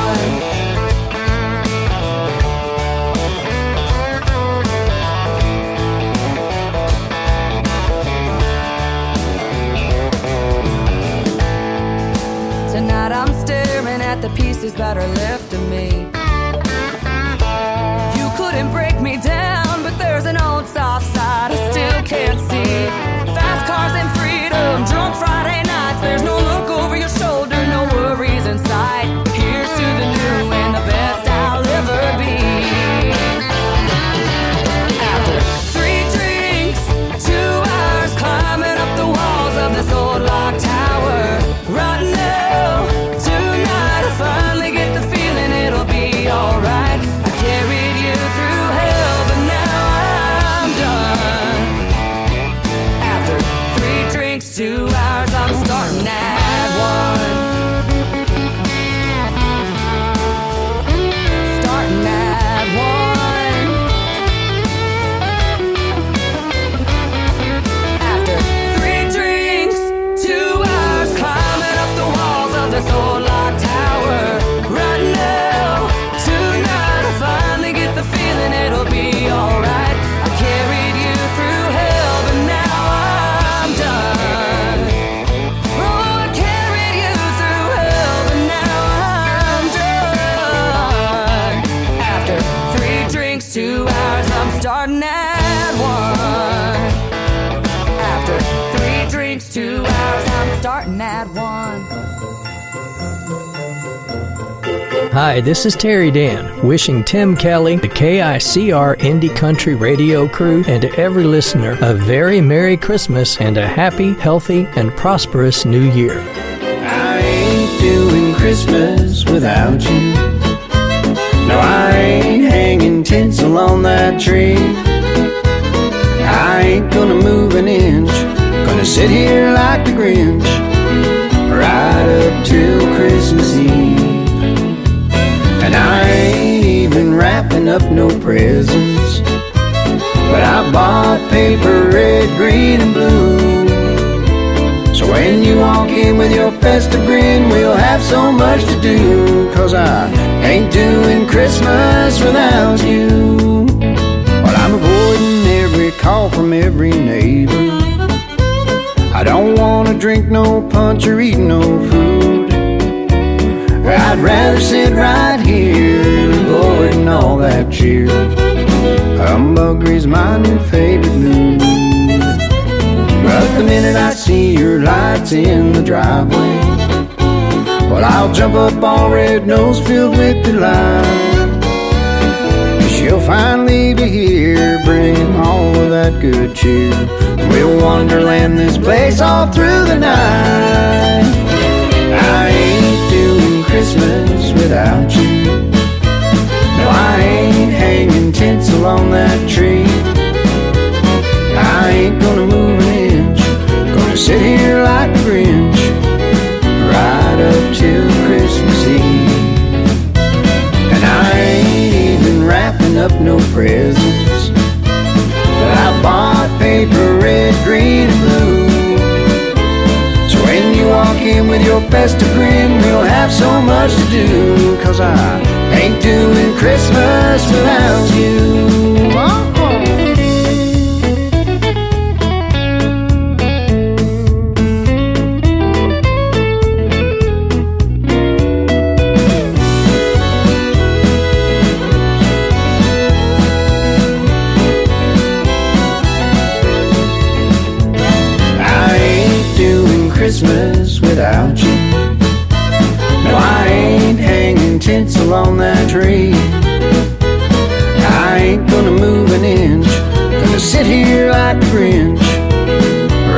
Tonight I'm staring at the pieces that are left of me. You couldn't break me down, but there's an old soft side I still can't see. Fast cars and freedom, drunk Friday nights. There's no look over your shoulder, no worries in sight. Here's to the new and the best I'll ever be. After 3 drinks, 2 hours climbing up the walls of this old locked tower. Right now, tonight I finally get the feeling it'll be alright. I carried you through hell, but now I'm done. After 3 drinks, 2 hours, I'm starting at 1. Starting at 1. After 3 drinks, 2 hours climbing up the walls of this old locked tower. Right now, tonight I finally get the feeling it'll be alright. I carried you through hell, but now I'm done. Oh, I carried you through hell, but now I'm done. After 3 drinks, 2 hours, I'm starting at 1. After 3 drinks, 2 hours, I'm starting at 1. Hi, this is Terry Dan, wishing Tim Kelly, the KICR Indie Country Radio crew, and to every listener a very Merry Christmas and a happy, healthy, and prosperous New Year. I ain't doing Christmas without you. No, I ain't hanging tinsel on that tree. I ain't gonna move an inch, gonna sit here like the Grinch right up till Christmas Eve. And I ain't even wrapping up no presents, but I bought paper red, green, and blue. So when you walk in with your festive grin, we'll have so much to do. 'Cause I ain't doing Christmas without you. Well, I'm avoiding every call from every neighbor. I don't wanna drink no punch or eat no food. I'd rather sit right here, avoiding all that cheer. Humbuggery's my new favorite mood. But the minute I see your lights in the driveway, well, I'll jump up all red-nosed, filled with delight. She'll finally be here, bringing all of that good cheer. We'll wonderland this place all through the night. I ain't doing Christmas without you. No, I ain't hanging tinsel on that tree. I ain't gonna move an inch, gonna sit here like the Grinch right up till Christmas Eve. And I ain't even wrapping up no presents, but I bought paper red, green, and blue. So when you walk in with your festive grin, we'll have so much to do. 'Cause I ain't doing Christmas without you. Christmas without you. No, I ain't hanging tinsel on that tree. here like the Grinch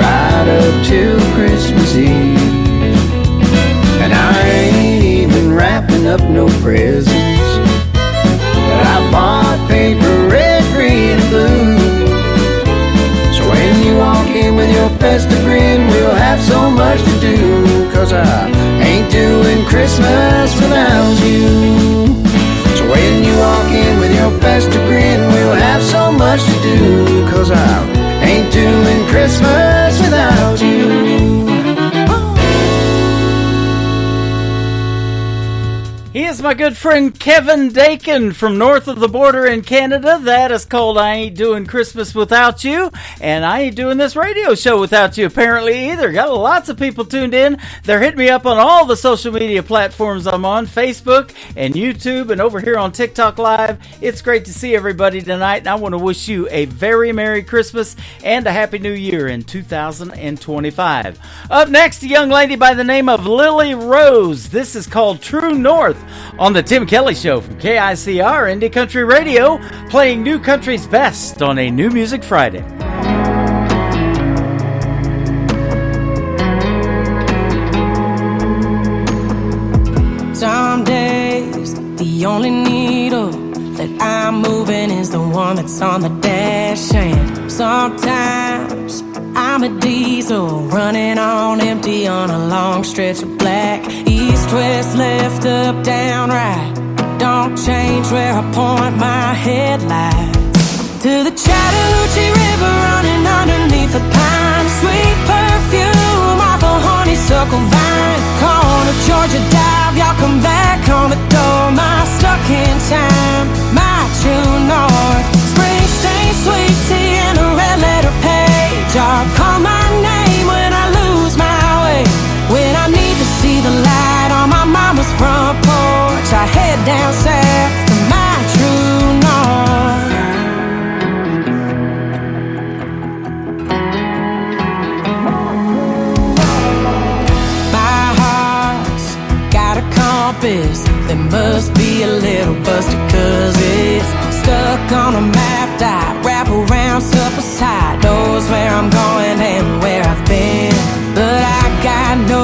right up till Christmas Eve. And I ain't even wrapping up no presents. I bought paper red, green, and blue. So when you walk in with your festive grin, we'll have so much to do. 'Cause I ain't doing Christmas without you. So when you walk in with your festive grin, we'll have so much to do. 'Cause I ain't doing Christmas without you. He is my good friend Kevin Dakin from north of the border in Canada. That is called I Ain't Doing Christmas Without You. And I ain't doing this radio show without you apparently either. Got lots of people tuned in. They're hitting me up on all the social media platforms I'm on, Facebook and YouTube and over here on TikTok Live. It's great to see everybody tonight. And I want to wish you a very Merry Christmas and a Happy New Year in 2025. Up next, a young lady by the name of Lily Rose. This is called True North on the Tim Kelly Show from KICR Indie Country Radio, playing new country's best on a New Music Friday. Some days, the only needle that I'm moving is the one that's on the dash. And sometimes I'm a diesel running on empty on a long stretch of black. East, west, left, up, down, right. Don't change where I point my headlights. To the Chattahoochee River running underneath the pine. Sweet perfume off a honeysuckle vine. Corner Georgia dive, y'all come back on the door. My stuck in time, my true north. Springsteen, sweet tea, and a red letter page. Y'all call my name when I lose my way. When I need to see the light on my mama's front porch, I head down south to my true north. My heart's got a compass that must be a little busted, 'cause it's stuck on a map that wrap around Supper's High. Knows where I'm going and where I've been, but I got no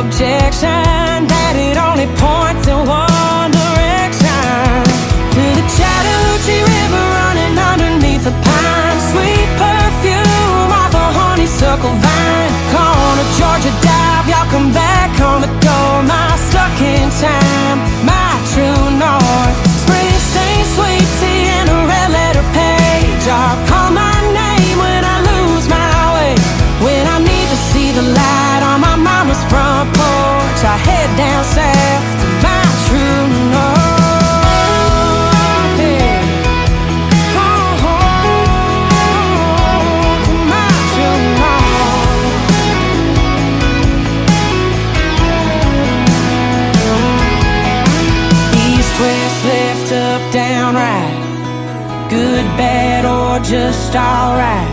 objection that it only points in one direction. To the Chattahoochee River running underneath the pine. Sweet perfume off a honeysuckle vine. Corner Georgia dive, y'all come back on the door. My stuck in time, my true north. Springsteen, sweet tea, and a red letter page. Y'all call my name when I lose my way. When I need to see the light on my mama's front porch, I head down south to my true north. Yeah. Oh, to my true north. East, west, left, up, down, right. Good, bad, or just alright.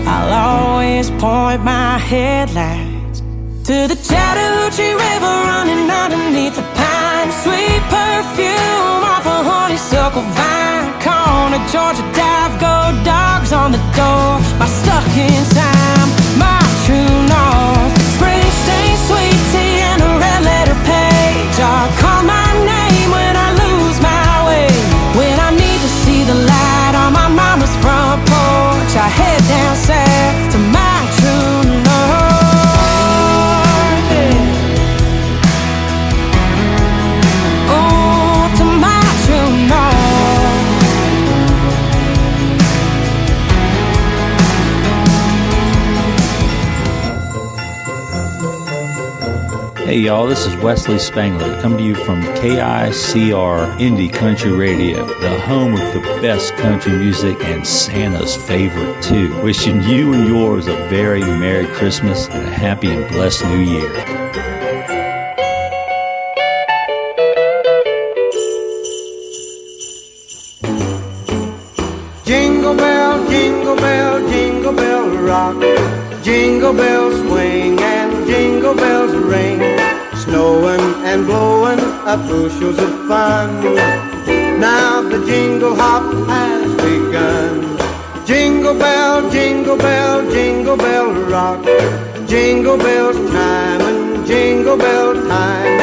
I'll always point my headlights to the Chattahoochee River running underneath the pine. Sweet perfume off a honeysuckle vine. Corner Georgia dive, go dogs on the door. My stuck in time, my true north. Springsteen, sweet tea, and a red letter page. I'll call my name when I lose my way. When I need to see the light on my mama's front porch, I head down south to my true north. Yeah. Oh, to my true north. Hey y'all, this is Wesley Spangler, coming to you from KICR Indie Country Radio, the home of the best country music and Santa's favorite too. Wishing you and yours a very Merry Christmas and a happy and blessed New Year. Jingle bell, jingle bell, jingle bell rock. Jingle bells swing and jingle bells ring. Snowing and blowing up bushels of fun. Now the jingle hop has begun. Jingle bell, jingle bell, jingle bell rock. Jingle bells chime and jingle bell time.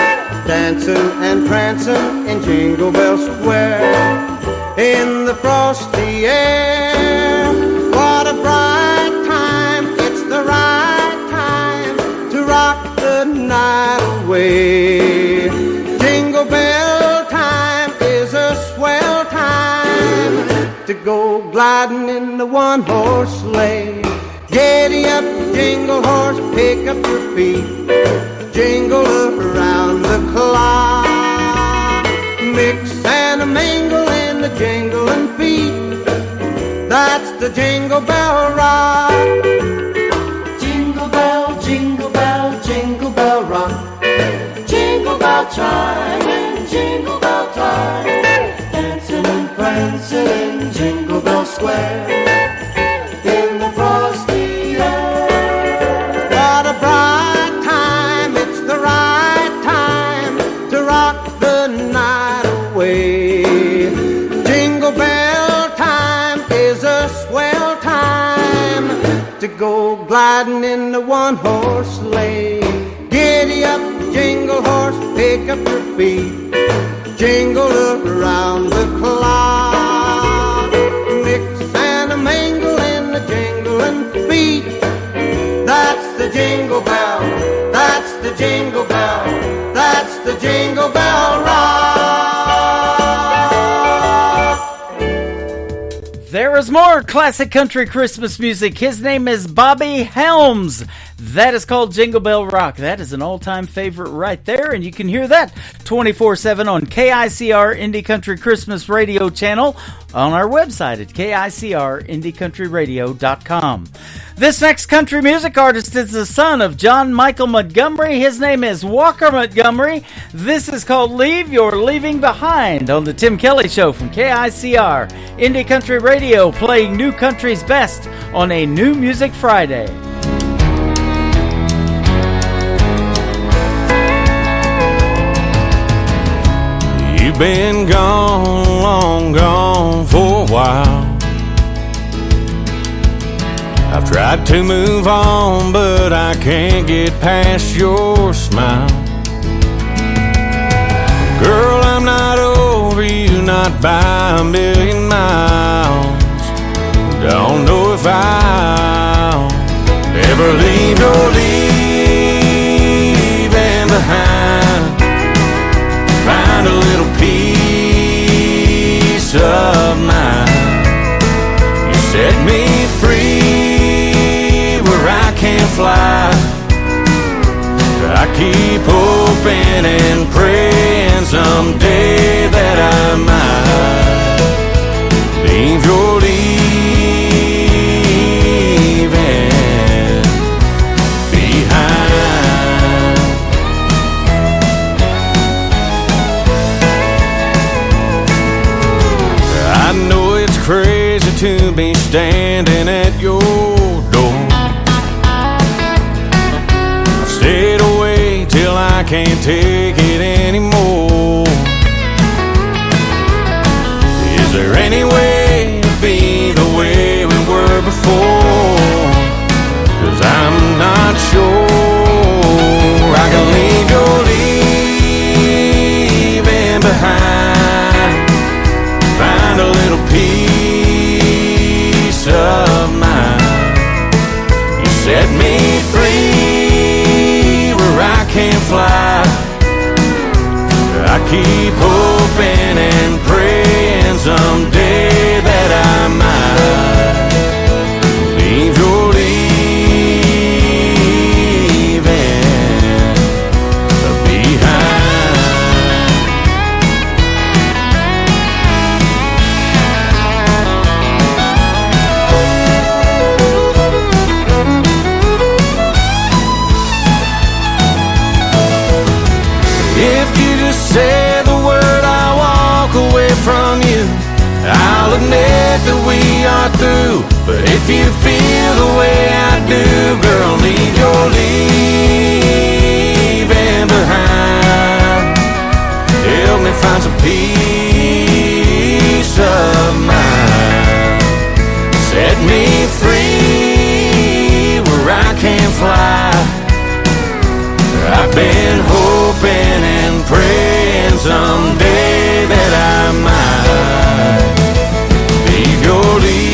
Dancing and prancing in Jingle Bell Square. In the frosty air, what a bright time. It's the right time to rock the night away. Jingle bell time is a swell time to go gliding in the one-horse sleigh. Giddy up, jingle horse, pick up your feet. Jingle around the clock. Mix and a mingle in the jingling feet. That's the Jingle Bell Rock. Jingle bell, jingle bell, jingle bell rock. Jingle bell chime and jingle bell time. Dancing and prancing in Jingle Bell Square. In the frosty air. What a bright time, it's the right time to rock the night away. Jingle bell time is a swell time to go gliding in the one-horse sleigh. Giddy up, jingle horse, pick up your feet. Jingle around the clock. Mix and a mingle in the jingling feet. That's the Jingle Bell, that's the Jingle Bell, that's the Jingle Bell Rock. There is more classic country Christmas music. His name is Bobby Helms. That is called Jingle Bell Rock. That is an all-time favorite right there, and you can hear that 24/7 on KICR Indie Country Christmas Radio channel on our website at KICRIndieCountryRadio.com. This next country music artist is the son of John Michael Montgomery. His name is Walker Montgomery. This is called Leave Your Leaving Behind on the Tim Kelly Show from KICR Indie Country Radio, playing new country's best on a New Music Friday. You've been gone, long gone for a while. I've tried to move on, but I can't get past your smile. Girl, I'm not over you, not by a million miles. Don't know if I'll ever leave your leaving behind. Find a little peace of mind. You set me free where I can't fly. I keep hoping and praying someday that I might leave your leaving behind. I know it's crazy to be standing at your door. I've stayed away till I can't take it anymore. Is there any way to be the way we were before? 'Cause I'm not sure I can leave your leaving behind. Find a little peace of mind. You set me free where I can't fly. I keep hoping and praying someday that I might leave your leaving behind. If you just say the word, I'll walk away from you. I'll admit that we are through. But if you feel the way I do, girl, leave your leaving behind. Help me find some peace of mind. Set me free where I can fly. I've been hoping and praying someday that I might leave your leaving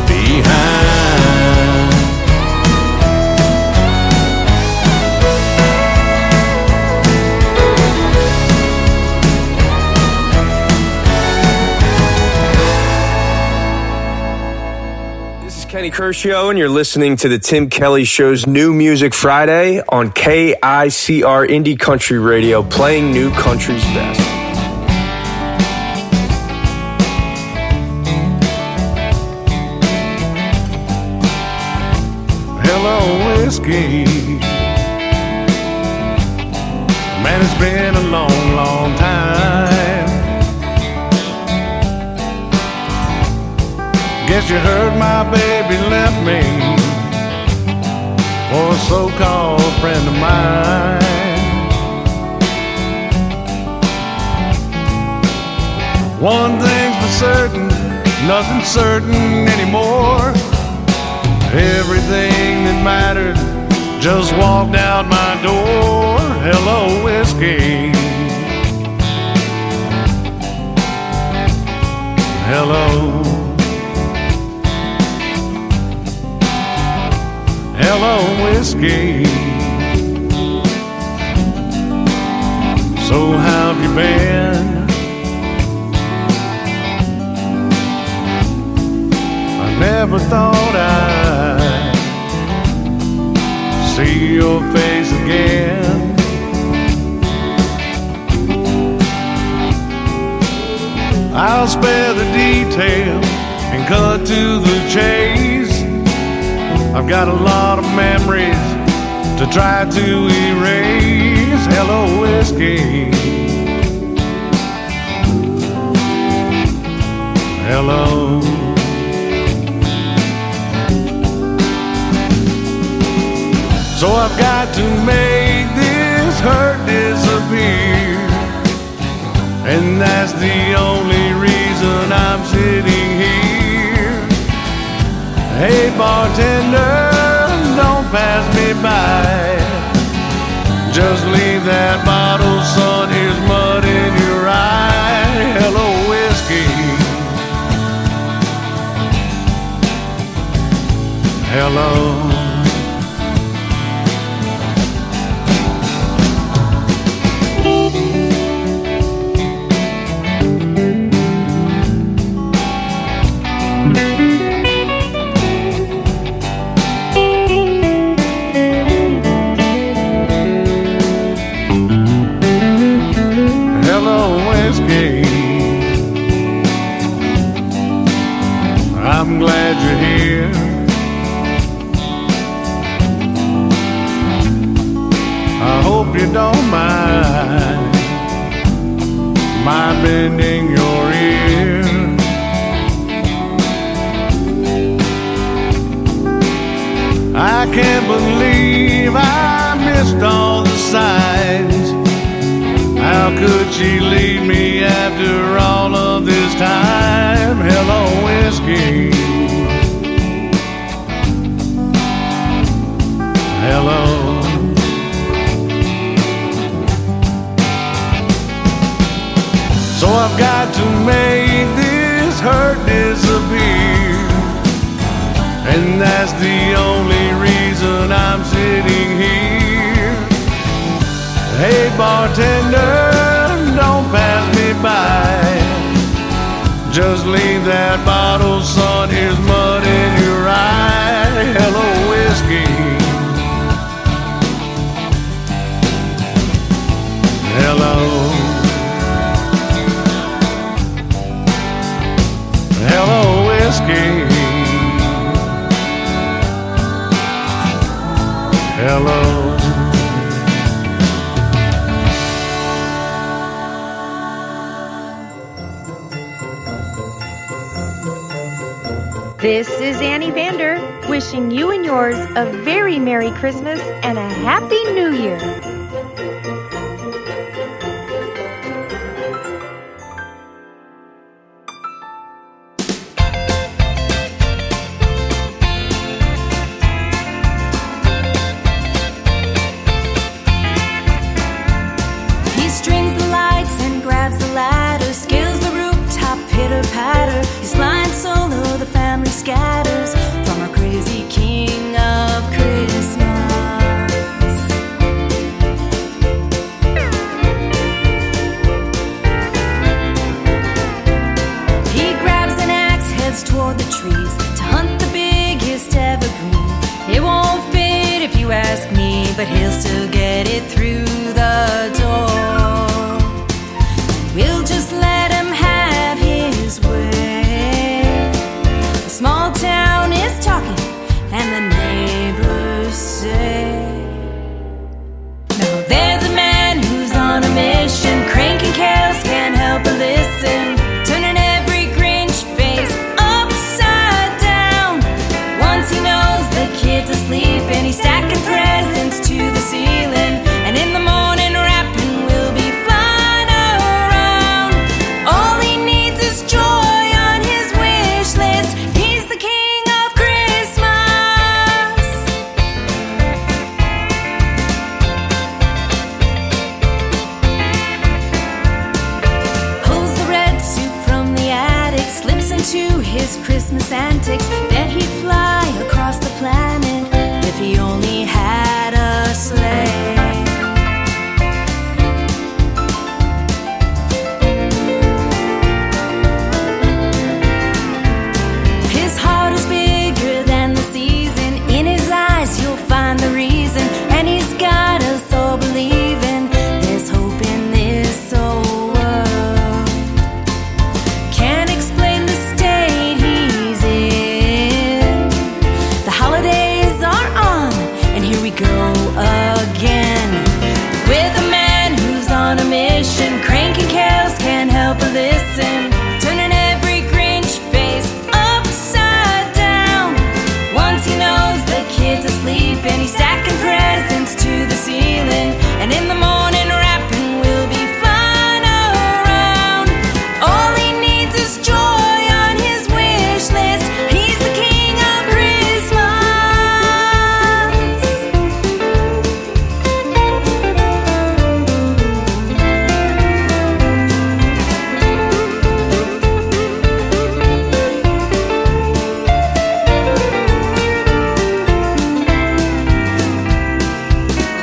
behind. Kenny Kershaw, and you're listening to the Tim Kelly Show's New Music Friday on KICR Indie Country Radio, playing new country's best. Hello, whiskey. Man, it's been a long, long time. Guess you heard my baby left me for a so-called friend of mine. One thing's for certain, nothing's certain anymore. Everything that mattered just walked out my door. Hello, whiskey. Hello. Hello, whiskey. So how have you been? I never thought I'd see your face again. I'll spare the details and cut to the chase. I've got a lot of memories to try to erase. Hello, whiskey. Hello. So I've got to make this hurt disappear, and that's the only reason I'm sitting here. Hey bartender, don't pass me by. Just leave that bottle, son, here's mud in your eye. Hello, whiskey. Hello. I'm glad you're here. I hope you don't mind my bending your ear. I can't believe I missed all the signs. How could she leave me after all of this time? Hello, whiskey. Hello. So I've got to make this hurt disappear, and that's the only reason I'm sitting here. Hey bartender, don't pass me by. Just leave that bottle, son, here's mud in your eye. Hello, whiskey. Hello. Hello, whiskey. Hello. This is Annie Vander, wishing you and yours a very Merry Christmas and a Happy New Year. scatters from our crazy king of Christmas. He grabs an axe, heads toward the trees to hunt the biggest evergreen. It won't fit if you ask me, but he'll still get it through the door. We'll just let him have his way. The small town is talking, and the neighbors say, now there's a man who's on a mission, cranking carols, can't help but listen, turning every Grinch face upside down. Once he knows the kid's asleep, and he's stacking presents to the ceiling, and in the morning rapping will be flying around. All he needs is joy on his wish list. He's the king of Christmas. Pulls the red suit from the attic, slips into his Christmas antics. Bet he'd fly across the planet if he only had a sleigh. His heart is bigger than the season. In his eyes you'll find the reason, and he's got us all believing there's hope in this old world. Can't explain the state he's in. The holidays are on, and here we go again. With a man who's on a mission, cranking carols, can't help but listen, turning every Grinch face upside down. Once he knows the kid's asleep, and he's stacking presents to the ceiling, and in the morning rapping will be flying around. All he needs is joy on his wish list. He's the king of Christmas.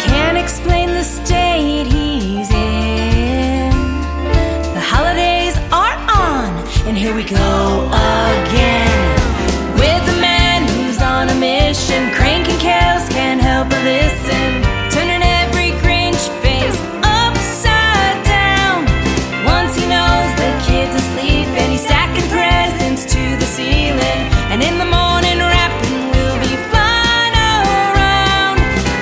Can't explain the state he's in. The holidays are on, and here we go again. With a man who's on a mission, cranking carols, can't help but listen, turning every Grinch face upside down. Once he knows the kid's asleep, and he's stacking presents to the ceiling, and in the morning rapping will be flying around.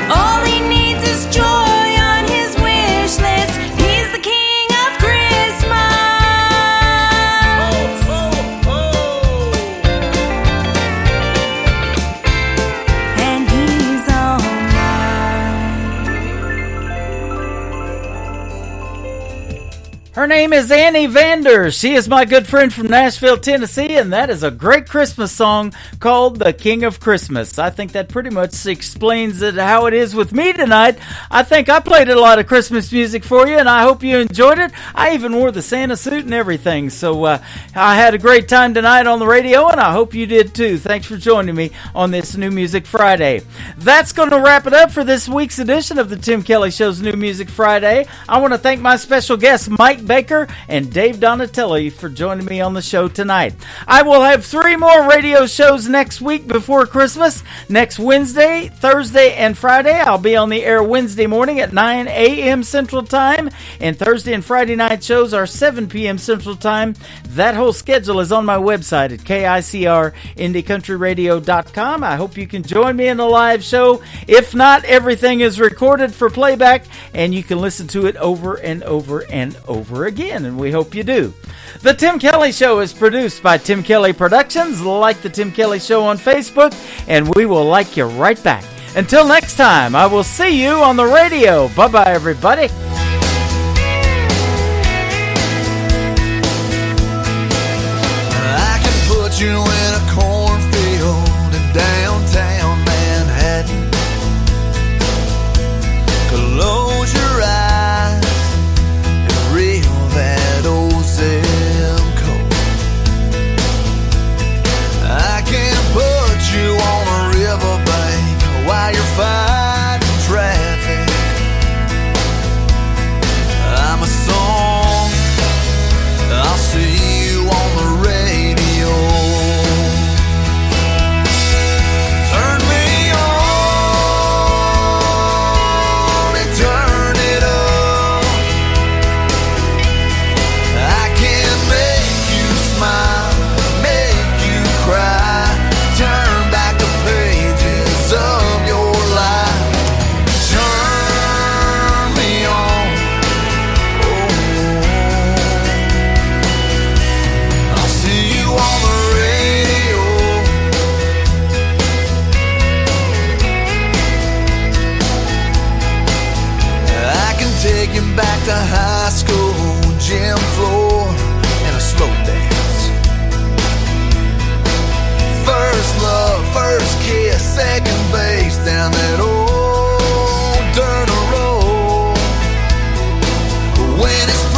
All he needs is joy on his wish list. He's the king of Christmas. And he's all Her name is Annie Vander. She is my good friend from Nashville, Tennessee, and that is a great Christmas song called The King of Christmas. I think that pretty much explains it, how it is with me tonight. I think I played a lot of Christmas music for you, and I hope you enjoyed it. I even wore the Santa suit and everything, so I had a great time tonight on the radio, and I hope you did too. Thanks for joining me on this New Music Friday. That's going to wrap it up for this week's edition of the Tim Kelly Show's New Music Friday. I want to thank my special guests, Mike Baker and Dave Donatelli, for joining me on the show tonight. I will have 3 more radio shows next week before Christmas. Next Wednesday, Thursday, and Friday, I'll be on the air Wednesday morning at 9 a.m. Central Time, and Thursday and Friday night shows are 7 p.m. Central Time. That whole schedule is on my website at KICRIndieCountryRadio.com. I hope you can join me in the live show. If not, everything is recorded for playback, and you can listen to it over and over and over again, and we hope you do. The Tim Kelly Show is produced by Tim Kelly Productions. Like the Tim Kelly Show on Facebook, and we will like you right back. Until next time, I will see you on the radio. Bye-bye, everybody. I can put you in a cornfield in downtown Manhattan. Close your eyes and reel that old zip code. I can back to high school, gym floor, and a slow dance. First love, first kiss, second base down that old dirt road. When it's